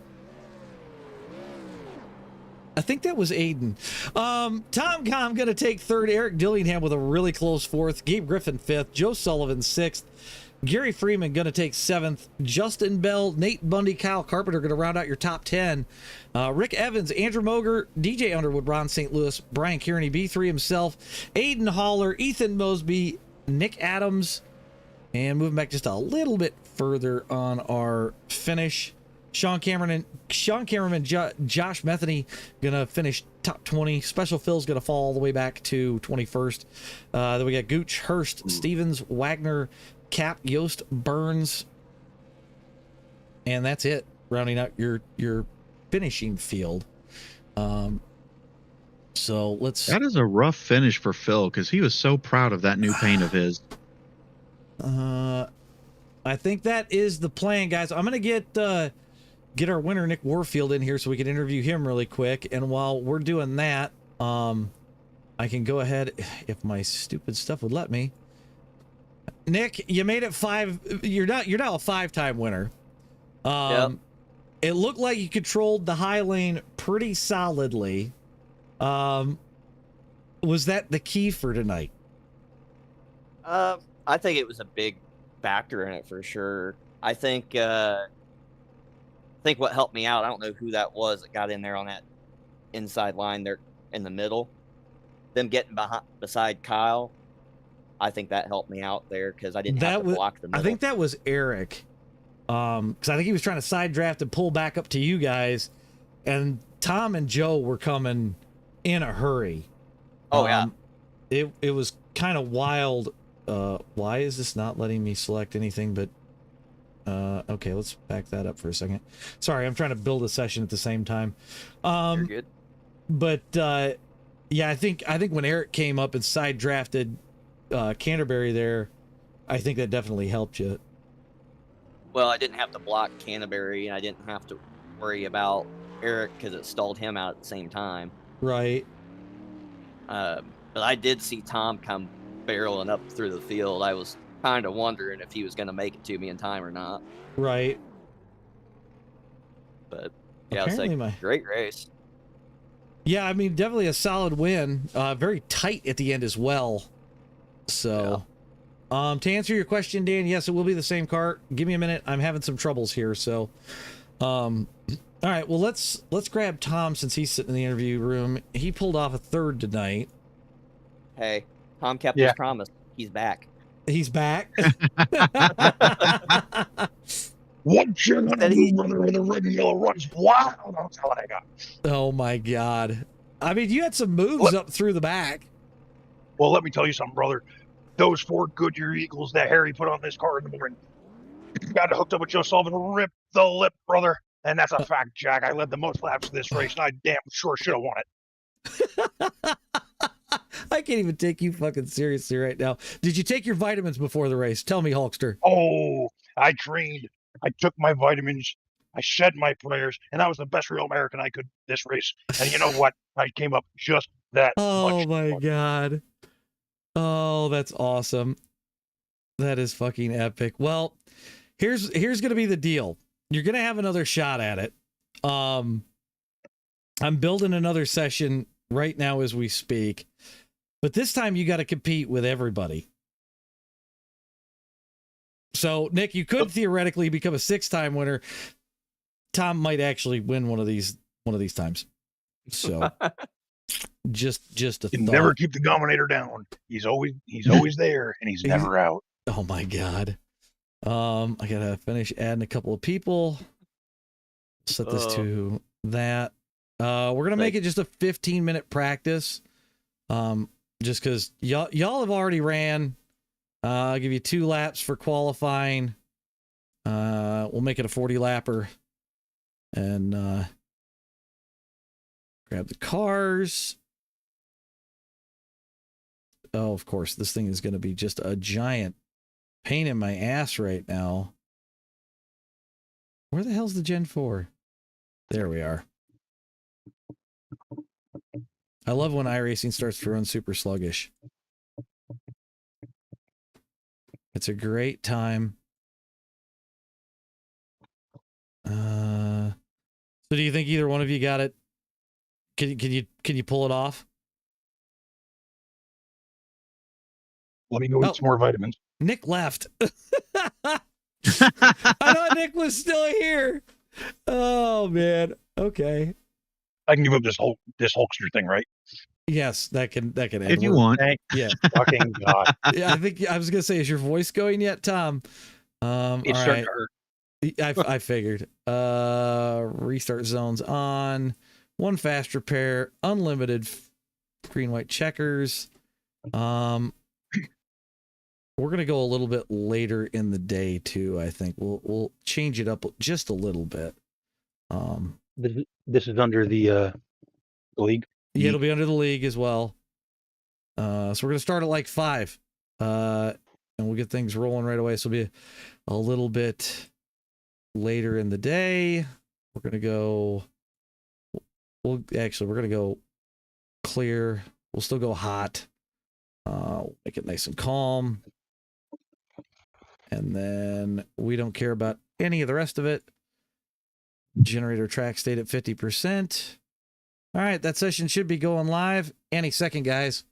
I think that was Aiden. Tom Com gonna take third. Eric Dillingham with a really close fourth. Gabe Griffin fifth. Joe Sullivan sixth. Gary Freeman gonna take seventh. Justin Bell, Nate Bundy, Kyle Carpenter gonna round out your top 10. Rick Evans, Andrew Moger, DJ Underwood, Ron St. Louis, Brian Kearney, B3 himself, Aiden Haller, Ethan Mosby, Nick Adams, and moving back just a little bit further on our finish. Sean Cameron, Josh Metheny gonna finish top 20. Special Phil's gonna fall all the way back to 21st. Then we got Gooch, Hurst, Stevens, Wagner, Cap, Yost, Burns, and that's it. Rounding out your finishing field. So let's. That is a rough finish for Phil because he was so proud of that new paint of his. I think that is the plan, guys. I'm gonna get our winner Nick Warfield in here so we can interview him really quick. And while we're doing that, I can go ahead if my stupid stuff would let me. Nick, you made it 5. You're now a 5-time winner. Yep. It looked like you controlled the high lane pretty solidly. Was that the key for tonight? I think it was a big factor in it for sure. I think what helped me out, I don't know who that was that got in there on that inside line there in the middle. Them getting beside Kyle, I think that helped me out there because I didn't have to block the middle. I think that was Eric. Because I think he was trying to side draft and pull back up to you guys, and Tom and Joe were coming in a hurry. Oh yeah. It was kind of wild. Why is this not letting me select anything but okay, let's back that up for a second. Sorry, I'm trying to build a session at the same time. You're good. But yeah, I think when Eric came up and side drafted Canterbury there, I think that definitely helped you. Well, I didn't have to block Canterbury, and I didn't have to worry about Eric because it stalled him out at the same time. Right. But I did see Tom come barreling up through the field. I was kind of wondering if he was going to make it to me in time or not. Right. But yeah, it's like great race. Yeah, I mean, definitely a solid win. Very tight at the end as well. So, to answer your question, Dan, yes, it will be the same car. Give me a minute. I'm having some troubles here. So, all right. Well, let's grab Tom since he's sitting in the interview room. He pulled off a third tonight. Hey, Tom kept his promise. He's back. He's back. What you're gonna do, brother, when the red and yellow runs wild on Talladega? Oh my God! I mean, you had some moves up through the back. Well, let me tell you something, brother. Those 4 Goodyear Eagles that Harry put on this car in the morning, got hooked up with Joe Sullivan, ripped the lip, brother. And that's a fact, Jack. I led the most laps of this race, and I damn sure should have won it. I can't even take you fucking seriously right now. Did you take your vitamins before the race? Tell me, Hulkster. Oh, I trained. I took my vitamins. I said my prayers, and I was the best real American I could this race. And you know what? I came up just that much. Oh my God. Oh, that's awesome. That is fucking epic. Well, here's going to be the deal. You're going to have another shot at it. I'm building another session right now as we speak. But this time you got to compete with everybody. So, Nick, you could theoretically become a 6-time winner. Tom might actually win one of these times. So, just a thought. Never keep the dominator down. He's always there, and he's never out. Oh my God. I gotta finish adding a couple of people. Set this to that. We're gonna make it just a 15-minute practice. Just because y'all have already ran. I'll give you 2 laps for qualifying. We'll make it a 40 lapper, and Grab the cars. Oh, of course, this thing is going to be just a giant pain in my ass right now. Where the hell's the Gen 4? There we are. I love when iRacing starts to run super sluggish. It's a great time. So do you think either one of you got it? Can you pull it off? Let me go eat some more vitamins. Nick left. I thought Nick was still here. Oh man. Okay. I can give up this Hulkster thing, right? Yes, that can end. If you want. Thank Yeah. fucking God. Yeah, I think I was gonna say, is your voice going yet, Tom? It's all starting right. to hurt. I figured. Restart zones on. One fast repair. Unlimited green white checkers. We're gonna go a little bit later in the day too. I think we'll change it up just a little bit. This is under the league. Yeah, it'll be under the league as well. So we're gonna start at like 5, and we'll get things rolling right away. So it'll be a little bit later in the day. We're gonna go. We're gonna go clear. We'll still go hot. Make it nice and calm. And then we don't care about any of the rest of it. Generator track stayed at 50%. All right, that session should be going live any second, guys.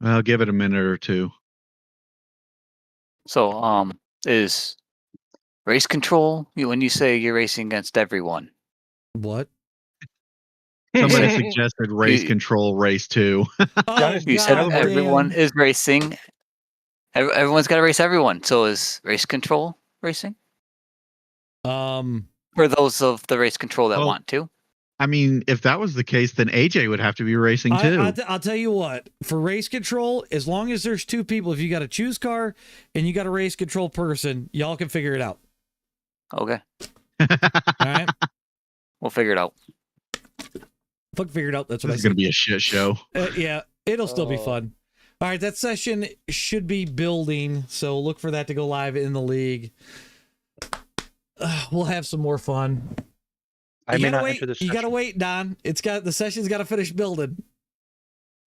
I'll give it a minute or two. So, is race control when you say you're racing against everyone? What? Somebody suggested race control, race 2. Oh, You said God everyone damn. is racing. Everyone's got to race everyone. So is race control racing? For those of the race control that want to. I mean, if that was the case, then AJ would have to be racing too. I'll tell you what, for race control, as long as there's 2 people, if you got a choose car and you got a race control person, y'all can figure it out. Okay. All right. We'll figure it out. Fuck, figure it out. That's what This is going to be a shit show. Yeah, it'll still be fun. All right, that session should be building, so look for that to go live in the league. We'll have some more fun. I may not wait. enter this. You gotta wait, Don. The session's got to finish building.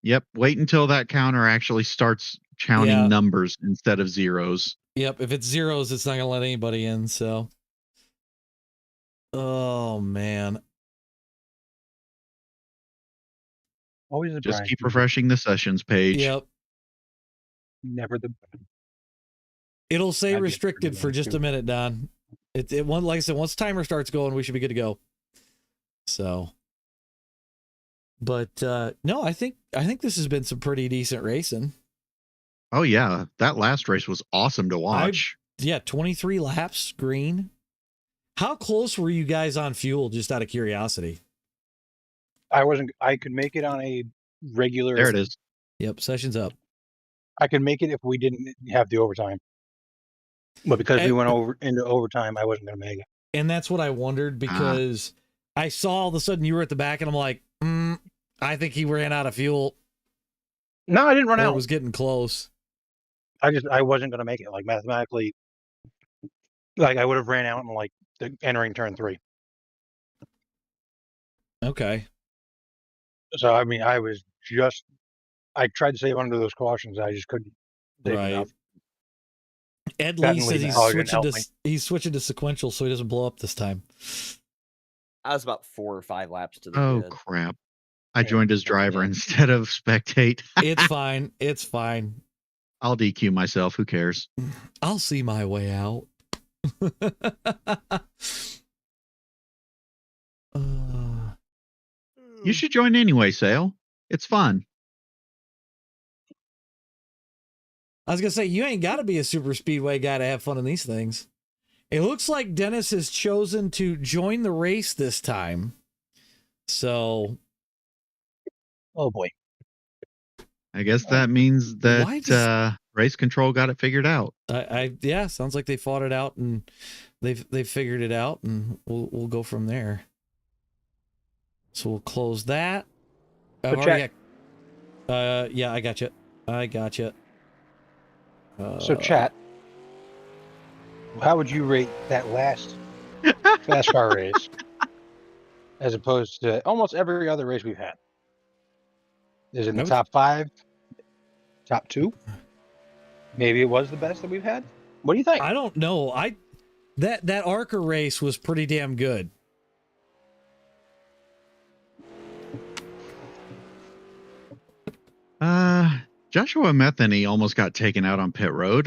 Yep. Wait until that counter actually starts counting numbers instead of zeros. Yep. If it's zeros, it's not gonna let anybody in. So, oh man. Always just keep refreshing the sessions page. Yep. Never the. It'll say restricted for just a minute, Don. It like I said, once timer starts going, we should be good to go. So, but no, I think this has been some pretty decent racing. Oh yeah, that last race was awesome to watch. 23 laps green. How close were you guys on fuel? Just out of curiosity. I could make it on a regular. There it is. Yep, session's up. I could make it if we didn't have the overtime. But because we went into overtime, I wasn't going to make it. And that's what I wondered, because I saw all of a sudden you were at the back and I'm like, I think he ran out of fuel. No, I didn't run out. It was getting close. I wasn't going to make it. Like mathematically, like I would have ran out in like entering turn 3. Okay. So, I mean, I tried to save under those cautions. I just couldn't. Right. Ed Lee says he's switching to sequential so he doesn't blow up this time. I was about 4 or 5 laps to the grid. Crap. I joined as driver instead of spectate. It's fine. It's fine. I'll DQ myself. Who cares? I'll see my way out. You should join anyway, Sale. It's fun. I was going to say, you ain't got to be a super speedway guy to have fun in these things. It looks like Dennis has chosen to join the race this time. So. Oh, boy. I guess that means that race control got it figured out. Yeah, sounds like they fought it out and they've figured it out, and we'll go from there. So we'll close that. So I've already got, yeah, I got you. I got you. So chat, how would you rate that last FASCAR race as opposed to almost every other race we've had? Is it in the top 5, top 2? Maybe it was the best that we've had. What do you think? I don't know. That ARCA race was pretty damn good. Joshua Metheny almost got taken out on pit road.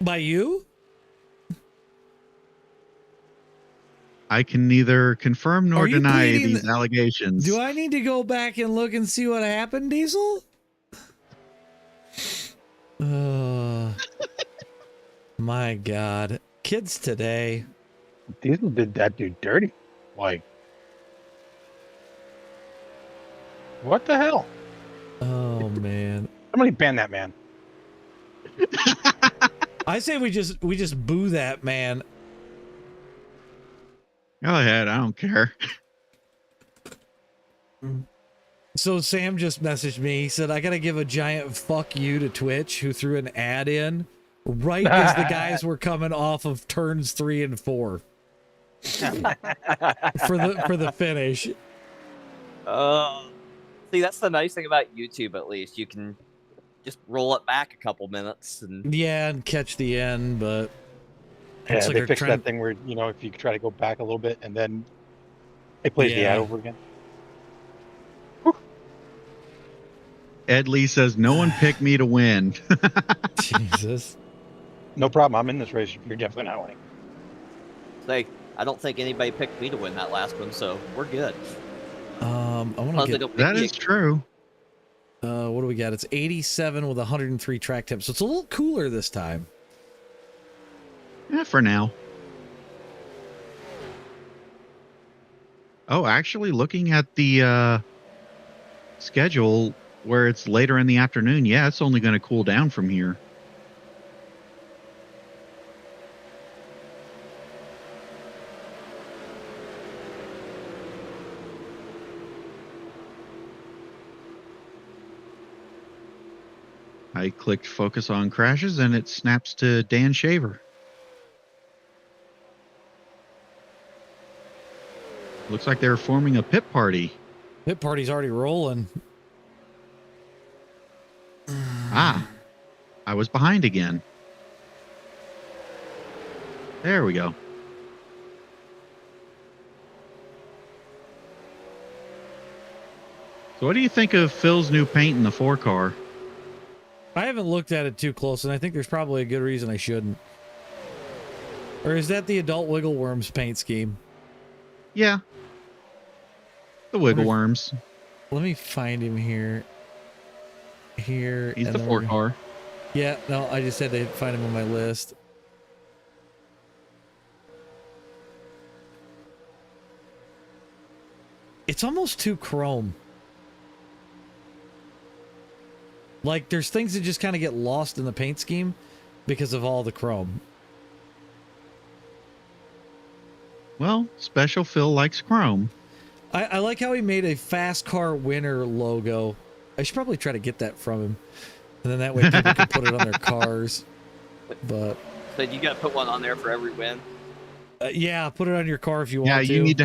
By you? I can neither confirm nor Are you deny pleading these allegations. Do I need to go back and look and see what happened, Diesel? My God. Kids today. Diesel did that dude dirty. Like, what the hell? Oh, man. Somebody ban that man. I say we just boo that man. Go ahead. I don't care. So Sam just messaged me. He said, I got to give a giant fuck you to Twitch, who threw an ad in right as the guys were coming off of turns 3 and 4 for the finish. See, that's the nice thing about YouTube. At least you can just roll it back a couple minutes and and catch the end. But Yeah, looks like they they're fixed trying- that thing where, you know, if you try to go back a little bit and then it plays the ad over again. Ed Lee says, no one picked me to win. Jesus. No problem. I'm in this race. You're definitely not winning. like I don't think anybody picked me to win that last one, so we're good. I want Plus, to they get don't pick That me is true. what do we got? It's 87 with 103 track temps, so it's a little cooler this time. Yeah, for now. Oh, actually, looking at the schedule where it's later in the afternoon, yeah, it's only going to cool down from here. I clicked focus on crashes and it snaps to Dan Shaver. Looks like they're forming a pit party. Pit party's already rolling. Ah, I was behind again. There we go. So what do you think of Phil's new paint in the 4-car? I haven't looked at it too close, and I think there's probably a good reason I shouldn't. Or is that the Adult Wiggle Worms paint scheme? Yeah. The Wiggle Worms. Let me find him here. Here. He's and the then we're 4-car. Yeah, no, I just had to find him on my list. It's almost too chrome. Like, there's things that just kind of get lost in the paint scheme because of all the chrome. Well, Special Phil likes chrome. I like how he made a FASCAR winner logo. I should probably try to get that from him. And then that way people can put it on their cars. But So you got to put one on there for every win. yeah, put it on your car if you want Yeah, to. you need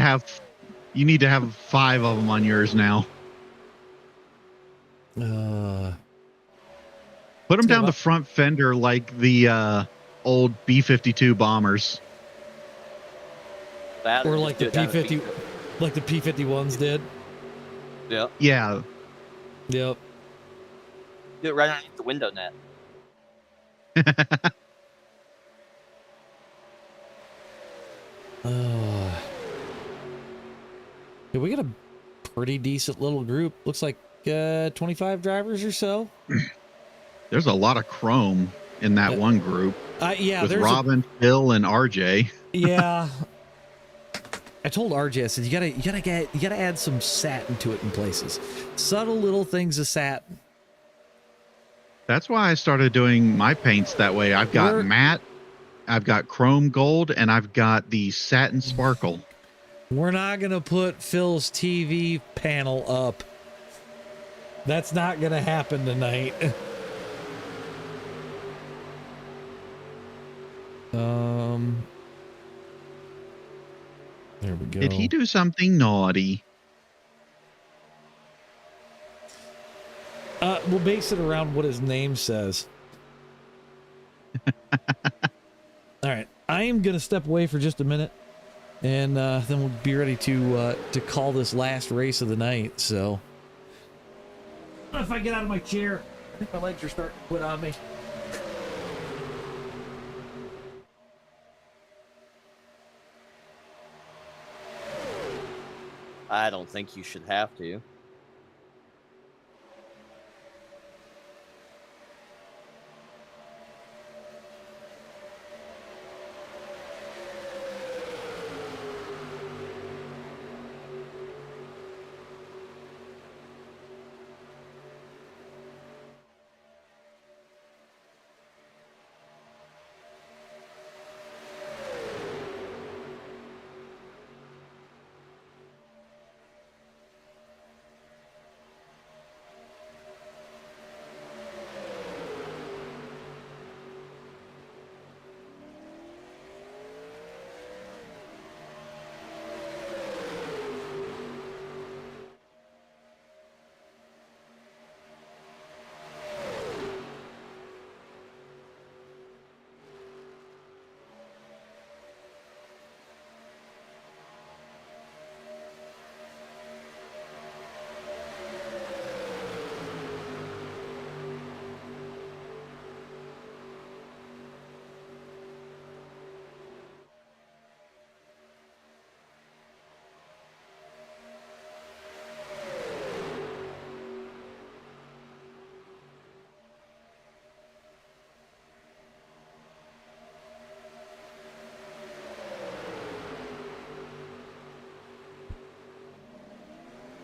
to have 5 of them on yours now. Put them down the front fender like the old B-52 bombers. That Or just like do the it down P50, like the P51s did. Yep. Yeah. Yep. Do it right underneath the window net. Yeah, we got a pretty decent little group. Looks like 25 drivers or so. There's a lot of chrome in that one group. Yeah, with there's Robin, Phil, and RJ. Yeah. I told RJ, I said, you gotta add some satin to it in places. Subtle little things of satin. That's why I started doing my paints that way. I've got matte, I've got chrome gold, and I've got the satin sparkle. We're not going to put Phil's TV panel up. That's not going to happen tonight. There we go. Did he do something naughty? We'll base it around what his name says. All right. I am going to step away for just a minute, and then we'll be ready to call this last race of the night. So if I get out of my chair, I think my legs are starting to quit on me. I don't think you should have to.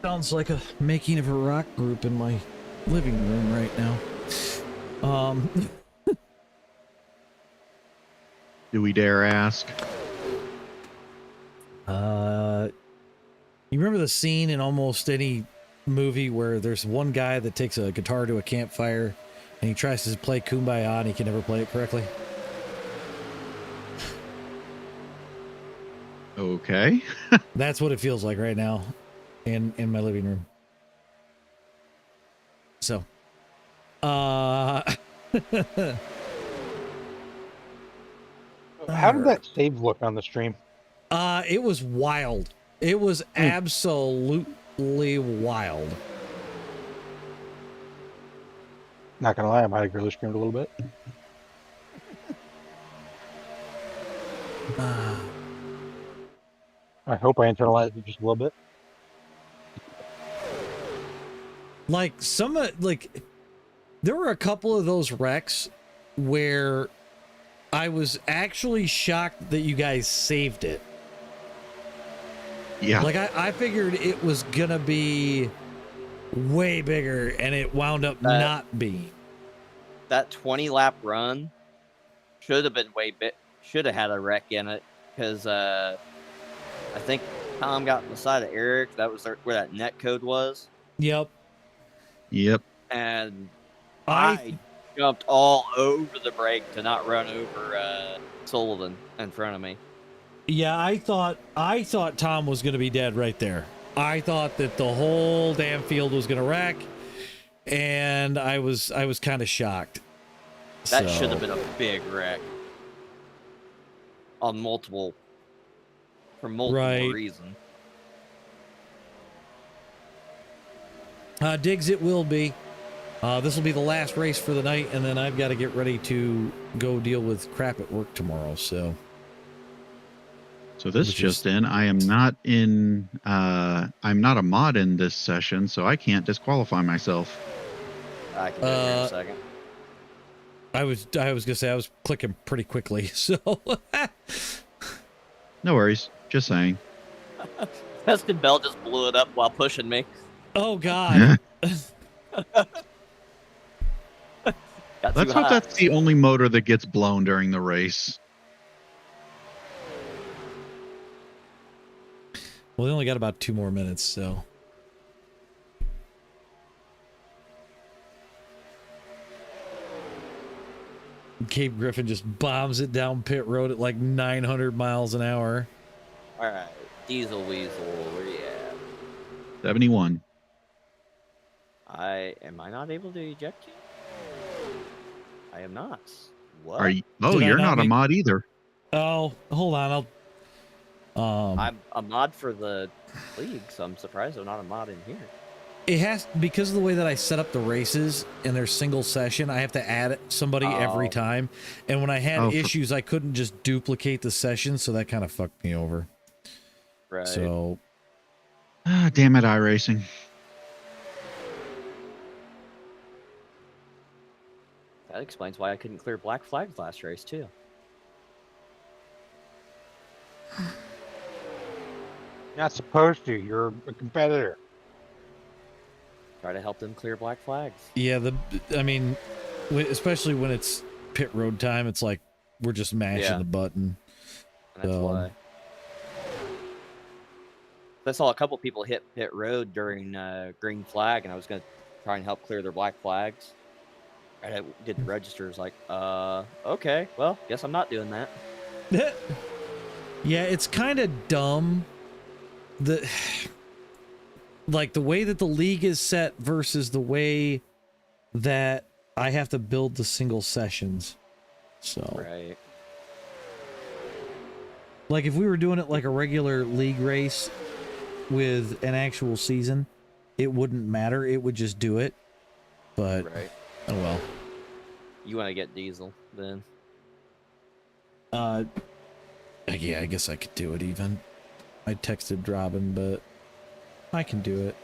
Sounds like a making of a rock group in my living room right now. Do we dare ask? You remember the scene in almost any movie where there's one guy that takes a guitar to a campfire and he tries to play Kumbaya and he can never play it correctly? Okay. That's what it feels like right now in my living room. So, How did that save look on the stream? It was wild. It was absolutely wild. Not gonna lie, I might have really screamed a little bit. I hope I internalized it just a little bit. Like there were a couple of those wrecks where I was actually shocked that you guys saved it. Yeah. Like I figured it was gonna be way bigger and it wound up not being. That 20 lap run should have been should have had a wreck in it, because I think Tom got on the side of Eric. That was where that net code was. Yep. And I jumped all over the brake to not run over Sullivan in front of me. Yeah, I thought Tom was going to be dead right there. I thought that the whole damn field was going to wreck, and I was kind of shocked. That should have been a big wreck for multiple reasons. Diggs, it will be. This will be the last race for the night, and then I've got to get ready to go deal with crap at work tomorrow. So this just in, I am not in. I'm not a mod in this session, so I can't disqualify myself. I can do it here in a second. I was gonna say I was clicking pretty quickly, so no worries. Just saying. Preston Bell just blew it up while pushing me. Oh God. Let's hope that's the only motor that gets blown during the race. Well, they only got about 2 more minutes, so. Cape Griffin just bombs it down pit road at like 900 miles an hour. All right, Diesel Weasel, where you at? 71. Am I not able to eject you? I am not. What? Are you? Oh, Did I you're not not a make- mod either. Oh, hold on. I'm a mod for the league, so I'm surprised I'm not a mod in here. It has, because of the way that I set up the races and their single session, I have to add somebody every time. And when I had issues, I couldn't just duplicate the session, so that kind of fucked me over. Right. So, Ah, damn it, iRacing. That explains why I couldn't clear black flags last race, too. Not supposed to. You're a competitor. Try to help them clear black flags. yeah, I mean, especially when it's pit road time, it's like we're just mashing the button. And that's why. I saw a couple people hit pit road during green flag, and I was going to try and help clear their black flags. And I did the registers like, okay, well, guess I'm not doing that. Yeah, it's kind of dumb. Like the way that the league is set versus the way that I have to build the single sessions. So, Right. like if we were doing it like a regular league race with an actual season, it wouldn't matter. It would just do it. But Right. oh well. You want to get Diesel, then. Yeah, I guess I could do it even. I texted Robin, but I can do it.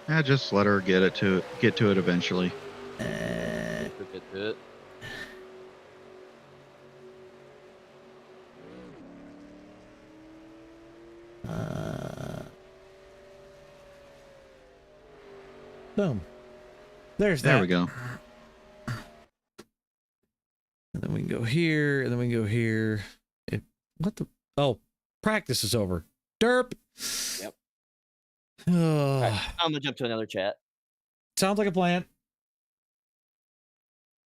Yeah, just let her get to it eventually. Get to it. Boom. There's that. There we go. And then we can go here, and then we can go here. What the? Oh, practice is over. Derp. Yep. Oh, Right, I'm gonna jump to another chat sounds like a plan.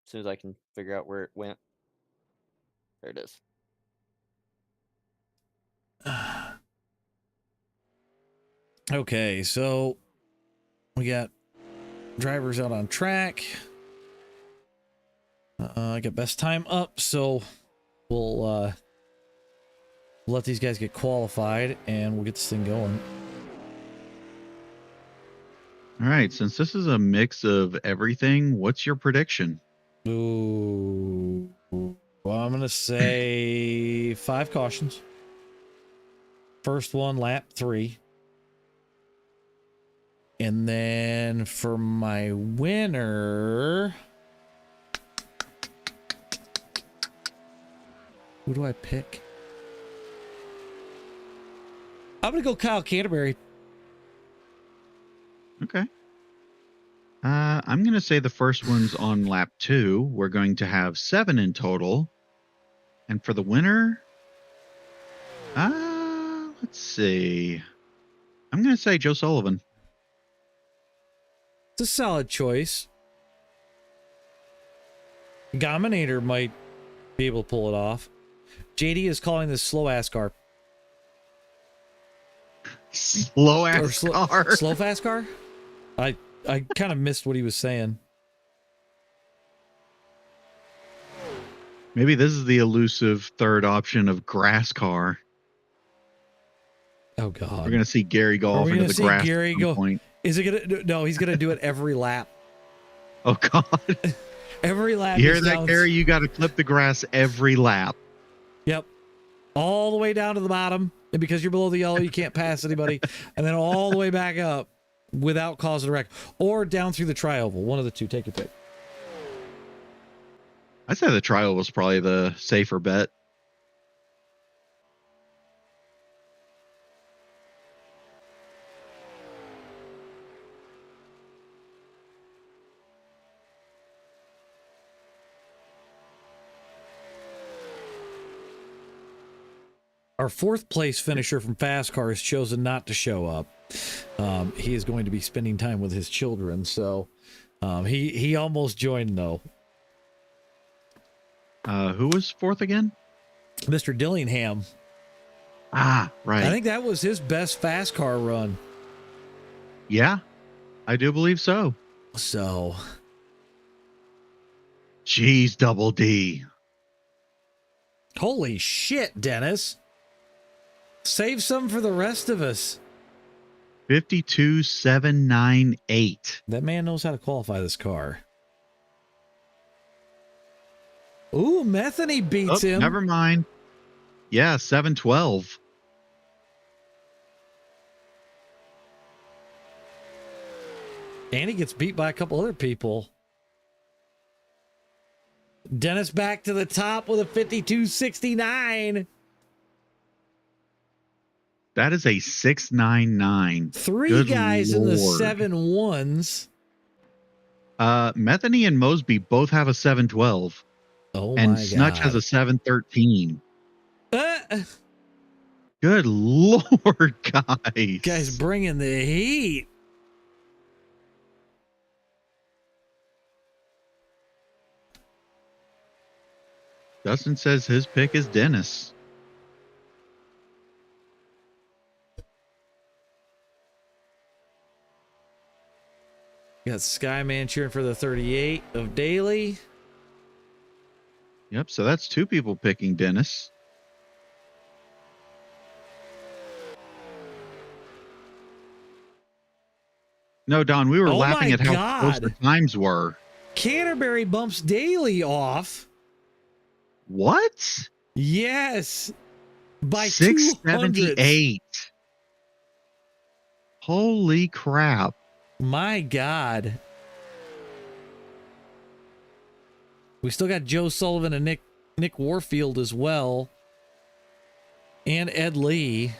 as soon as I can figure out where it went. There it is. Okay, so we got drivers out on track. I got best time up, so we'll let these guys get qualified, and we'll get this thing going. All right, since this is a mix of everything, what's your prediction? Ooh. Well, I'm going to say 5 cautions. First one, lap 3. And then for my winner, who do I pick? I'm going to go Kyle Canterbury. Okay. I'm going to say the first one's on lap 2. We're going to have 7 in total. And for the winner, let's see. I'm going to say Joe Sullivan. It's a solid choice. Gominator might be able to pull it off. JD is calling this slow ass car. Slow ass car. Slow fast car? I kind of missed what he was saying. Maybe this is the elusive third option of grass car. Oh God. We're going to see Gary go off into the grass Gary at some point. Is it gonna? No, he's gonna do it every lap. Oh God. Every lap. You hear that, Gary? You got to clip the grass every lap. Yep. All the way down to the bottom. And because you're below the yellow, you can't pass anybody. And then all the way back up without causing a wreck. Or down through the tri-oval. One of the two. Take your pick. I'd say the trial was probably the safer bet. Our 4th place finisher from FASCAR has chosen not to show up. He is going to be spending time with his children, so he almost joined though. Who was 4th again? Mr. Dillingham. Ah, right. I think that was his best FASCAR run. Yeah, I do believe so. So, Jeez, Double D. holy shit, Dennis. Save some for the rest of us. 52,798. That man knows how to qualify this car. Ooh, Metheny beats him. Never mind. Yeah, 712. And he gets beat by a couple other people. Dennis back to the top with a 52.69. That is a 699. 3 Good guys in the Lord. 7.1s. Metheny and Mosby both have a 712. Oh and my Snutch God. has a 713. Uh, Good Lord, guys. guys bringing the heat. Dustin says his pick is Dennis. Got Skyman cheering for the 38 of Daly. Yep, so that's 2 people picking Dennis. No, Don, we were Oh laughing my at how close the God. times were. Canterbury bumps Daly off. What? Yes. By 200. 678. Holy crap. My God. We still got Joe Sullivan and Nick Warfield as well. And Ed Lee.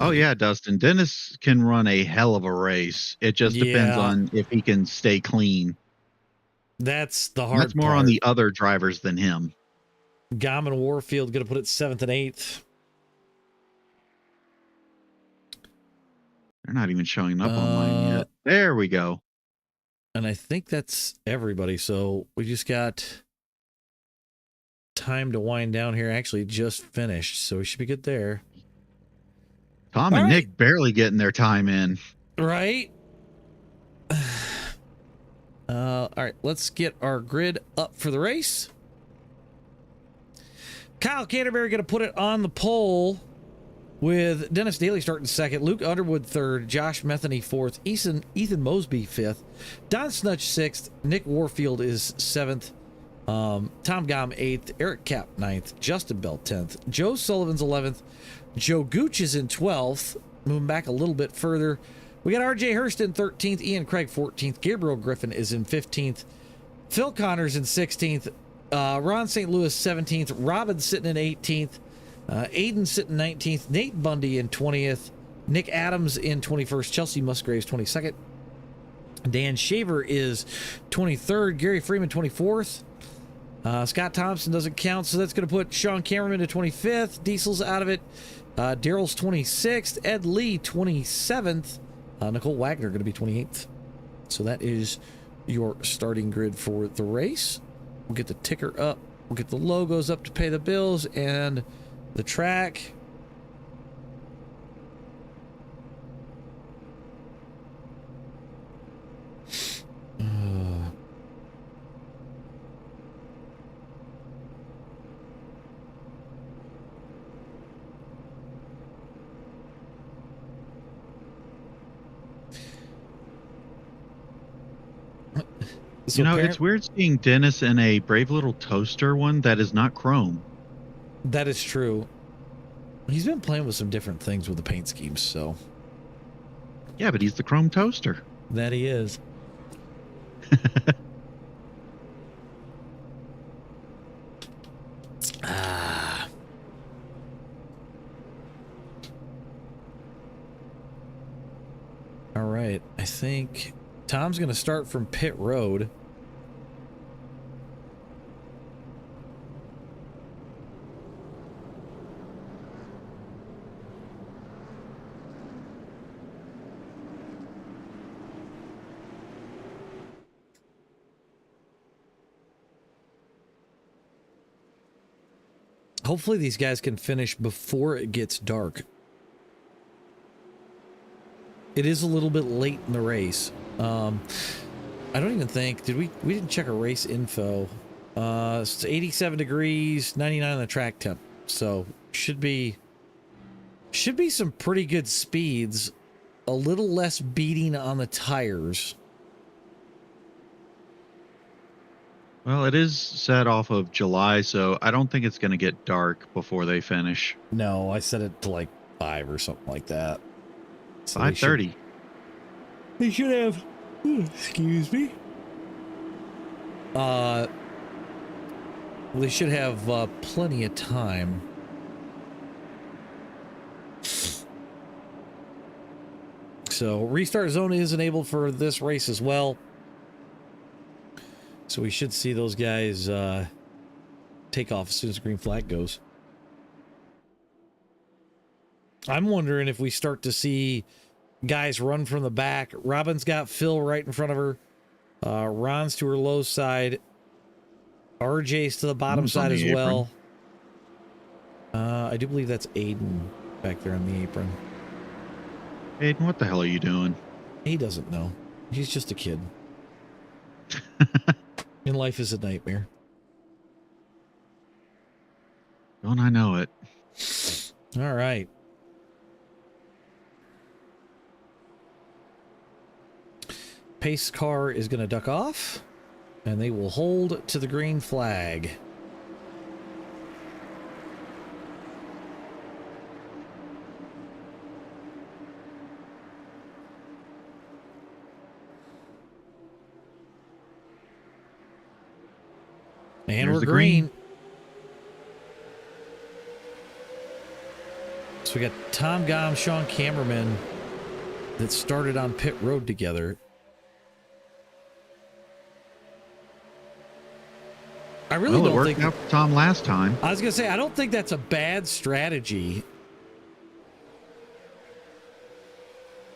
Oh, yeah, Dustin. Dennis can run a hell of a race. It just depends Yeah. on if he can stay clean. That's the hard That's more part. on the other drivers than him. Gom and Warfield going to put it 7th and 8th. They're not even showing up online yet. There we go. And I think that's everybody. So we just got time to wind down here. Actually, just finished. So we should be good there. Tom and All right. Nick barely getting their time in. Right? All right, let's get our grid up for the race. Kyle Canterbury going to put it on the pole with Dennis Daly starting 2nd, Luke Underwood 3rd, Josh Metheny 4th, Ethan Mosby 5th, Don Snutch 6th, Nick Warfield is 7th, Tom Gom 8th, Eric Kapp 9th, Justin Bell 10th, Joe Sullivan's 11th, Joe Gooch is in 12th, moving back a little bit further. We got RJ Hurst in 13th, Ian Craig 14th, Gabriel Griffin is in 15th, Phil Connors in 16th, Ron St. Louis 17th, Robin sitting in 18th, Aiden sitting 19th, Nate Bundy in 20th, Nick Adams in 21st, Chelsea Musgraves 22nd, Dan Shaver is 23rd, Gary Freeman 24th, Scott Thompson doesn't count, so that's going to put Sean Cameron to 25th, Diesel's out of it, Daryl's 26th, Ed Lee 27th, Nicole Wagner going to be 28th. So that is your starting grid for the race. We'll get the ticker up, we'll get the logos up to pay the bills, and the track. So you know, it's weird seeing Dennis in a Brave Little Toaster one that is not chrome. That is true. He's been playing with some different things with the paint schemes, so. Yeah, but he's the chrome toaster. That he is. All right, I think Tom's going to start from pit road. Hopefully these guys can finish before it gets dark. It is a little bit late in the race. I don't even think, we didn't check our race info. It's 87 degrees, 99 on the track temp. So should be some pretty good speeds. A little less beating on the tires. Well, it is set off of July, so I don't think it's going to get dark before they finish. No, I set it to like 5 or something like that. So 5:30. They should have. Excuse me. They should have plenty of time. So restart zone is enabled for this race as well. So we should see those guys take off as soon as the green flag goes. I'm wondering if we start to see guys run from the back. Robin's got Phil right in front of her. Ron's to her low side. RJ's to the bottom side as well. I do believe that's Aiden back there on the apron. Aiden, what the hell are you doing? He doesn't know. He's just a kid. And life is a nightmare. Don't I know it? All right. Pace car is going to duck off, and they will hold to the green flag. And There's we're the green. So we got Tom Gom, Sean Cameraman that started on pit road together. I really Well, it don't worked think out for Tom last time. I was gonna say I don't think that's a bad strategy.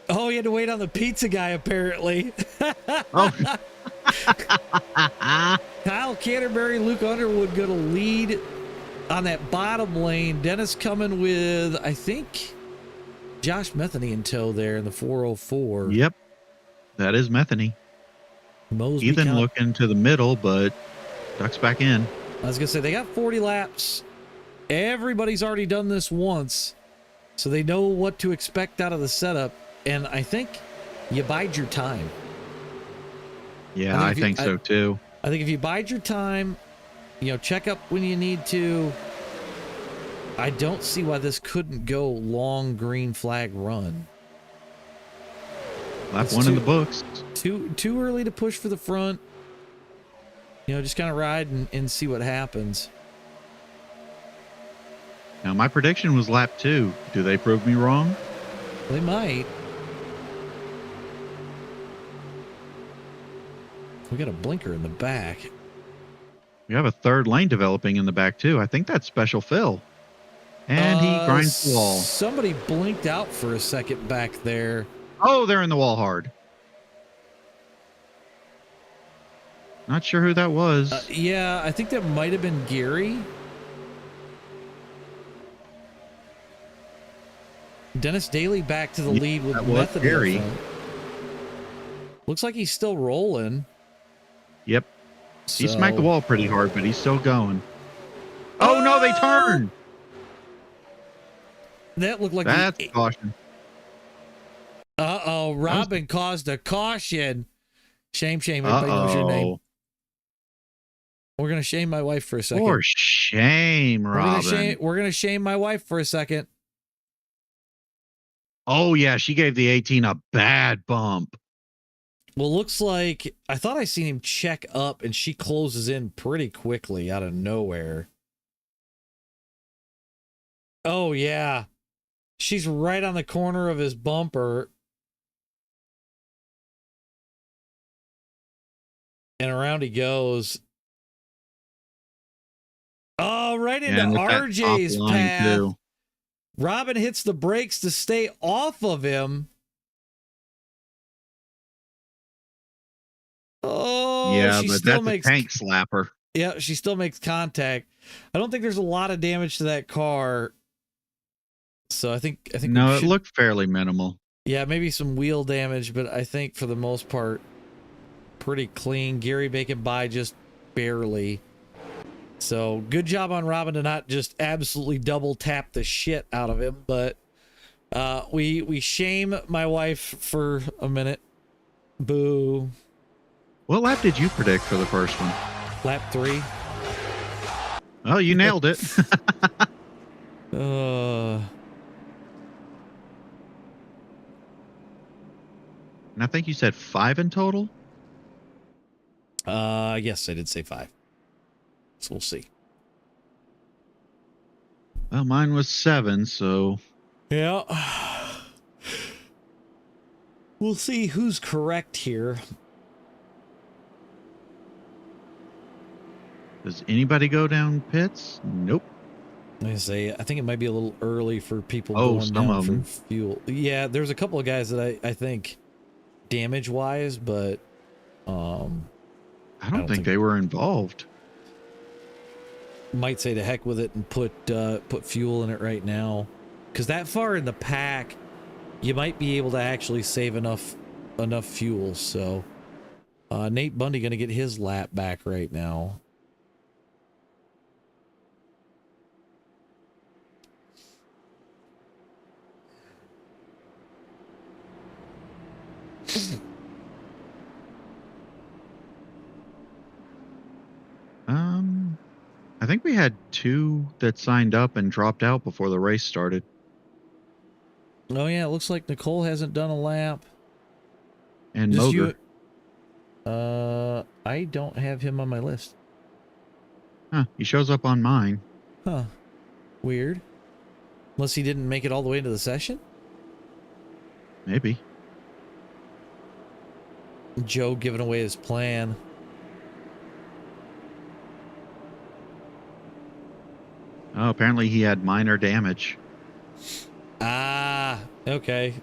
Oh, you had to wait on the pizza guy apparently. Oh. Kyle Canterbury, Luke Underwood going to lead on that bottom lane. Dennis coming with, I think, Josh Metheny in tow there in the 404. Yep, that is Metheny. Mosby Ethan looking to the middle, but ducks back in. I was going to say, they got 40 laps. Everybody's already done this once, so they know what to expect out of the setup. And I think you bide your time. Yeah, I think so too. I think if you bide your time, you know, check up when you need to. I don't see why this couldn't go long green flag run. Lap one in the books. Too early to push for the front. You know, just kind of ride and see what happens. Now, my prediction was lap 2. Do they prove me wrong? They might. We got a blinker in the back. We have a third lane developing in the back, too. I think that's Special Phil. And he grinds the wall. Somebody blinked out for a second back there. Oh, they're in the wall hard. Not sure who that was. Yeah, I think that might have been Gary. Dennis Daly back to the lead with Metheny. Gary. Looks like he's still rolling. Yep. He smacked the wall pretty hard, but he's still going. Oh, no, they turned. That looked like that's caution. Uh-oh, Robin caused a caution. Shame, everybody knows your name. We're going to shame my wife for a second. For shame, Robin. We're going to shame my wife for a second. Oh, yeah, she gave the 18 a bad bump. Well, looks like I thought I seen him check up and she closes in pretty quickly out of nowhere. Oh, yeah. She's right on the corner of his bumper. And around he goes. Oh, right into RJ's path. Too. Robin hits the brakes to stay off of him. Oh, yeah, she but still that's makes a tank slapper. Yeah, she still makes contact. I don't think there's a lot of damage to that car. So I think no, it looked fairly minimal. Yeah, maybe some wheel damage, but I think for the most part, pretty clean. Gary making by just barely. So good job on Robin to not just absolutely double tap the shit out of him. But we shame my wife for a minute. Boo. What lap did you predict for the first one? Lap 3. Oh, you nailed it. And I think you said 5 in total? Yes, I did say 5. So we'll see. Well, mine was 7, so... Yeah. We'll see who's correct here. Does anybody go down pits? Nope. I say, I think it might be a little early for people Oh, going some down of for them. fuel. Yeah, there's a couple of guys that I think damage-wise, but I don't think they were involved. Might say to heck with it and put fuel in it right now, because that far in the pack, you might be able to actually save enough fuel. So Nate Bundy gonna get his lap back right now. I think we had 2 that signed up and dropped out before the race started. Oh yeah, it looks like Nicole hasn't done a lap. And Just Moger. I don't have him on my list. Huh, he shows up on mine. Huh. Weird. Unless he didn't make it all the way into the session? Maybe. Joe giving away his plan. Oh, apparently he had minor damage. Ah, okay.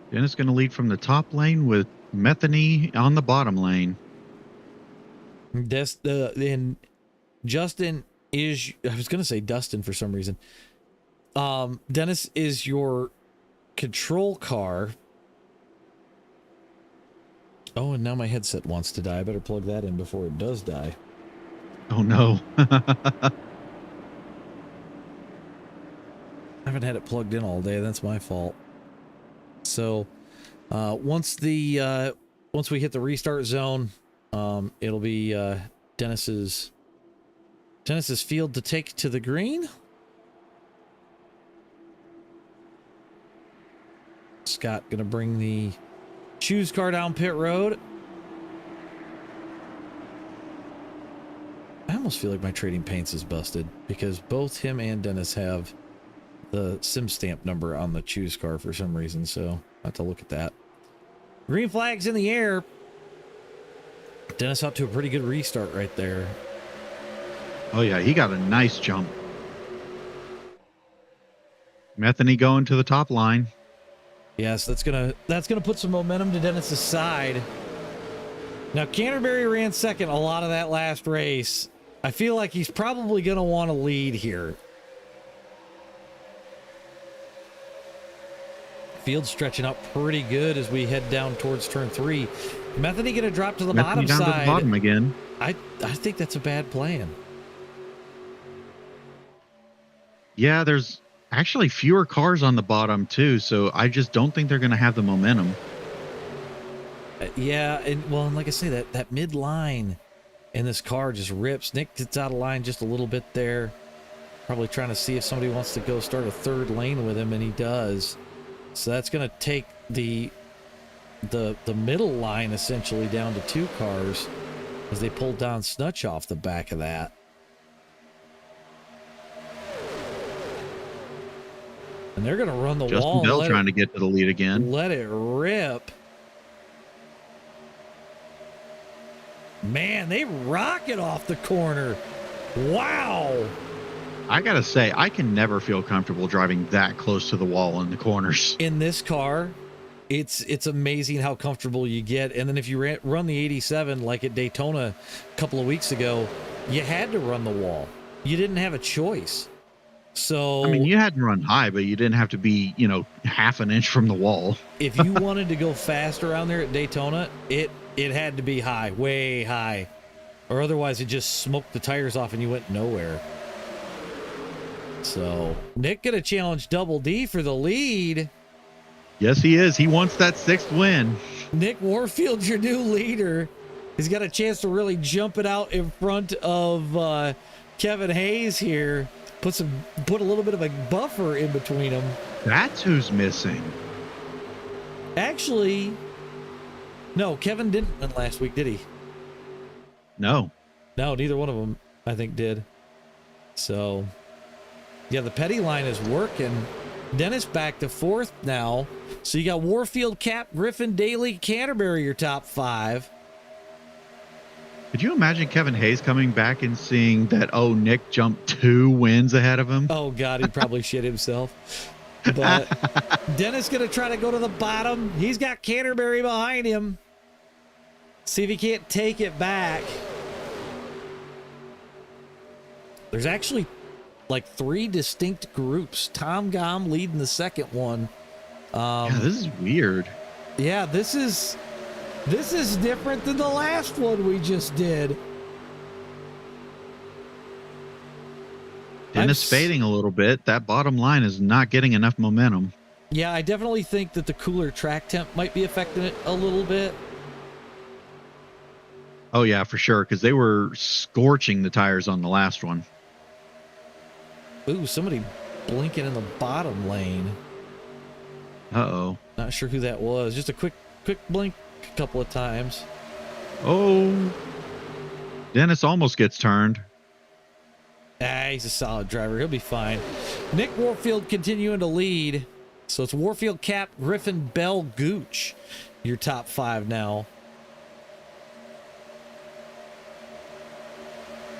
Dennis going to lead from the top lane with Metheny on the bottom lane. And Justin is, I was going to say Dustin for some reason. Dennis is your control car. Oh, and now my headset wants to die. I better plug that in before it does die. Oh, no. I haven't had it plugged in all day. That's my fault. So, once we hit the restart zone, it'll be Dennis's field to take to the green. Scott gonna bring the choose car down pit road. I almost feel like my trading paints is busted because both him and Dennis have the sim stamp number on the choose car for some reason, so I have to look at that. Green flag's in the air. Dennis up to a pretty good restart right there. Oh, yeah, he got a nice jump. Metheny going to the top line. Yes, that's gonna put some momentum to Dennis's side. Now Canterbury ran second a lot of that last race. I feel like he's probably gonna want to lead here. Field stretching up pretty good as we head down towards turn 3. Metheny gonna drop to the bottom down side. to the bottom again. I think that's a bad plan. Yeah, there's actually fewer cars on the bottom too, so I just don't think they're going to have the momentum. Yeah, and well, and like I say, that mid line in this car just rips. Nick gets out of line just a little bit there, probably trying to see if somebody wants to go start a third lane with him, and he does. So that's going to take the middle line essentially down to 2 cars as they pulled down Snutch off the back of that. And they're going to run the wall. Justin Bell trying to get to the lead again. Let it rip. Man, they rocket off the corner. Wow. I got to say, I can never feel comfortable driving that close to the wall in the corners. In this car, it's amazing how comfortable you get. And then if you run the 87 like at Daytona a couple of weeks ago, you had to run the wall. You didn't have a choice. So I mean, you had to run high, but you didn't have to be, you know, half an inch from the wall. If you wanted to go fast around there at Daytona, it had to be high, way high, or otherwise it just smoked the tires off and you went nowhere. So Nick gonna challenge Double D for the lead. Yes, he is. He wants that 6th win. Nick Warfield's your new leader. He's got a chance to really jump it out in front of Kevin Hayes here. Put a little bit of a buffer in between them. That's who's missing. Actually, no, Kevin didn't win last week, did he? No. No, neither one of them, I think, did. So, yeah, the petty line is working. Dennis back to 4th now. So you got Warfield, Cap, Griffin, Daly, Canterbury, your top 5. Could you imagine Kevin Hayes coming back and seeing that, oh, Nick jumped 2 wins ahead of him? Oh, God, he'd probably shit himself. But Dennis going to try to go to the bottom. He's got Canterbury behind him. See if he can't take it back. There's actually like 3 distinct groups. Tom Gom leading the second one. Yeah, this is weird. Yeah, this is different than the last one we just did. Dennis fading a little bit. That bottom line is not getting enough momentum. Yeah, I definitely think that the cooler track temp might be affecting it a little bit. Oh, yeah, for sure, because they were scorching the tires on the last one. Ooh, somebody blinking in the bottom lane. Uh-oh. Not sure who that was. Just a quick blink a couple of times. Oh. Dennis almost gets turned. He's a solid driver. He'll be fine. Nick Warfield continuing to lead. So it's Warfield, Cap, Griffin, Bell, Gooch. Your top 5 now.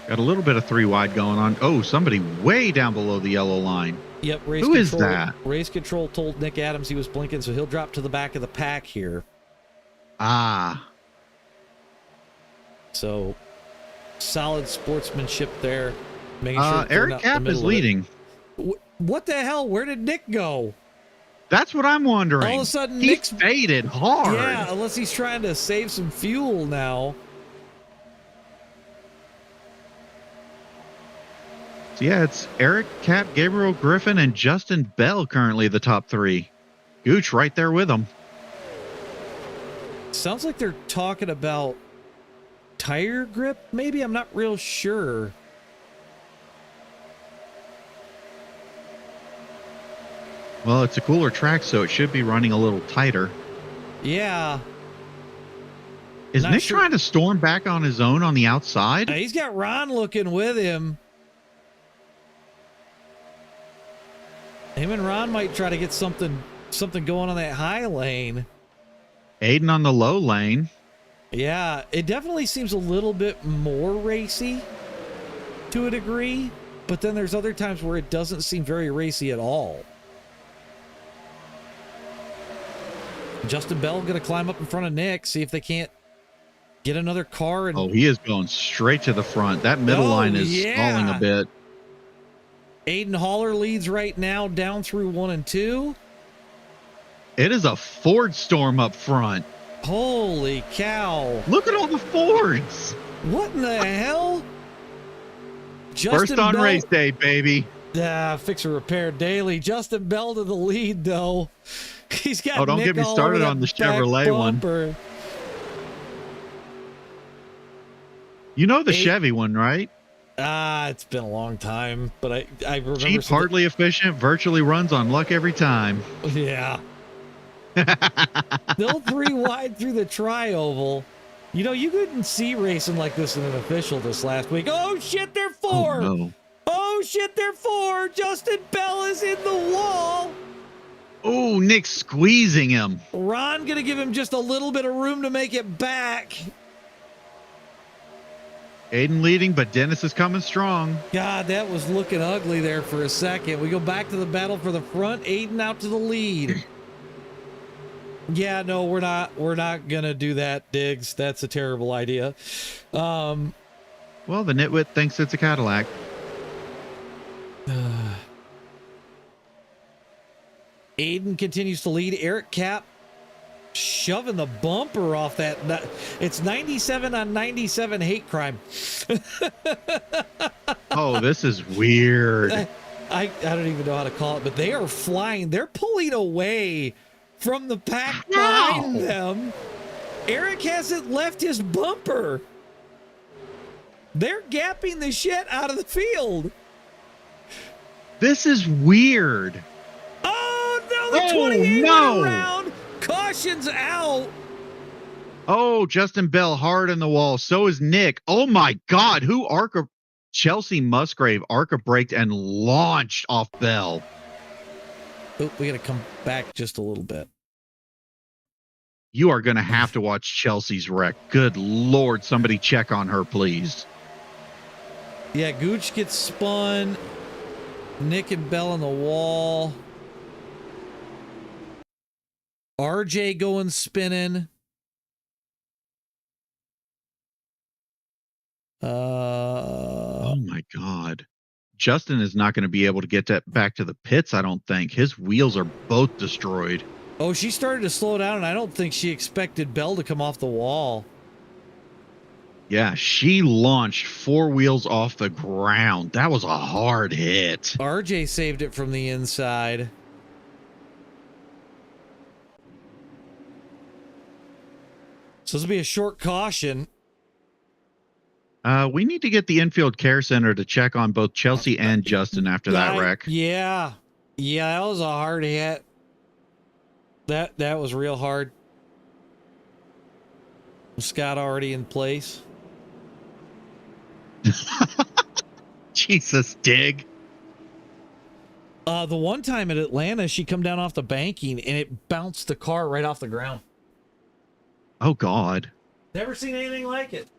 Got a little bit of 3 wide going on. Oh, somebody way down below the yellow line. Yep. Who is that? Race Control told Nick Adams he was blinking, so he'll drop to the back of the pack here. Ah. So solid sportsmanship there. Making sure Eric Cap is leading. What the hell? Where did Nick go? That's what I'm wondering. All of a sudden, Nick's faded hard. Yeah, unless he's trying to save some fuel now. So yeah, it's Eric Cap, Gabriel Griffin, and Justin Bell currently the top 3. Gooch right there with them. Sounds like they're talking about tire grip, maybe? I'm not real sure. Well, it's a cooler track, so it should be running a little tighter. Yeah. Is Nick trying to storm back on his own on the outside? He's got Ron looking with him. Him and Ron might try to get something going on that high lane. Aiden on the low lane. Yeah, it definitely seems a little bit more racy to a degree, but then there's other times where it doesn't seem very racy at all. Justin Bell going to climb up in front of Nick, see if they can't get another car. And... Oh, he is going straight to the front. That middle line is stalling a bit. Aiden Haller leads right now down through 1 and 2. It is a Ford storm up front. Holy cow. Look at all the Fords. What in the hell? Justin First on Bell, race day, baby. Fix or repair daily. Justin Bell to the lead, though. He's got don't Nick get me all started over on the that Chevrolet one. You know the Chevy one, right? It's been a long time, but I remember. Cheap, hardly efficient, virtually runs on luck every time. Yeah. Still 3 wide through the tri-oval. You know, you couldn't see racing like this in an official this last week. Oh, shit, they're 4. Oh, no. Oh, shit, they're 4. Justin Bell is in the wall. Oh, Nick's squeezing him. Ron going to give him just a little bit of room to make it back. Aiden leading, but Dennis is coming strong. God, that was looking ugly there for a second. We go back to the battle for the front. Aiden out to the lead. Yeah, no, we're not gonna do that, Diggs. That's a terrible idea. Well, the nitwit thinks it's a Cadillac. Aiden continues to lead. Eric Cap shoving the bumper off that. It's 97 on 97 hate crime. Oh, this is weird. I don't even know how to call it, but they are flying. They're pulling away from the pack behind them. Eric hasn't left his bumper. They're gapping the shit out of the field. This is weird. Oh, no, the 28 went around. Caution's out. Oh, Justin Bell hard in the wall. So is Nick. Oh, my God. Chelsea Musgrave arca braked and launched off Bell. Oh, we got to come back just a little bit. You are going to have to watch Chelsea's wreck. Good Lord, somebody check on her, please. Yeah, Gooch gets spun. Nick and Bell on the wall. RJ going spinning. Oh my God. Justin is not going to be able to get back to the pits, I don't think. His wheels are both destroyed. Oh, she started to slow down, and I don't think she expected Bell to come off the wall. Yeah, she launched 4 wheels off the ground. That was a hard hit. RJ saved it from the inside. So this will be a short caution. We need to get the infield care center to check on both Chelsea and Justin after that wreck. Yeah. Yeah, that was a hard hit. That was real hard. Scott already in place. Jesus, Dig. The one time at Atlanta, she come down off the banking and it bounced the car right off the ground. Oh, God. Never seen anything like it.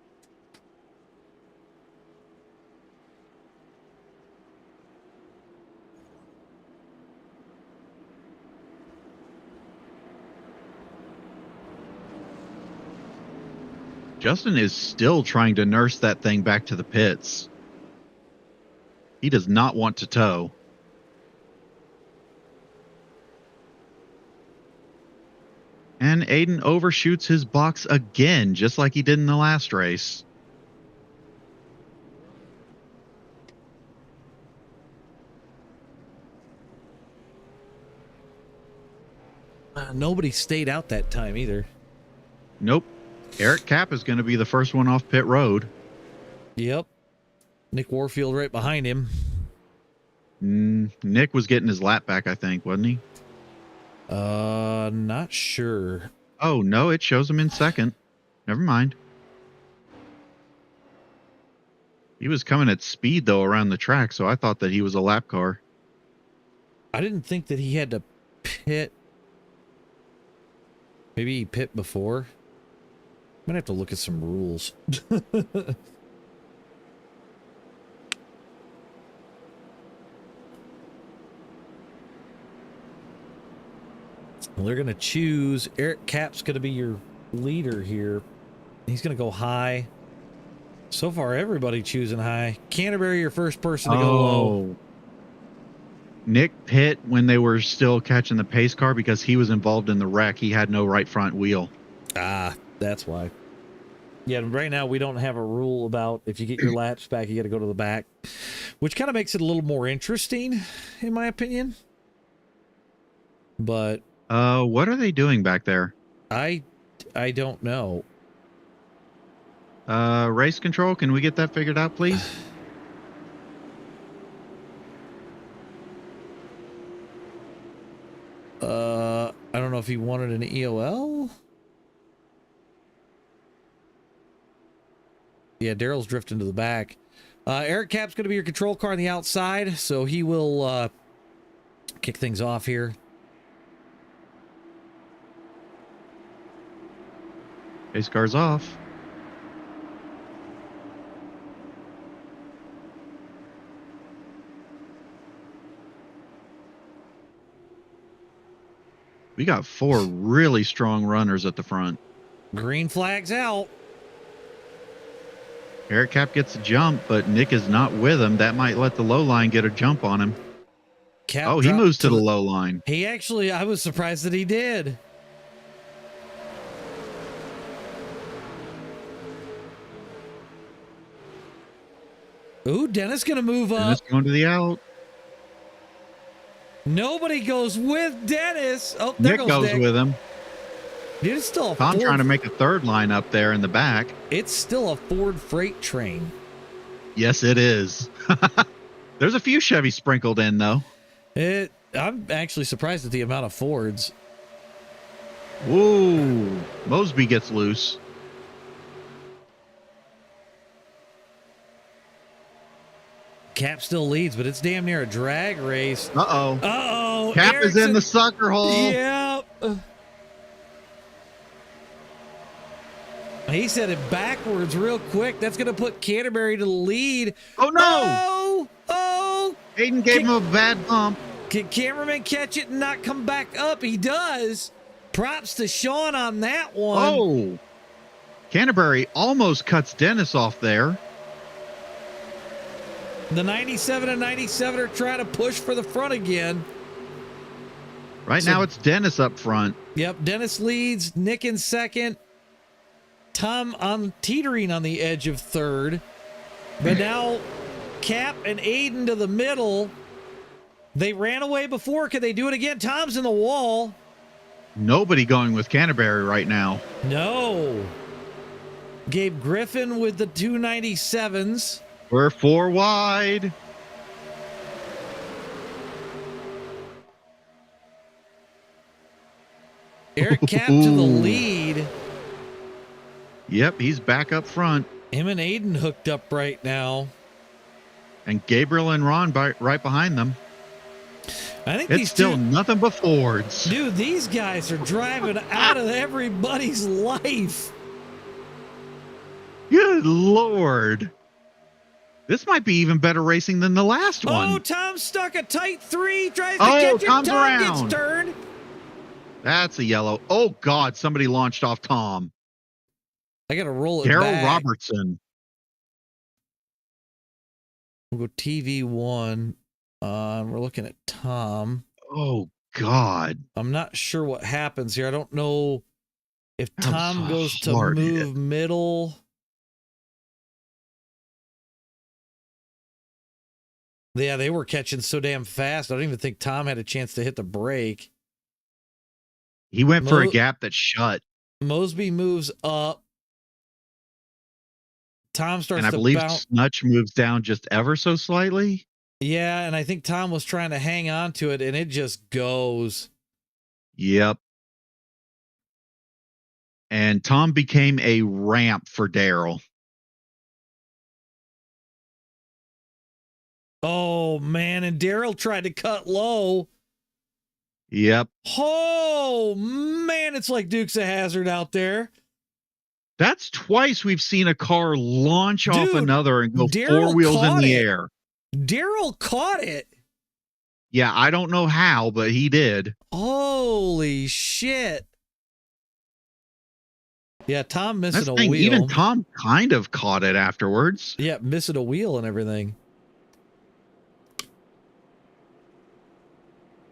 Justin is still trying to nurse that thing back to the pits. He does not want to tow. And Aiden overshoots his box again, just like he did in the last race. Nobody stayed out that time either. Nope. Eric Cap is going to be the first one off pit road. Yep. Nick Warfield right behind him. Nick was getting his lap back, I think, wasn't he? Not sure. Oh, no, it shows him in second. Never mind. He was coming at speed, though, around the track, so I thought that he was a lap car. I didn't think that he had to pit. Maybe he pit before. I'm gonna have to look at some rules. Well, they're gonna choose Eric Cap's gonna be your leader here. He's gonna go high. So far, everybody choosing high. Canterbury, your first person to go low. Nick pit when they were still catching the pace car because he was involved in the wreck. He had no right front wheel. Ah, that's why. Yeah, right now we don't have a rule about if you get your laps back, you got to go to the back, which kind of makes it a little more interesting, in my opinion. But what are they doing back there? I don't know. Race control, can we get that figured out, please? I don't know if he wanted an EOL. Yeah, Daryl's drifting to the back. Eric Cap's going to be your control car on the outside, so he will kick things off here. Pace car's off. We got 4 really strong runners at the front. Green flag's out. Eric Cap gets a jump, but Nick is not with him. That might let the low line get a jump on him. Cap Oh, he dropped moves to the low line. He actually, I was surprised that he did. Ooh, Dennis gonna move up. Dennis going to the out. Nobody goes with Dennis. Oh, there Nick goes Nick. with him. Dude, it's still a Tom Ford. trying to make a third line up there in the back. It's still a Ford freight train. Yes, it is. There's a few Chevys sprinkled in, though. I'm actually surprised at the amount of Fords. Whoa. Mosby gets loose. Cap still leads, but it's damn near a drag race. Uh-oh. Uh-oh. Cap is in the sucker hole. Yep. He said it backwards real quick. That's going to put Canterbury to the lead. Oh, no. Oh. Aiden gave him a bad bump. Can cameraman catch it and not come back up? He does. Props to Sean on that one. Oh. Canterbury almost cuts Dennis off there. The 97 and 97 are trying to push for the front again. Right now it's Dennis up front. Yep, Dennis leads. Nick in second. Tom on teetering on the edge of third. But now Cap and Aiden to the middle. They ran away before. Can they do it again? Tom's in the wall. Nobody going with Canterbury right now. No. Gabe Griffin with the 297s. We're 4 wide. Eric Cap to the lead. Yep, he's back up front. Him and Aiden hooked up right now. And Gabriel and Ron right behind them. I think It's these still two, nothing but Fords. dude, these guys are driving out of everybody's life. Good Lord. This might be even better racing than the last one. Oh, Tom stuck a tight 3. Tries to Oh, catch it. Tom's Tom around. gets turned. That's a yellow. Oh, God, somebody launched off Tom. I got to roll it Daryl back. Robertson. We'll go TV1. We're looking at Tom. Oh, God. I'm not sure what happens here. I don't know if That was Tom a goes to hard move hit. middle. Yeah, they were catching so damn fast. I don't even think Tom had a chance to hit the brake. He went for a gap that shut. Mosby moves up. Tom starts And I to believe bounce. Snutch moves down just ever so slightly. Yeah, and I think Tom was trying to hang on to it, and it just goes. Yep. And Tom became a ramp for Daryl. Oh, man, and Daryl tried to cut low. Yep. Oh, man, it's like Dukes of Hazzard out there. That's twice we've seen a car launch off Dude, another and go Daryl 4 wheels in caught the it. air. Daryl caught it. Yeah, I don't know how, but he did. Holy shit. Yeah, Tom That's missing the a thing. wheel. Even Tom kind of caught it afterwards. Yeah, missing a wheel and everything.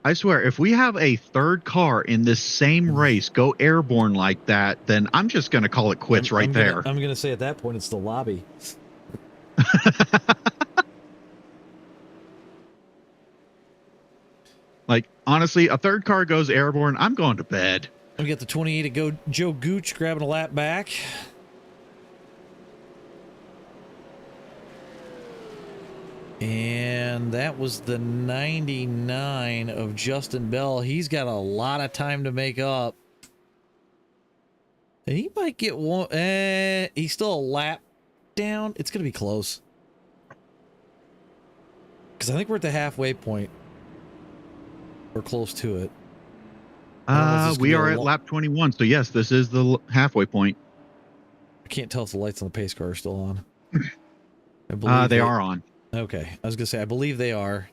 I swear, if we have a third car in this same race go airborne like that, then I'm just going to call it quits I'm there. I'm going to say at that point, it's the lobby. Like, honestly, a third car goes airborne, I'm going to bed. We got the 28 to go. Joe Gooch grabbing a lap back. And that was the 99 of Justin Bell. He's got a lot of time to make up. And he might get one. He's still a lap down. It's going to be close. Because I think we're at the halfway point. We're close to it. We are at lap 21, so yes, this is the halfway point. I can't tell if the lights on the pace car are still on. I believe They are on. Okay, I was gonna say I believe they are.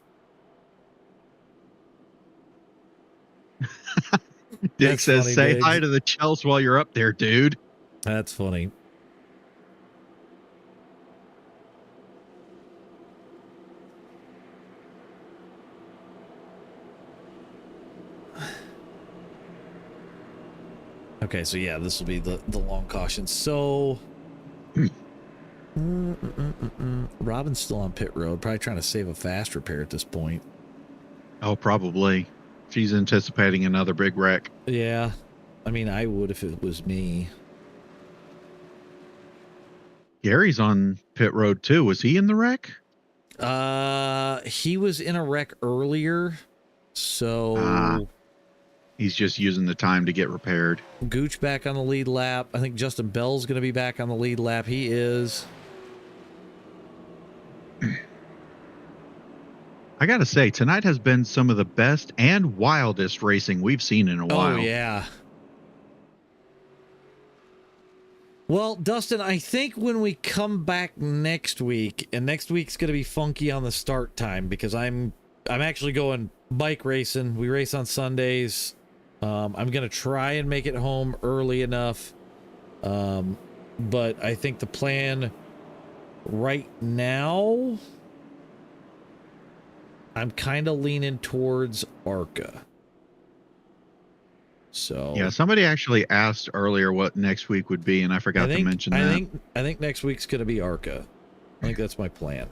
Dick That's says, funny, say Diggs. hi to the Chels while you're up there, dude. That's funny. Okay, so yeah, this will be the long caution. So, Robin's still on pit road, probably trying to save a fast repair at this point. Oh, probably. She's anticipating another big wreck. Yeah, I mean, I would if it was me. Gary's on pit road too. Was he in the wreck? He was in a wreck earlier, so he's just using the time to get repaired. Gooch back on the lead lap. I think Justin Bell's going to be back on the lead lap. He is. I gotta say, tonight has been some of the best and wildest racing we've seen in a while. Oh, yeah. Well, Dustin, I think when we come back next week, and next week's going to be funky on the start time because I'm actually going bike racing. We race on Sundays. I'm going to try and make it home early enough. But I think the plan right now, I'm kind of leaning towards ARCA. So yeah, somebody actually asked earlier what next week would be, and I forgot to mention that. I think next week's going to be ARCA. I think that's my plan.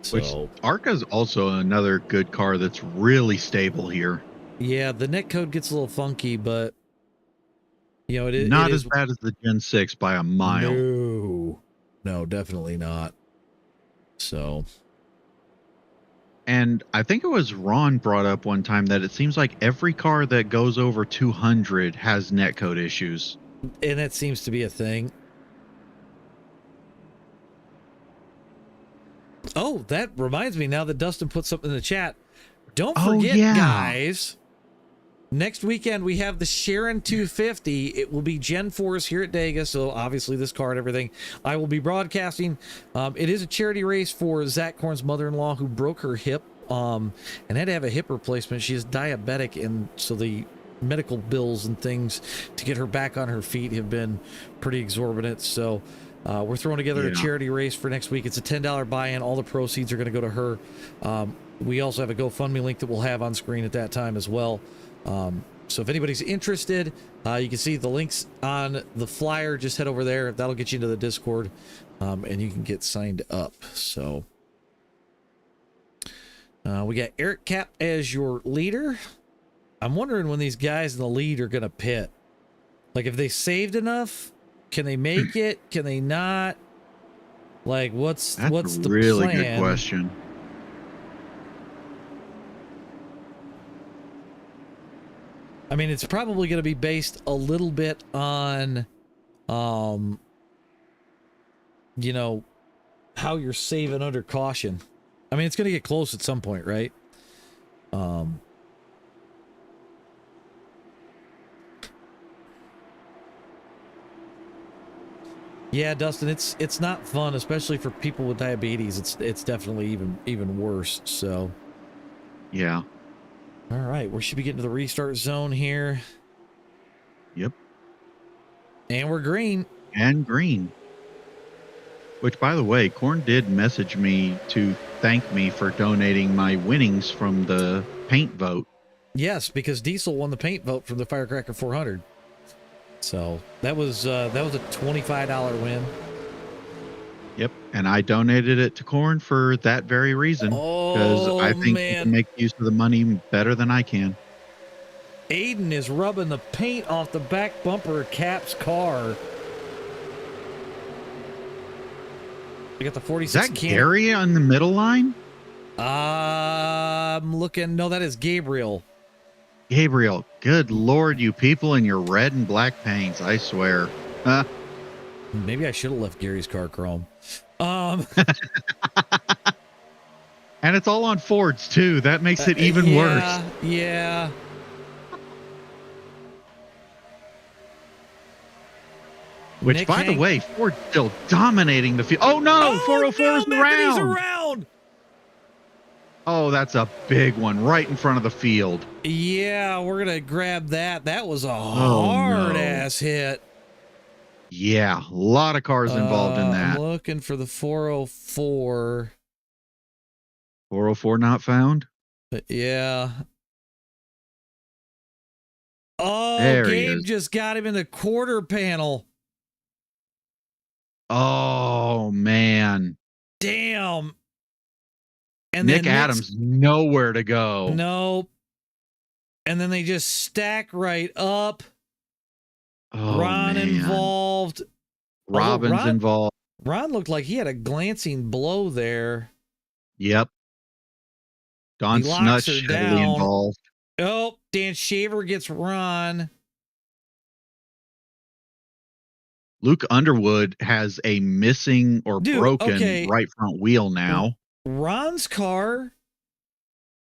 So, which ARCA's also another good car that's really stable here. Yeah, the netcode gets a little funky, but you know, it not it as bad as the Gen 6 by a mile. No, definitely not. So, and I think it was Ron brought up one time that it seems like every car that goes over 200 has netcode issues. And that seems to be a thing. Oh, that reminds me now that Dustin put something in the chat. Don't forget, guys, next weekend we have the Sharon 250. It will be Gen 4s here at Dega, so obviously this car and everything. I will be broadcasting. It is a charity race for Zach Korn's mother-in-law who broke her hip and had to have a hip replacement. She is diabetic, and so the medical bills and things to get her back on her feet have been pretty exorbitant. So we're throwing together a charity race for next week. It's a $10 buy-in. All the proceeds are going to go to her. We also have a GoFundMe link that we'll have on screen at that time as well. So if anybody's interested, you can see the links on the flyer. Just head over there. That'll get you into the Discord, and you can get signed up. So we got Eric Cap as your leader. I'm wondering when these guys in the lead are going to pit. Like, if they saved enough, can they make it? Can they not? Like, what's the plan? That's a really good question. I mean, it's probably going to be based a little bit on, you know, how you're saving under caution. I mean, it's going to get close at some point, right? Yeah, Dustin, it's not fun, especially for people with diabetes. It's definitely even worse. So, yeah. All right, we should be getting to the restart zone here. Yep. And we're green. And green. Which, by the way, Korn did message me to thank me for donating my winnings from the paint vote. Yes, because Diesel won the paint vote from the Firecracker 400. So that was a $25 win. Yep, and I donated it to Korn for that very reason. Because I think he can make use of the money better than I can. Aiden is rubbing the paint off the back bumper of Cap's car. You got the 46. Is that Gary on the middle line? I'm looking. No, that is Gabriel. Gabriel, good Lord, you people in your red and black paints, I swear. Maybe I should have left Gary's car chrome. And it's all on Fords too. That makes it even worse. Yeah. Which, Nick by the way, Ford's still dominating the field. Oh no, 404 is around. Oh, that's a big one right in front of the field. Yeah, we're going to grab that. That was a Oh, hard no. ass hit. Yeah, a lot of cars involved in I'm that. looking for the 404. 404 not found? Yeah. Oh, There he Gabe is. just got him in the quarter panel. Oh, man. Damn. And Nick then Adams, nowhere to go. Nope. And then they just stack right up. Oh, Ron man. involved. Robin's involved. Ron looked like he had a glancing blow there. Yep. Don He locks Snutch her heavily down. involved. Oh, Dan Shaver gets Ron. Luke Underwood has a missing or broken right front wheel now. Ron's car,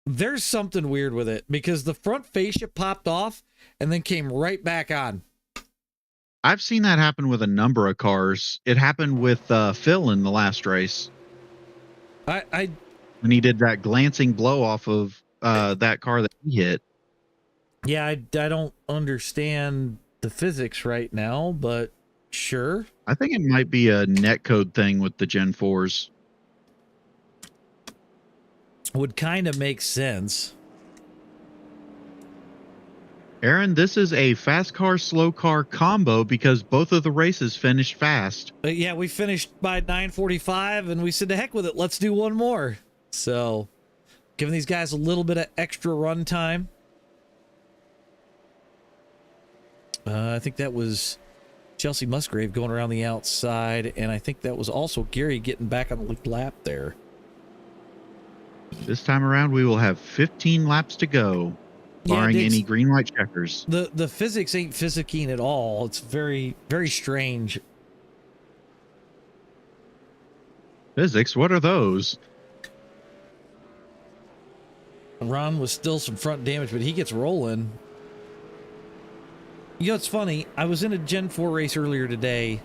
there's something weird with it because the front fascia popped off and then came right back on. I've seen that happen with a number of cars. It happened with Phil in the last race. When he did that glancing blow off of that car that he hit. Yeah, I don't understand the physics right now, but sure. I think it might be a netcode thing with the Gen 4s. Would kind of make sense. Aaron, this is a fast car, slow car combo because both of the races finished fast. Yeah, we finished by 9:45 and we said, to heck with it. Let's do one more. So giving these guys a little bit of extra run time. I think that was Chelsea Musgrave going around the outside. And I think that was also Gary getting back on the lap there. This time around, we will have 15 laps to go, barring any green light checkers. The physics ain't physicking at all. It's very, very strange. Physics? What are those? Ron was still some front damage, but he gets rolling. You know, it's funny. I was in a Gen 4 race earlier today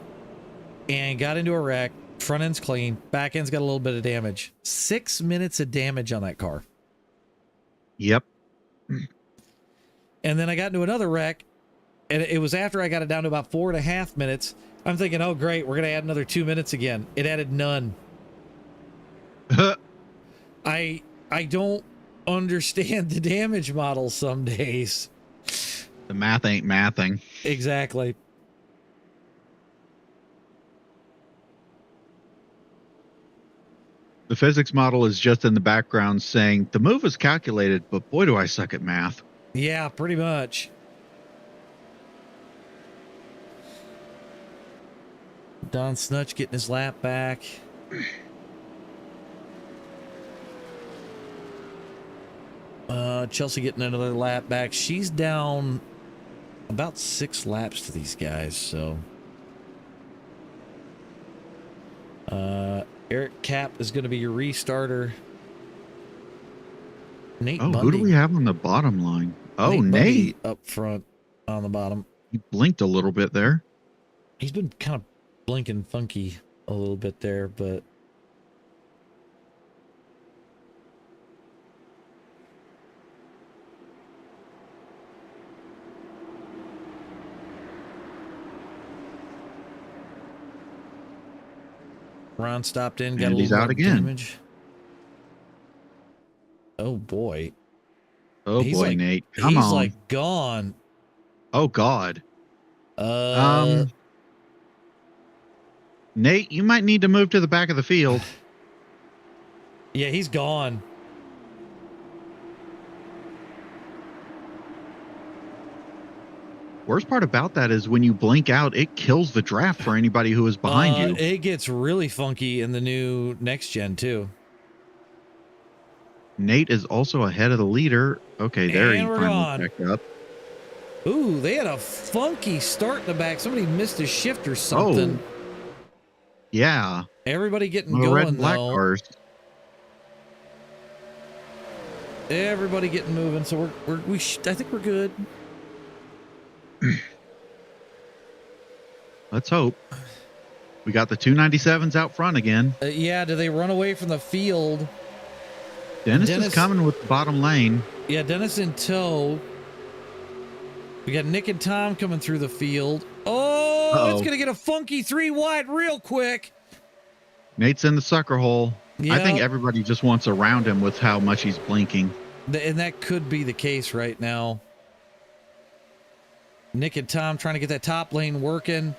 and got into a wreck. Front end's clean. Back end's got a little bit of damage. 6 minutes of damage on that car. Yep. And then I got into another wreck, and it was after I got it down to about 4.5 minutes. I'm thinking, oh, great, we're going to add another 2 minutes again. It added none. I don't understand the damage model some days. The math ain't mathing. Exactly. The physics model is just in the background saying, the move was calculated, but boy, do I suck at math. Yeah, pretty much. Don Snutch getting his lap back. Chelsea getting another lap back. She's down about 6 laps to these guys, so. Eric Cap is going to be your restarter. Nate Bundy. Who do we have on the bottom line? Oh, Nate. Up front on the bottom. He blinked a little bit there. He's been kind of blinking funky a little bit there, but. Ron stopped in, got And a he's little out more again. damage. Oh boy. Oh He's boy, like, Nate. Come on. He's like gone. Oh God. Nate, you might need to move to the back of the field. Yeah, he's gone. Worst part about that is when you blink out, it kills the draft for anybody who is behind you. It gets really funky in the new next gen too. Nate is also ahead of the leader. Okay, there he And we're finally gone. backed up. Ooh, they had a funky start in the back. Somebody missed a shift or something. Oh, yeah. Everybody getting Well, red going and black though. cars. Everybody getting moving. So I think we're good. Let's hope. We got the 297s out front again. Yeah, do they run away from the field? Dennis is coming with the bottom lane. Yeah, Dennis in tow. We got Nick and Tom coming through the field. Oh, it's going to get a funky 3 wide real quick. Nate's in the sucker hole. Yep. I think everybody just wants around him with how much he's blinking. And that could be the case right now. Nick and Tom trying to get that top lane working.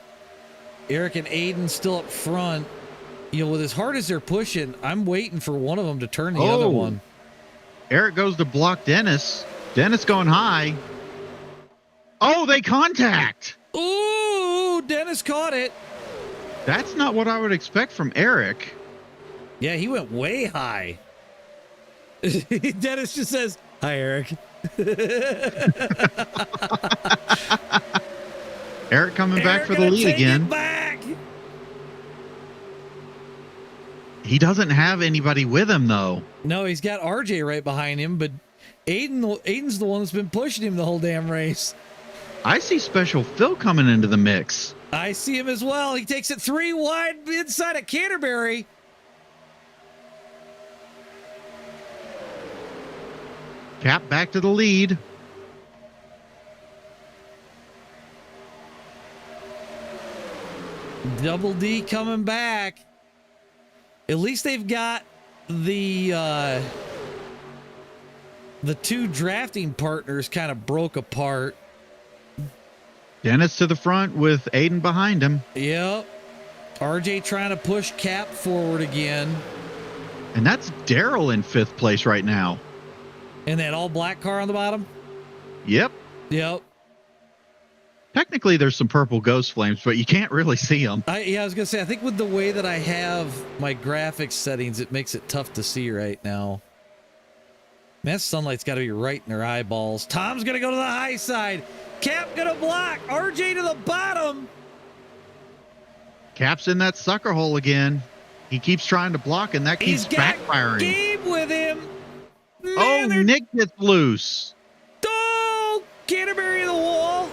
Eric and Aiden still up front. You know, with as hard as they're pushing, I'm waiting for one of them to turn the other one. Eric goes to block Dennis. Dennis going high. Oh, they contact. Ooh, Dennis caught it. That's not what I would expect from Eric. Yeah, he went way high. Dennis just says, "Hi, Eric." Eric coming back for the lead again. Back. He doesn't have anybody with him, though. No, he's got RJ right behind him, but Aiden's the one that's been pushing him the whole damn race. I see Special Phil coming into the mix. I see him as well. He takes it 3 wide inside of Canterbury. Cap back to the lead. Double D coming back. At least they've got the 2 drafting partners kind of broke apart. Dennis to the front with Aiden behind him. Yep. RJ trying to push Cap forward again. And that's Daryl in 5th place right now. And that all black car on the bottom? Yep. Yep. Technically, there's some purple ghost flames, but you can't really see them. Yeah, I was going to say, I think with the way that I have my graphics settings, it makes it tough to see right now. Man, that sunlight's got to be right in their eyeballs. Tom's going to go to the high side. Cap going to block. RJ to the bottom. Cap's in that sucker hole again. He keeps trying to block, and that keeps backfiring. Gabe with him. Man, Nick gets loose. Oh, Canterbury to the wall.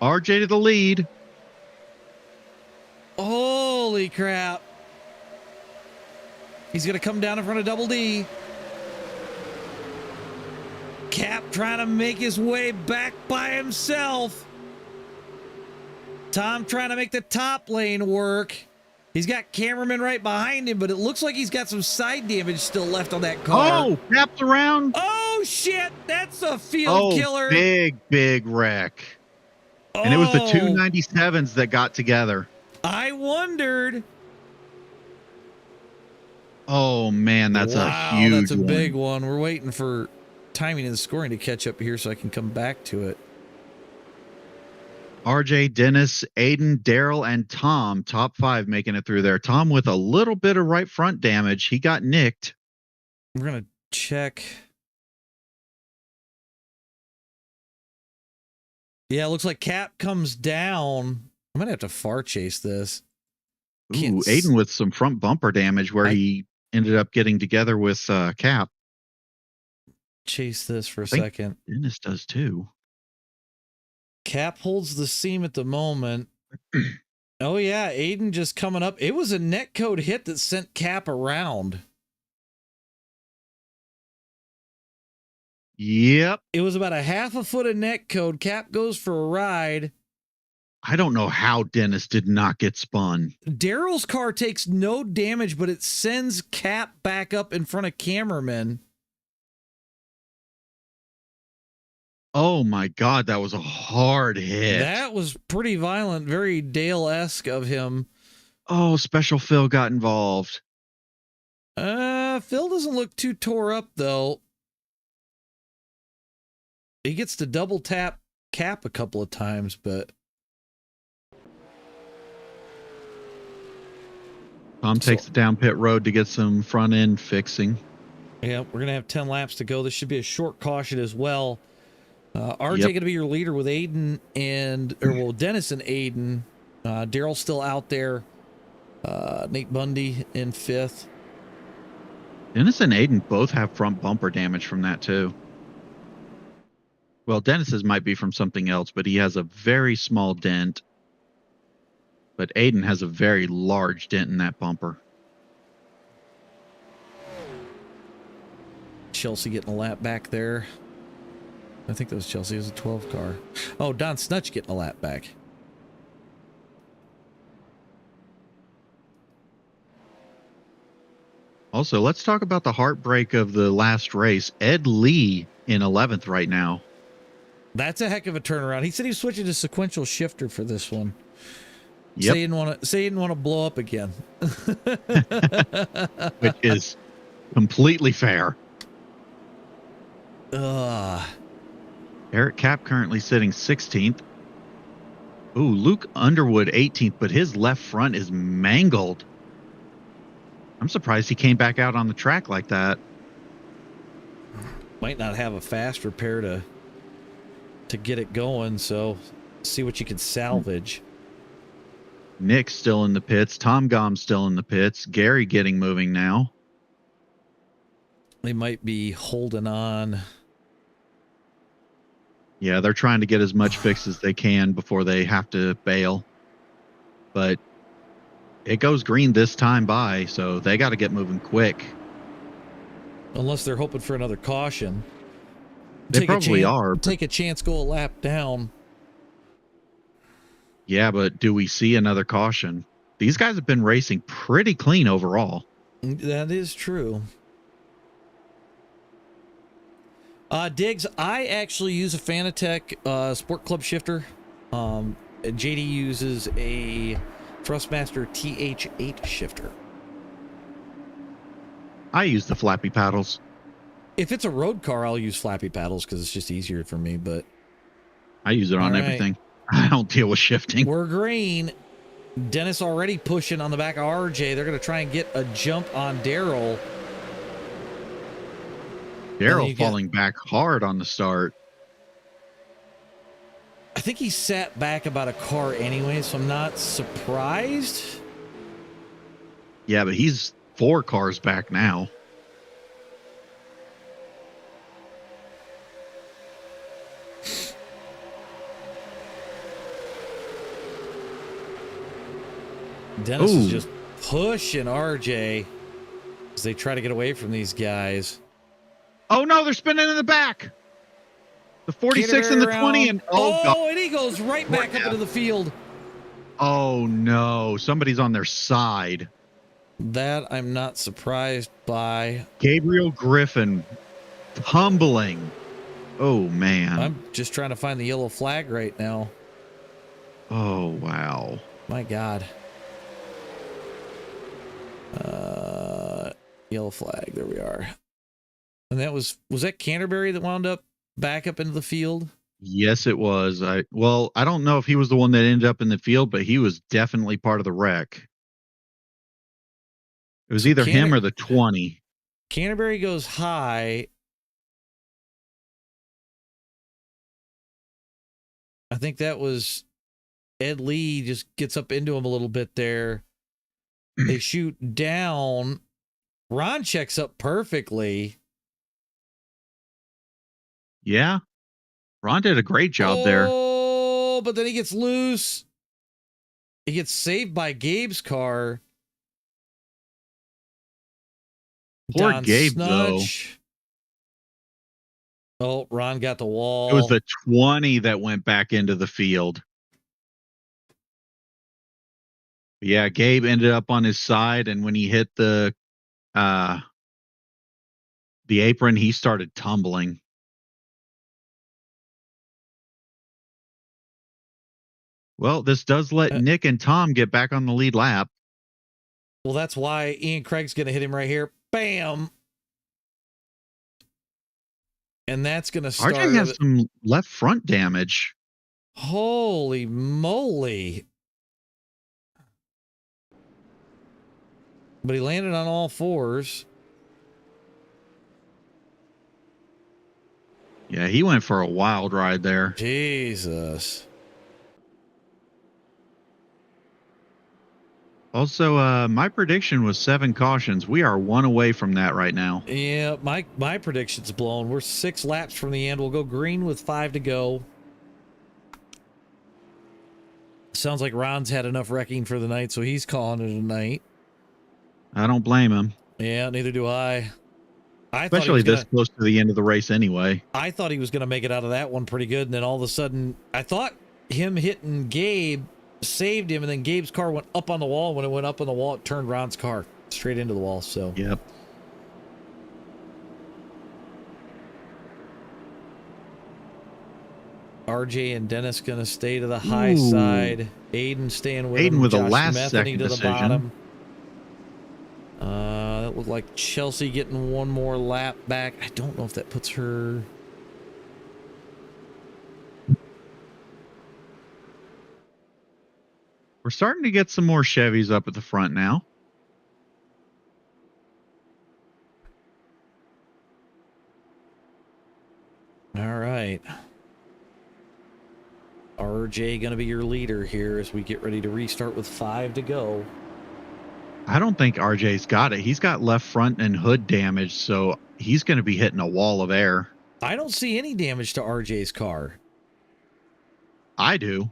RJ to the lead. Holy crap. He's going to come down in front of Double D. Cap trying to make his way back by himself. Tom trying to make the top lane work. He's got cameraman right behind him, but it looks like he's got some side damage still left on that car. Oh, Cap's around. Oh, shit. That's a field killer. Big wreck. Oh, and it was the 297s that got together. I wondered. Oh, man, that's a huge one. That's a big one. We're waiting for timing and scoring to catch up here so I can come back to it. RJ, Dennis, Aiden, Daryl, and Tom, top 5 making it through there. Tom with a little bit of right front damage. He got nicked. We're going to check. Yeah, it looks like Cap comes down. I'm going to have to far chase this. Ooh, Aiden with some front bumper damage where he ended up getting together with Cap. Chase this for a second. Dennis does too. Cap holds the seam at the moment. Oh, yeah. Aiden just coming up. It was a netcode hit that sent Cap around. Yep. It was about a half a foot of netcode. Cap goes for a ride. I don't know how Dennis did not get spun. Daryl's car takes no damage, but it sends Cap back up in front of cameraman. Oh my God, that was a hard hit. That was pretty violent, very Dale-esque of him. Oh, Special Phil got involved. Phil doesn't look too tore up, though. He gets to double tap Cap a couple of times, but... Tom takes the down pit road to get some front end fixing. Yeah, we're going to have 10 laps to go. This should be a short caution as well. RJ going to be your leader with Aiden Dennis and Aiden. Daryl's still out there. Nate Bundy in 5th. Dennis and Aiden both have front bumper damage from that too. Well, Dennis's might be from something else, but he has a very small dent. But Aiden has a very large dent in that bumper. Chelsea getting a lap back there. I think that was Chelsea. It was a 12 car. Oh, Don Snutch getting a lap back. Also, let's talk about the heartbreak of the last race. Ed Lee in 11th right now. That's a heck of a turnaround. He said he was switching to sequential shifter for this one. Yep. Say he didn't want to blow up again. Which is completely fair. Eric Cap currently sitting 16th. Ooh, Luke Underwood 18th, but his left front is mangled. I'm surprised he came back out on the track like that. Might not have a fast repair to get it going, so see what you can salvage. Nick's still in the pits. Tom Gom's still in the pits. Gary getting moving now. They might be holding on. Yeah, they're trying to get as much fixed as they can before they have to bail. But it goes green this time by, so they got to get moving quick. Unless they're hoping for another caution. They probably are. Take a chance, go a lap down. Yeah, but do we see another caution? These guys have been racing pretty clean overall. That is true. Diggs, I actually use a Fanatec Sport Club shifter. JD uses a Thrustmaster TH8 shifter. I use the flappy paddles. If it's a road car, I'll use flappy paddles because it's just easier for me, but I use it on everything. I don't deal with shifting. We're green. Dennis already pushing on the back of RJ. They're going to try and get a jump on Daryl. Daryl falling back hard on the start. I think he sat back about a car anyway, so I'm not surprised. Yeah, but he's 4 cars back now. Dennis is just pushing RJ as they try to get away from these guys. Oh no, they're spinning in the back. The 46 and the 20 and God. And he goes right back up into the field. Oh no, somebody's on their side. That I'm not surprised by. Gabriel Griffin tumbling. Oh man. I'm just trying to find the yellow flag right now. Oh wow. My God. Yellow flag. There we are. And that was that Canterbury that wound up back up into the field? Yes, it was. I don't know if he was the one that ended up in the field, but he was definitely part of the wreck. It was either him or the 20. Canterbury goes high. I think that was Ed Lee just gets up into him a little bit there. They shoot down. Ron checks up perfectly. Yeah. Ron did a great job there. Oh, but then he gets loose. He gets saved by Gabe's car. Poor Don Gabe, Snutch. Oh, Ron got the wall. It was the 20 that went back into the field. Yeah, Gabe ended up on his side, and when he hit the apron, he started tumbling. Well, this does let Nick and Tom get back on the lead lap. Well, that's why Ian Craig's going to hit him right here. Bam! And that's going to start. RJ has some left front damage. Holy moly. But he landed on all fours. Yeah, he went for a wild ride there. Jesus. Also, my prediction was 7 cautions. We are 1 away from that right now. Yeah, my prediction's blown. We're 6 laps from the end. We'll go green with 5 to go. Sounds like Ron's had enough wrecking for the night, so he's calling it a night. I don't blame him. Yeah, neither do I. Especially this close to the end of the race anyway. I thought he was going to make it out of that one pretty good. And then all of a sudden, I thought him hitting Gabe saved him. And then Gabe's car went up on the wall. When it went up on the wall, it turned Ron's car straight into the wall. So, yep. RJ and Dennis going to stay to the high side. Aiden staying with him. With Josh a last Metheny second to the decision. bottom. That looked like Chelsea getting one more lap back. I don't know if that puts her. We're starting to get some more Chevys up at the front now. All right. RJ going to be your leader here as we get ready to restart with 5 to go. I don't think RJ's got it. He's got left front and hood damage, so he's going to be hitting a wall of air. I don't see any damage to RJ's car. I do.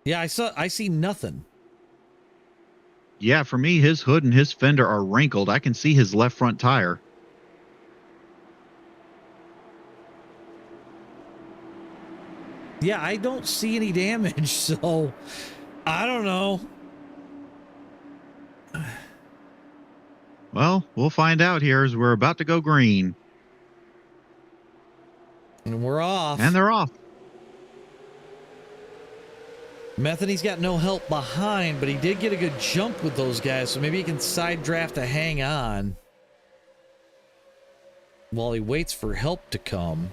Yeah, I see nothing. Yeah, for me, his hood and his fender are wrinkled. I can see his left front tire. Yeah, I don't see any damage, so I don't know. Well, we'll find out here as we're about to go green. And we're off. And they're off. Metheny's got no help behind, but he did get a good jump with those guys, so maybe he can side draft to hang on while he waits for help to come.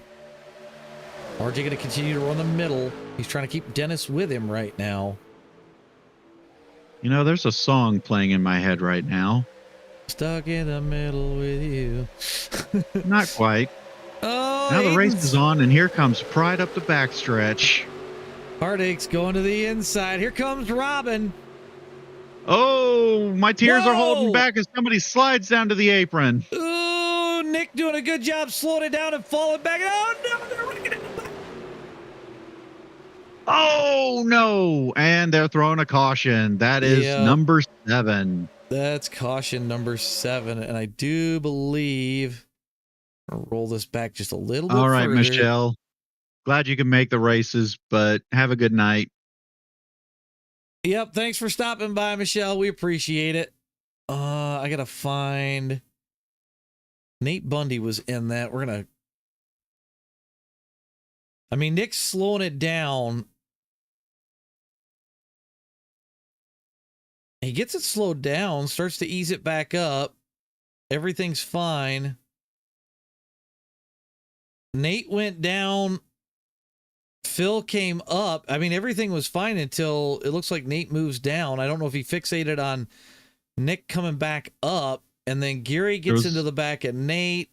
RJ going to continue to run the middle. He's trying to keep Dennis with him right now. You know, there's a song playing in my head right now. Stuck in the middle with you. Not quite. Oh, now the race Aiden's is on, and here comes Pride up the backstretch. Heartache's going to the inside. Here comes Robin. Oh, my tears are holding Whoa! back as somebody slides down to the apron. Ooh, Nick doing a good job slowing it down and falling back. Oh, no, they're wrecking it. Oh, no. And they're throwing a caution. That is number 7. That's caution number 7. And I do believe I'll roll this back just a little bit. All right, further. Michelle. Glad you can make the races, but have a good night. Yep. Thanks for stopping by, Michelle. We appreciate it. I got to find Nate Bundy was in that. We're going to, I mean, Nick's slowing it down. He gets it slowed down, starts to ease it back up. Everything's fine. Nate went down. Phil came up. I mean, everything was fine until it looks like Nate moves down. I don't know if he fixated on Nick coming back up, and then Gary gets into the back of Nate.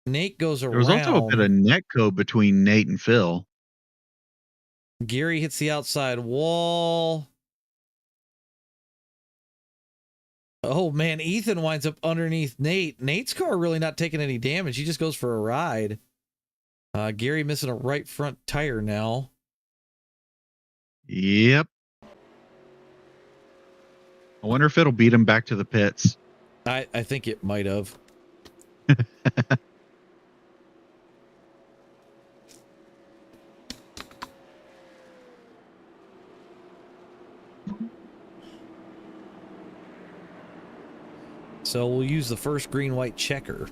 Nate goes around. There was also a bit of neck code between Nate and Phil. Gary hits the outside wall. Oh, man, Ethan winds up underneath Nate. Nate's car really not taking any damage. He just goes for a ride. Gary missing a right front tire now. Yep. I wonder if it'll beat him back to the pits. I think it might have. So we'll use the first green-white checker.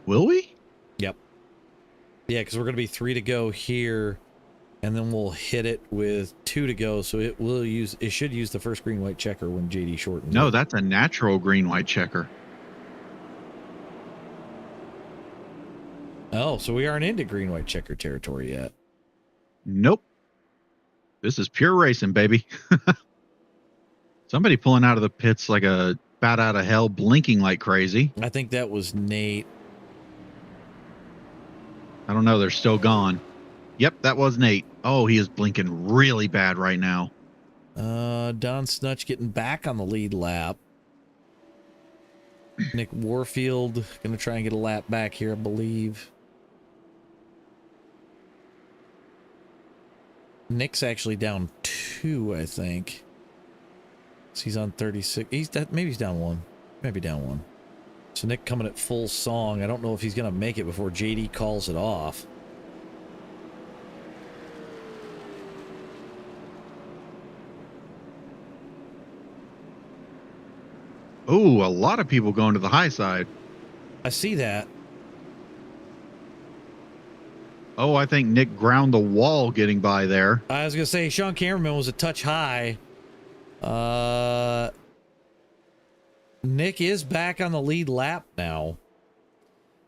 Will we? Yep. Yeah, because we're going to be 3 to go here, and then we'll hit it with 2 to go. So it should use the first green-white checker when JD shortens. No, that's a natural green-white checker. Oh, so we aren't into green-white checker territory yet. Nope. This is pure racing, baby. Somebody pulling out of the pits like a bat out of hell, blinking like crazy. I think that was Nate. I don't know. They're still gone. Yep, that was Nate. Oh, he is blinking really bad right now. Don Snutch getting back on the lead lap. Nick Warfield going to try and get a lap back here, I believe. Nick's actually down 2, I think. So he's on 36. Maybe he's down one. Maybe down one. So Nick coming at full song. I don't know if he's going to make it before JD calls it off. Oh, a lot of people going to the high side. I see that. Oh, I think Nick ground the wall getting by there. I was going to say Sean Cameron was a touch high. Nick is back on the lead lap now.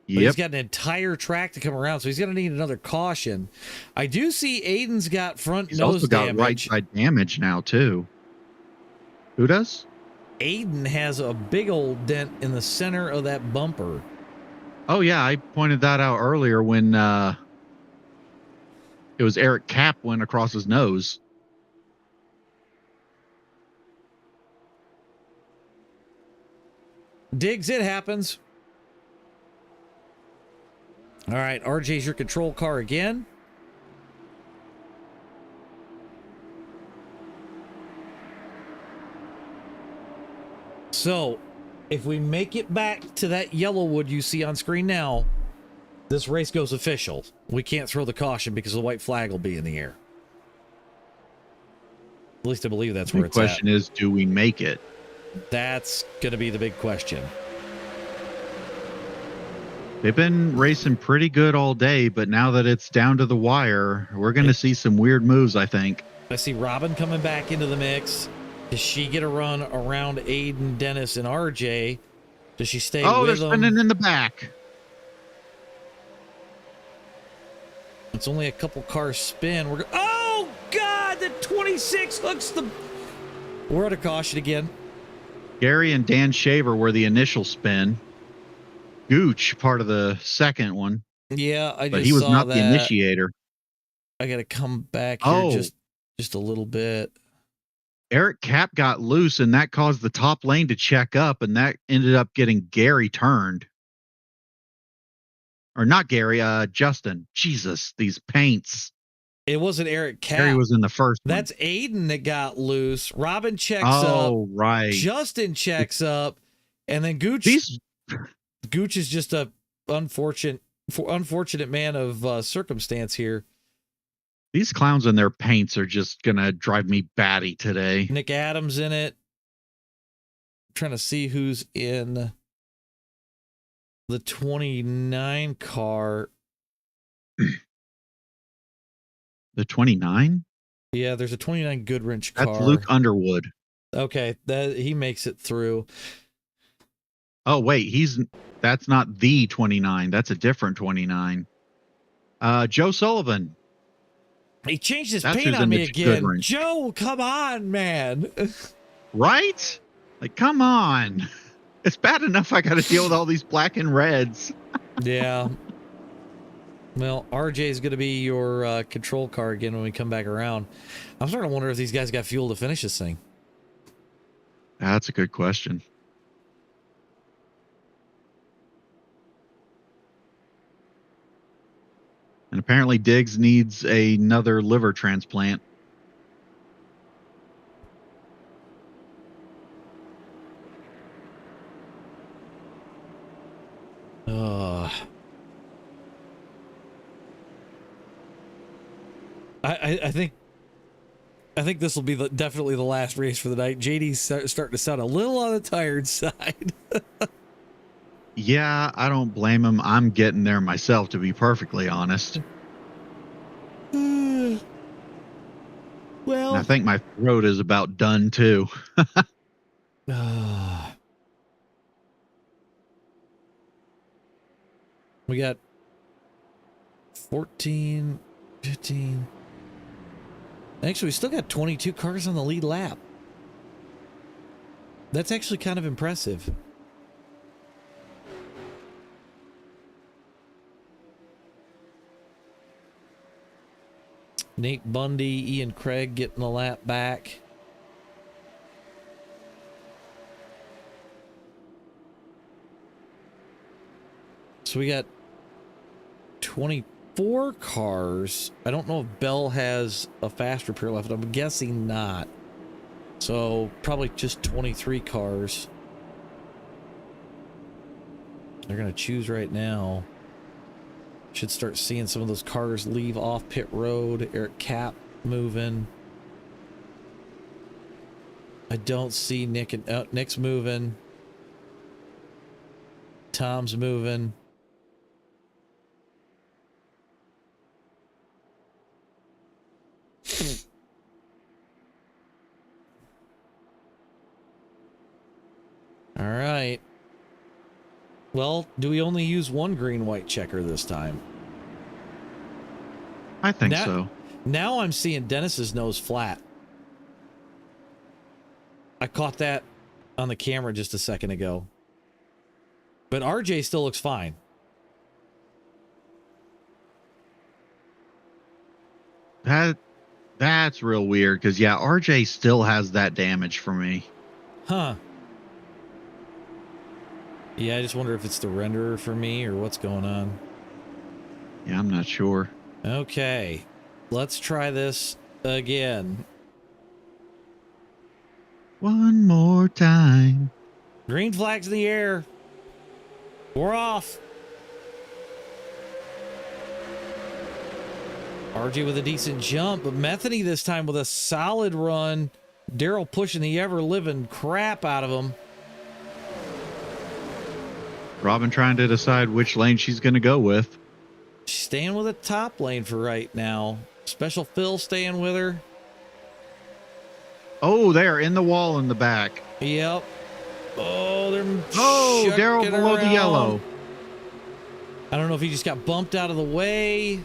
But he's got an entire track to come around, so he's going to need another caution. I do see Aiden's got front He's nose also got damage. right side damage now, too. Who does? Aiden has a big old dent in the center of that bumper. Oh, yeah, I pointed that out earlier when it was Eric Cap went across his nose. Diggs, it happens. All right, RJ's your control car again. So, if we make it back to that yellow wood you see on screen now, this race goes official. We can't throw the caution because the white flag will be in the air. At least I believe that's where it's at. The question is, do we make it? That's going to be the big question. They've been racing pretty good all day, but now that it's down to the wire, we're going to see some weird moves, I think. I see Robin coming back into the mix. Does she get a run around Aiden, Dennis, and RJ? Does she stay Oh, with they're them? spinning in the back. It's only a couple cars spin. Oh, God! The 26 hooks the... We're at a caution again. Gary and Dan Shaver were the initial spin. Gooch, part of the second one. Yeah, I just But he was saw not that. the initiator. I got to come back here just a little bit. Eric Cap got loose, and that caused the top lane to check up, and that ended up getting Gary turned. Or not Gary, Justin. Jesus, these paints. It wasn't Eric Cap. Gary was in the first one. That's Aiden that got loose. Robin checks up. Oh, right. Justin checks up. And then Gooch... Gooch is just a unfortunate man of circumstance here. These clowns and their paints are just going to drive me batty today. Nick Adams in it. I'm trying to see who's in the 29 car. The 29? Yeah, there's a 29 Goodwrench car. That's Luke Underwood. Okay, he makes it through. Oh, wait, that's not the 29. That's a different 29. Joe Sullivan. He changed his That's paint who's on in me the again. Goodwrench. Joe, come on, man. Right? Like, come on. It's bad enough I got to deal with all these black and reds. Yeah. Well, RJ is going to be your control car again when we come back around. I'm starting to wonder if these guys got fuel to finish this thing. That's a good question. And apparently Diggs needs another liver transplant. I think this will be definitely the last race for the night. JD's starting to sound a little on the tired side. Yeah, I don't blame him. I'm getting there myself, to be perfectly honest. Well, And I think my throat is about done too. we got 14, 15. Actually, we still got 22 cars on the lead lap. That's actually kind of impressive. Nate Bundy, Ian Craig getting the lap back. So we got 24 cars. I don't know if Bell has a fast repair left. I'm guessing not. So probably just 23 cars. They're going to choose right now. Should start seeing some of those cars leave off pit road. Eric Cap moving. I don't see Nick and Nick's moving. Tom's moving. All right. Well, do we only use one green-white checker this time? I think so. Now I'm seeing Dennis's nose flat. I caught that on the camera just a second ago. But RJ still looks fine. That's real weird because, yeah, RJ still has that damage for me. Huh. Yeah, I just wonder if it's the renderer for me or what's going on. Yeah, I'm not sure. Okay. Let's try this again. One more time. Green flags in the air. We're off. RJ with a decent jump, but Metheny this time with a solid run. Daryl pushing the ever-living crap out of him. Robin trying to decide which lane she's going to go with. She's staying with the top lane for right now. Special Phil staying with her. Oh, there, in the wall in the back. Yep. Oh, they're Daryl below the yellow. I don't know if he just got bumped out of the way.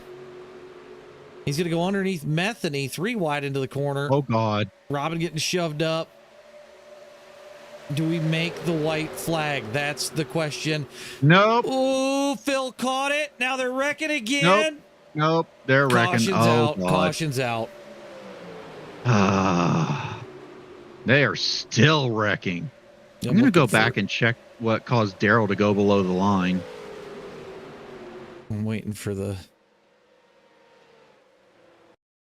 He's going to go underneath Metheny, 3 wide into the corner. Oh, God. Robin getting shoved up. Do we make the white flag? That's the question. Nope. Ooh, Phil caught it. Now they're wrecking again. Nope. They're wrecking. Caution's out. God. Caution's out. They are still wrecking. I'm going to go back and check what caused Daryl to go below the line. I'm waiting for the...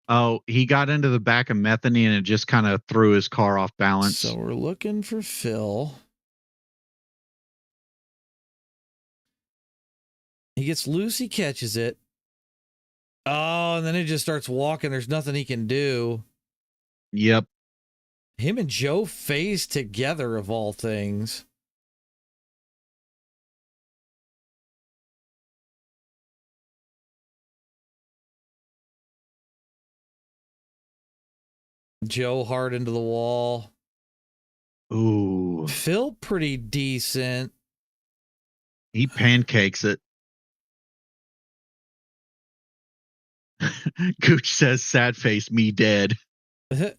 Oh, he got into the back of Metheny and it just kind of threw his car off balance. So we're looking for Phil. He gets loose, he catches it. Oh, and then it just starts walking. There's nothing he can do. Yep. Him and Joe phase together, of all things. Joe hard into the wall. Ooh. Phil pretty decent. He pancakes it. Gooch says, sad face, me dead. That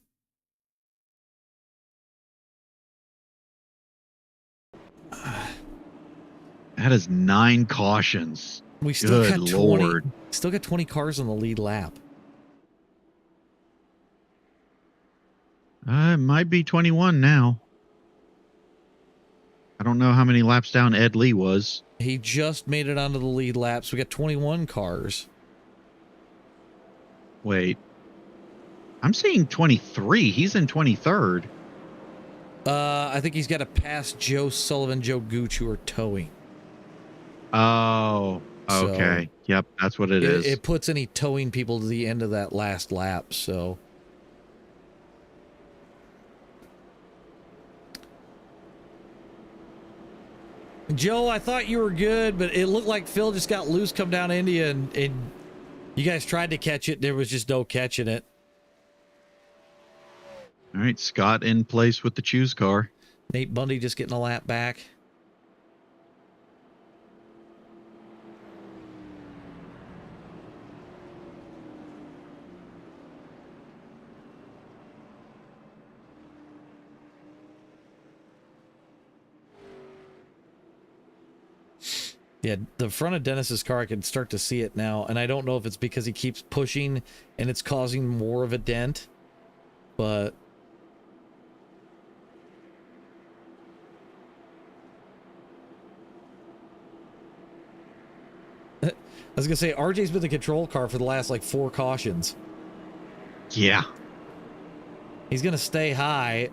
is 9 cautions. We still Good got 20. Lord. Still got 20 cars on the lead lap. It might be 21 now. I don't know how many laps down Ed Lee was. He just made it onto the lead lap, so we got 21 cars. Wait. I'm seeing 23. He's in 23rd. I think he's got to pass Joe Sullivan, Joe Gooch, who are towing. Oh, okay. So yep, that's what it is. It puts any towing people to the end of that last lap, so... Joe, I thought you were good, but it looked like Phil just got loose, come down India, and you guys tried to catch it. There was just no catching it. All right, Scott in place with the choose car. Nate Bundy just getting a lap back. Yeah, the front of Dennis's car, I can start to see it now, and I don't know if it's because he keeps pushing and it's causing more of a dent, but... I was going to say, RJ's been the control car for the last, like, 4 cautions. Yeah. He's going to stay high.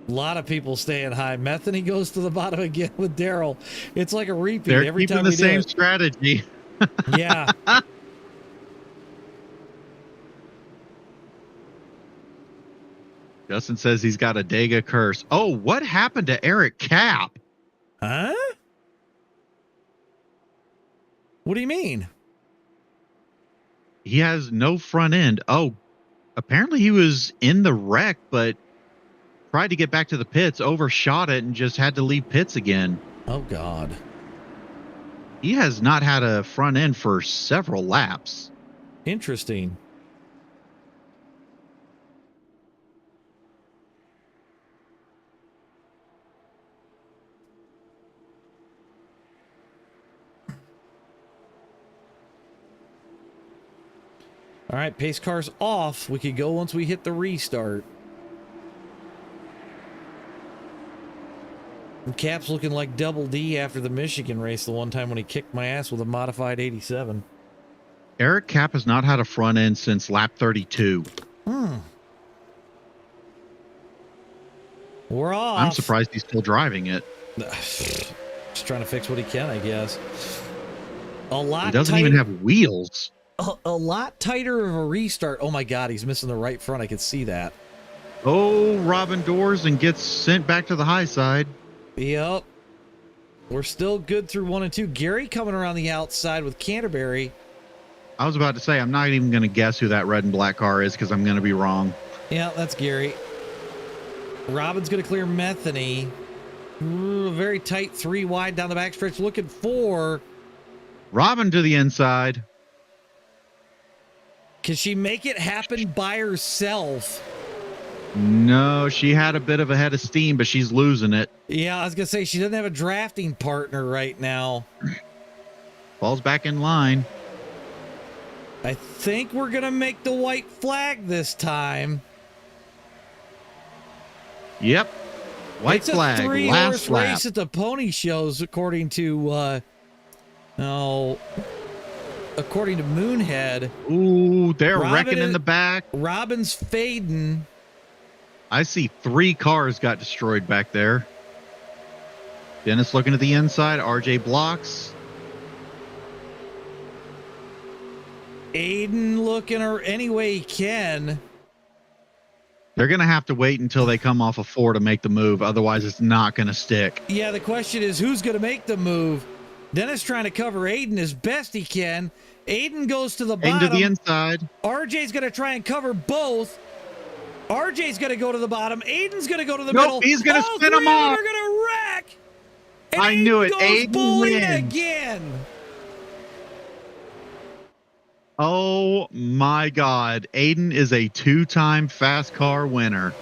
A lot of people staying high. Metheny goes to the bottom again with Daryl. It's like a repeat They're every keeping time the we do same it. strategy. Yeah. Justin says he's got a Dega curse. Oh, what happened to Eric Cap? Huh? What do you mean? He has no front end. Oh, apparently he was in the wreck, but tried to get back to the pits, overshot it, and just had to leave pits again. Oh, God. He has not had a front end for several laps. Interesting. All right, pace car's off. We could go once we hit the restart. And Cap's looking like Double D after the Michigan race the one time when he kicked my ass with a modified 87. Eric Cap has not had a front end since lap 32. We're off. I'm surprised he's still driving it. Just trying to fix what he can, I guess. A lot. He doesn't even have wheels. A lot tighter of a restart. Oh my God, he's missing the right front. I could see that. Oh, Robin doors and gets sent back to the high side. Yep. We're still good through 1 and 2. Gary coming around the outside with Canterbury. I was about to say, I'm not even going to guess who that red and black car is because I'm going to be wrong. Yeah, that's Gary. Robin's going to clear Metheny. Very tight 3 wide down the backstretch. Looking for... Robin to the inside. Can she make it happen by herself? No, she had a bit of a head of steam, but she's losing it. Yeah, I was going to say, she doesn't have a drafting partner right now. Falls back in line. I think we're going to make the white flag this time. Yep. White it's flag. It's a 3-horse lap. race at the pony shows, according to, according to Moonhead. Ooh, they're wrecking in the back. Robin's fading. I see 3 cars got destroyed back there. Dennis looking at the inside. RJ blocks. Aiden looking any way he can. They're going to have to wait until they come off of 4 to make the move. Otherwise, it's not going to stick. Yeah, the question is, who's going to make the move? Dennis trying to cover Aiden as best he can. Aiden goes to the bottom. Aiden to the inside. RJ's going to try and cover both. RJ's going to go to the bottom. Aiden's going to go to the middle. He's going to spin them off. They're going to wreck. And I knew it. Aiden Aiden wins again. Oh my God. Aiden is a 2-time FASCAR winner.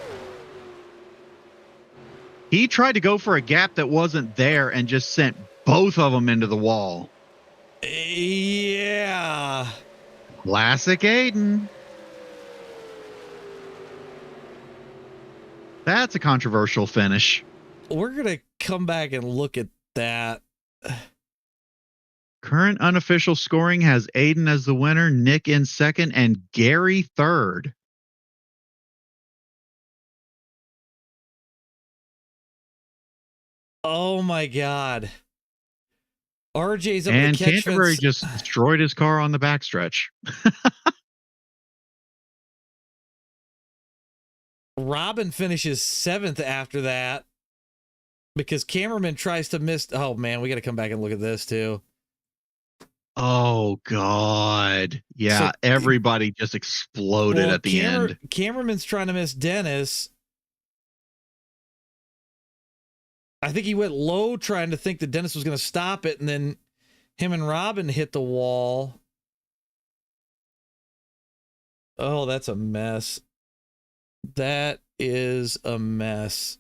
He tried to go for a gap that wasn't there and just sent both of them into the wall. Yeah. Classic Aiden. That's a controversial finish. We're going to come back and look at that. Current unofficial scoring has Aiden as the winner, Nick in second, and Gary third. Oh my God. RJ's up and the catch Canterbury fence. just destroyed his car on the backstretch. Robin finishes 7th after that because cameraman tries to miss. Oh man, we got to come back and look at this too. Oh God. Yeah. So, everybody just exploded at the end. Cameraman's trying to miss Dennis. I think he went low trying to think that Dennis was going to stop it. And then him and Robin hit the wall. Oh, that's a mess. That is a mess.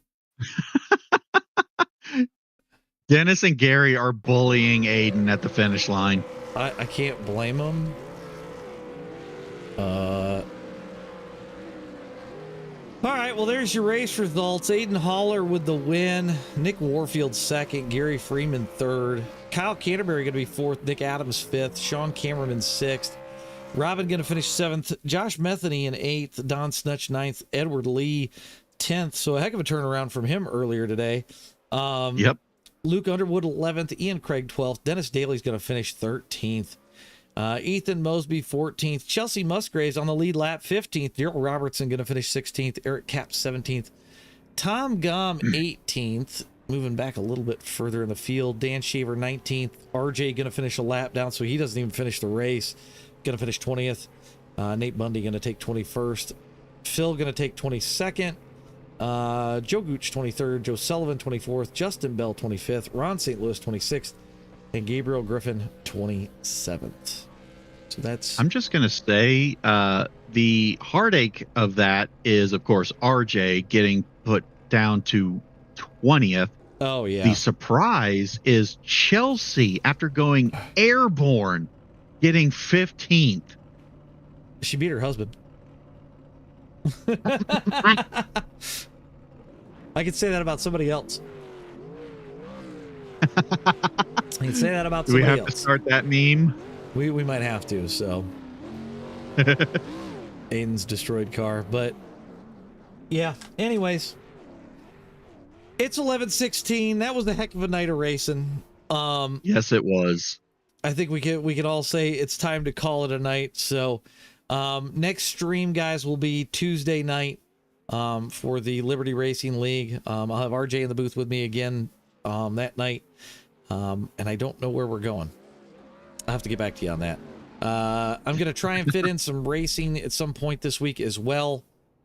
Dennis and Gary are bullying Aiden at the finish line. I can't blame him. All right, well, there's your race results. Aiden Haller with the win. Nick Warfield second. Gary Freeman third. Kyle Canterbury going to be fourth. Nick Adams fifth. Sean Cameron sixth. Robin going to finish seventh. Josh Metheny in eighth. Don Snutch ninth. Edward Lee 10th. So a heck of a turnaround from him earlier today. Yep. Luke Underwood 11th, Ian Craig 12th, Dennis Daly's going to finish 13th. Ethan Mosby 14th, Chelsea Musgraves on the lead lap 15th, Daryl Robertson going to finish 16th, Eric Cap 17th, Tom Gom 18th, moving back a little bit further in the field, Dan Shaver 19th, RJ going to finish a lap down, so he doesn't even finish the race, going to finish 20th, Nate Bundy going to take 21st, Phil going to take 22nd, Joe Gooch 23rd, Joe Sullivan 24th, Justin Bell 25th, Ron St. Louis 26th, and Gabriel Griffin 27th. So that's... I'm just going to say the heartache of that is, of course, RJ getting put down to 20th. Oh, yeah. The surprise is Chelsea, after going airborne, getting 15th. She beat her husband. I could say that about somebody else. I can say that about somebody else. Do we have to start that meme? We might have to, so. Aiden's destroyed car, but yeah. Anyways, it's 11:16. That was a heck of a night of racing. Yes, it was. I think we can all say it's time to call it a night. So next stream, guys, will be Tuesday night for the Liberty Racing League. I'll have RJ in the booth with me again that night. And I don't know where we're going. I'll have to get back to you on that. I'm going to try and fit in some racing at some point this week as well.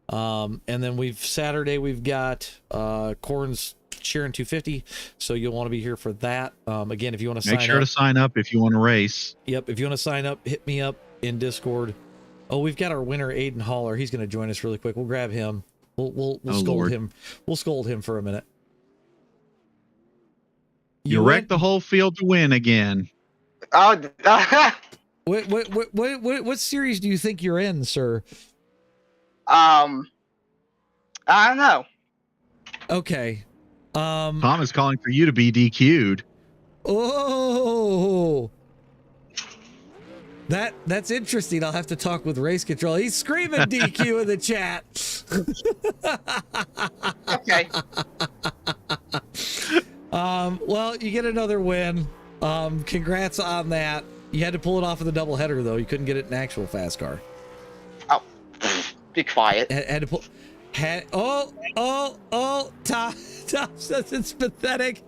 And then Saturday we've got Corn's Sharon 250. So you'll want to be here for that. Again, if you want to make sure to sign up if you want to race. Yep. If you want to sign up, hit me up in Discord. Oh, we've got our winner, Aiden Haller. He's going to join us really quick. We'll grab him. We'll scold him. We'll scold him for a minute. You wrecked the whole field to win again. Oh, what series do you think you're in, sir? I don't know. Okay. Tom is calling for you to be DQ'd. Oh, that's interesting. I'll have to talk with Race Control. He's screaming DQ in the chat. Okay. Well, you get another win. Congrats on that. You had to pull it off of the doubleheader, though. You couldn't get it in actual FASCAR. Oh, be quiet. Had to pull. Tom says it's pathetic.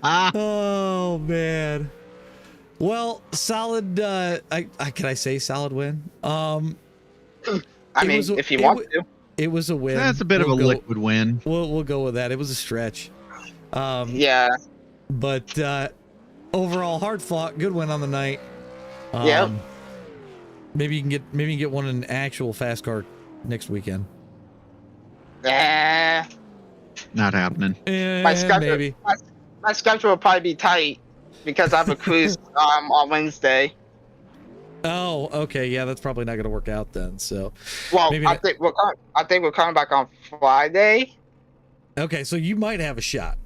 Oh man. Well, solid. Can I say solid win? I mean, if you want to. It was a win. That's a bit of a liquid win. We'll go with that. It was a stretch. Yeah. But overall, hard fought, good win on the night. Yeah. Maybe you can get one in actual FASCAR next weekend. Not happening. My schedule, maybe. My schedule will probably be tight because I have a cruise on Wednesday. Oh, okay. Yeah, that's probably not going to work out then. So, well, I think we're coming back on Friday. Okay, so you might have a shot.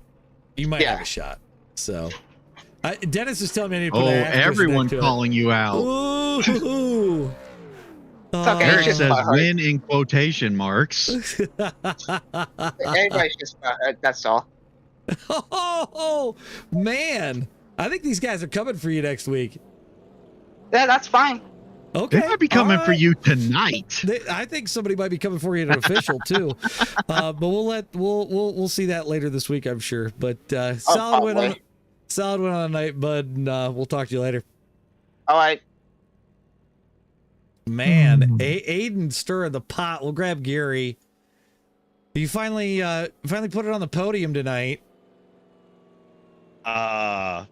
You might have a shot. So, Dennis is telling me I need to put an asterisk everyone next to calling you out. Ooh. Okay, Eric says win in quotation marks. Everybody's just that's all. Oh, man. I think these guys are coming for you next week. Yeah, that's fine. Okay. They might be coming for you tonight. I think somebody might be coming for you at an official too. But we'll see that later this week, I'm sure. But solid win on the night, bud. And we'll talk to you later. All right. Man, Aiden stirring the pot. We'll grab Gary. You finally put it on the podium tonight. I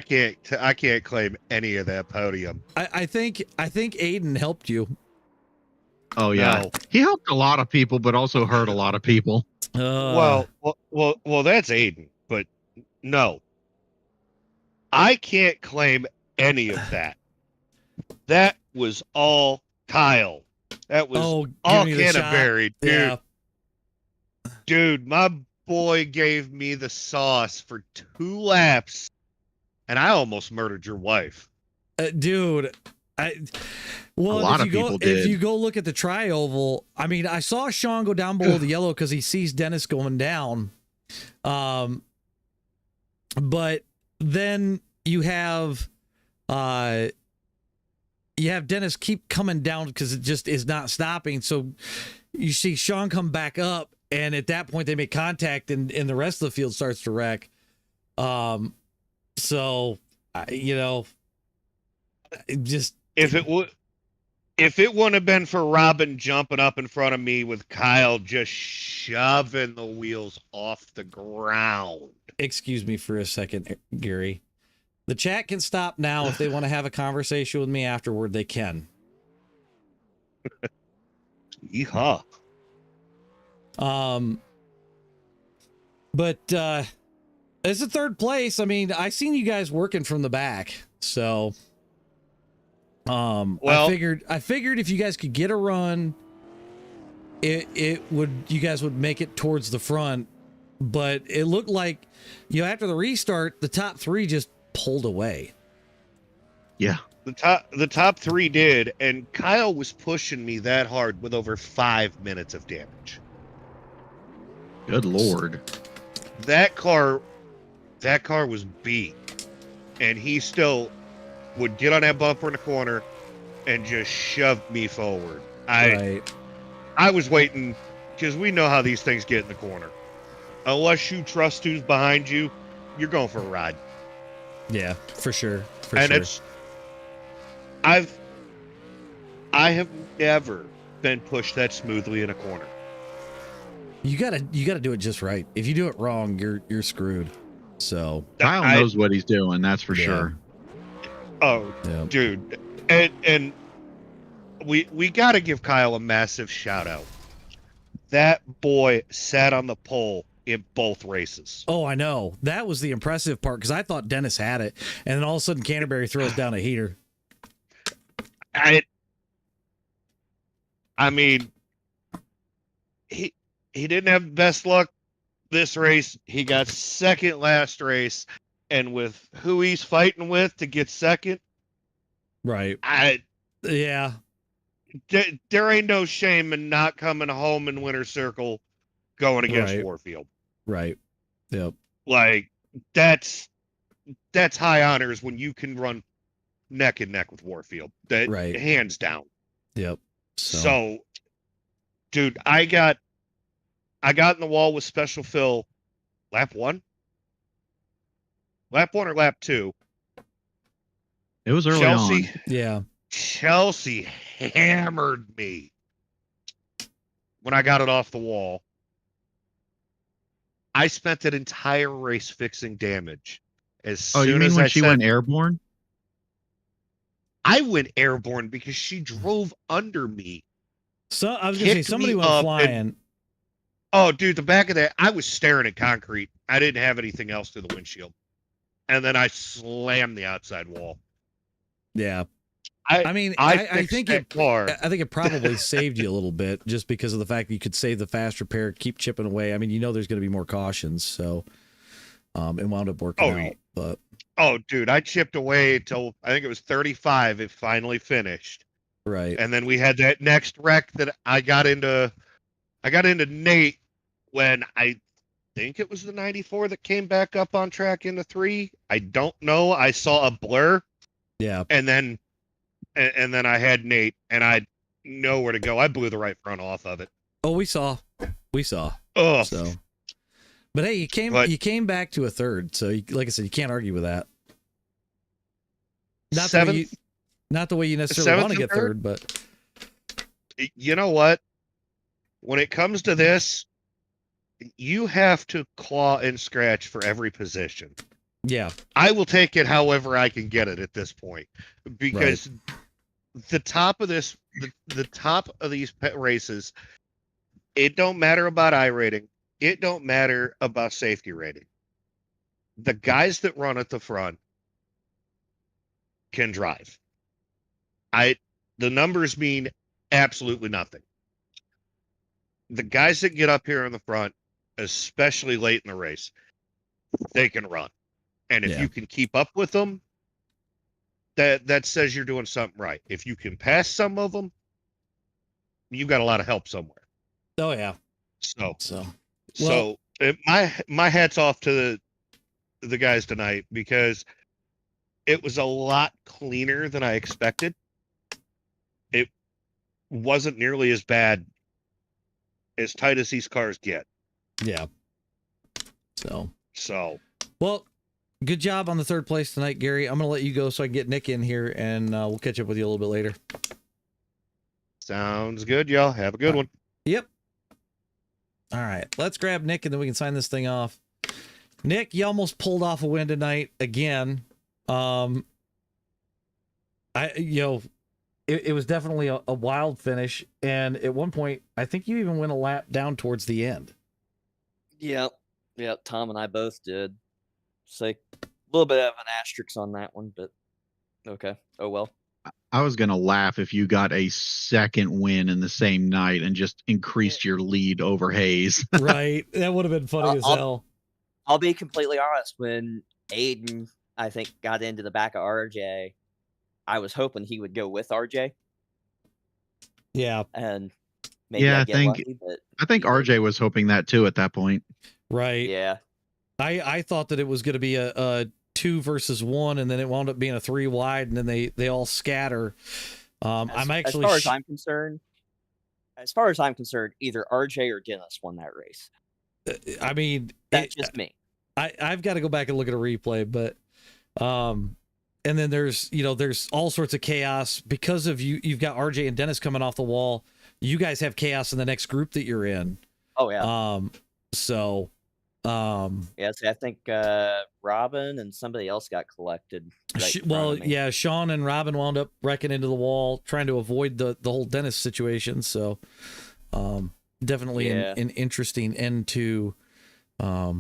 can't claim any of that podium. I think Aiden helped you. Oh yeah, No. He helped a lot of people, but also hurt a lot of people. Well, that's Aiden, but no, I can't claim any of that. That was all Kyle. That was all Canterbury, dude. Yeah. Dude, my boy gave me the sauce for 2 laps, and I almost murdered your wife. Dude, Well, A lot if of you people go, if did. you go look at the tri-oval, I mean, I saw Sean go down below the yellow because he sees Dennis going down. But then you have Dennis keep coming down because it just is not stopping. So you see Sean come back up, and at that point they make contact, and the rest of the field starts to wreck. So you know, just If it wouldn't have been for Robin jumping up in front of me with Kyle just shoving the wheels off the ground. excuse me for a second, Gary. The chat can stop now. If they want to have a conversation with me afterward, they can. Yeehaw. But it's a third place. I mean, I seen you guys working from the back, so Well, I figured if you guys could get a run, you guys would make it towards the front. But it looked like, after the restart, the top three just pulled away. Yeah. the top three did, and Kyle was pushing me that hard with over 5 minutes of damage. Good Lord. That car was beat, and he still would get on that bumper in the corner and just shove me forward. I was waiting, because we know how these things get in the corner. Unless you trust who's behind you, you're going for a ride. Yeah, for sure. I have never been pushed that smoothly in a corner. You gotta do it just right. If you do it wrong, you're screwed. So Kyle knows what he's doing, that's for sure. Oh, yeah. Dude, and we got to give Kyle a massive shout out. That boy sat on the pole in both races. Oh, I know. That was the impressive part, because I thought Dennis had it, and then all of a sudden Canterbury throws down a heater. I mean, he didn't have the best luck this race. He got second last race, and with who he's fighting with to get second, right? Yeah. There ain't no shame in not coming home in winner's circle going against Warfield. Right. Yep. Like that's high honors when you can run neck and neck with Warfield. That hands down. Yep. So dude, I got in the wall with Special Phil lap 1 or lap 2. It was early Chelsea, on. Yeah. Chelsea hammered me when I got it off the wall. I spent that entire race fixing damage. You mean when she went airborne? I went airborne because she drove under me. So I was gonna say somebody went flying. Oh, dude, the back of that, I was staring at concrete. I didn't have anything else to the windshield. And then I slammed the outside wall. Yeah. I think it probably saved you a little bit, just because of the fact that you could save the fast repair, keep chipping away. I mean, there's going to be more cautions, so it wound up working out. But dude, I chipped away till I think it was 35. It finally finished. Right. And then we had that next wreck that I got into Nate when I think it was the 94 that came back up on track into 3. I don't know. I saw a blur. Yeah. And then I had Nate, and I know where to go. I blew the right front off of it. Oh, we saw. Oh, so. But hey, you came back to a third, so like I said, you can't argue with that. Not the way you necessarily want to get third, but you know what? When it comes to this, you have to claw and scratch for every position. Yeah. I will take it however I can get it at this point, because the top of these races, it don't matter about I rating. It don't matter about safety rating. The guys that run at the front can drive. The numbers mean absolutely nothing. The guys that get up here in the front, especially late in the race, they can run. And if you can keep up with them, that says you're doing something right. If you can pass some of them, you've got a lot of help somewhere. Oh yeah. So my hat's off to the guys tonight, because it was a lot cleaner than I expected. It wasn't nearly as bad, as tight as these cars get. Yeah. So well, good job on the third place tonight, Gary. I'm gonna let you go so I can get Nick in here, and we'll catch up with you a little bit later. Sounds good, y'all. Have a good one. Yep. All right, let's grab Nick, and then we can sign this thing off. Nick, you almost pulled off a win tonight again. It was definitely a wild finish, and at one point, I think you even went a lap down towards the end. Yep. Tom and I both did. So a little bit of an asterisk on that one, but okay. Oh well. I was gonna laugh if you got a second win in the same night and just increased your lead over Hayes. Right, that would have been funny as hell. I'll be completely honest. When Aiden, I think, got into the back of RJ, I was hoping he would go with RJ. Yeah, and maybe I think lucky, but I think RJ was hoping that too at that point. Right. Yeah. I thought that it was going to be a 2 versus 1, and then it wound up being a 3 wide, and then they all scatter. I'm actually, as far as I'm concerned, either RJ or Dennis won that race. I mean, that's just me. I've got to go back and look at a replay, but and then there's all sorts of chaos because of you've got RJ and Dennis coming off the wall. You guys have chaos in the next group that you're in. Oh yeah. Yes, I think Robin and somebody else got collected. Yeah, Sean and Robin wound up wrecking into the wall, trying to avoid the whole Dennis situation. So, definitely an interesting end to a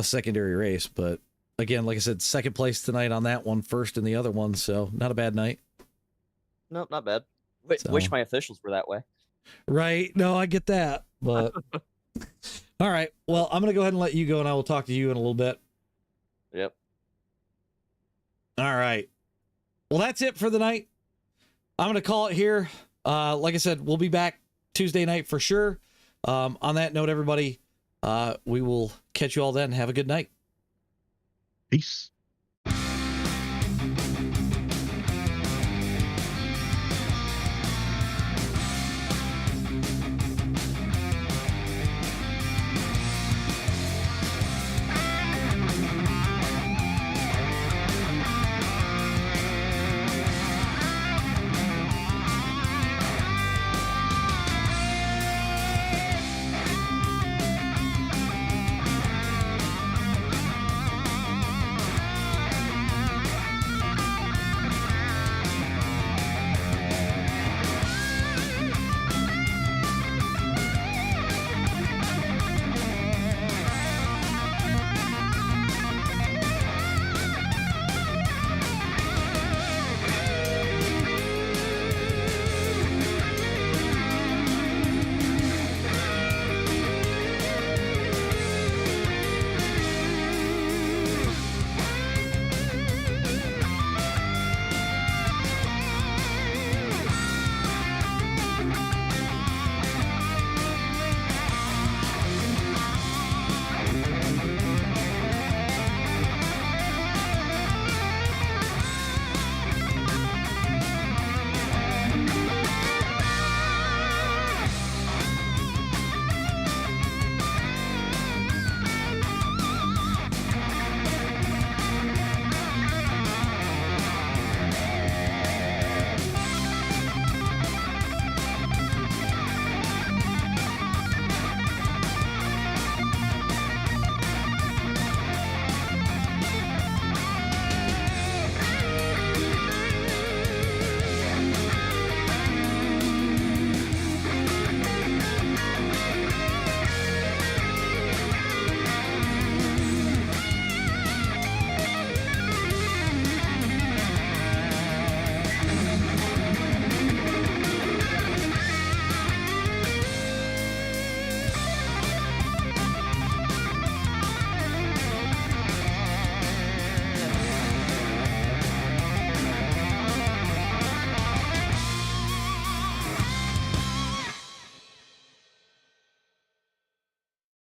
secondary race. But again, like I said, second place tonight on that one, first in the other one. So not a bad night. Nope, not bad. Wish my officials were that way. Right. No, I get that. But all right. Well, I'm going to go ahead and let you go, and I will talk to you in a little bit. Yep. All right. Well, that's it for the night. I'm going to call it here. Like I said, we'll be back Tuesday night for sure. On that note, everybody, we will catch you all then. Have a good night. Peace.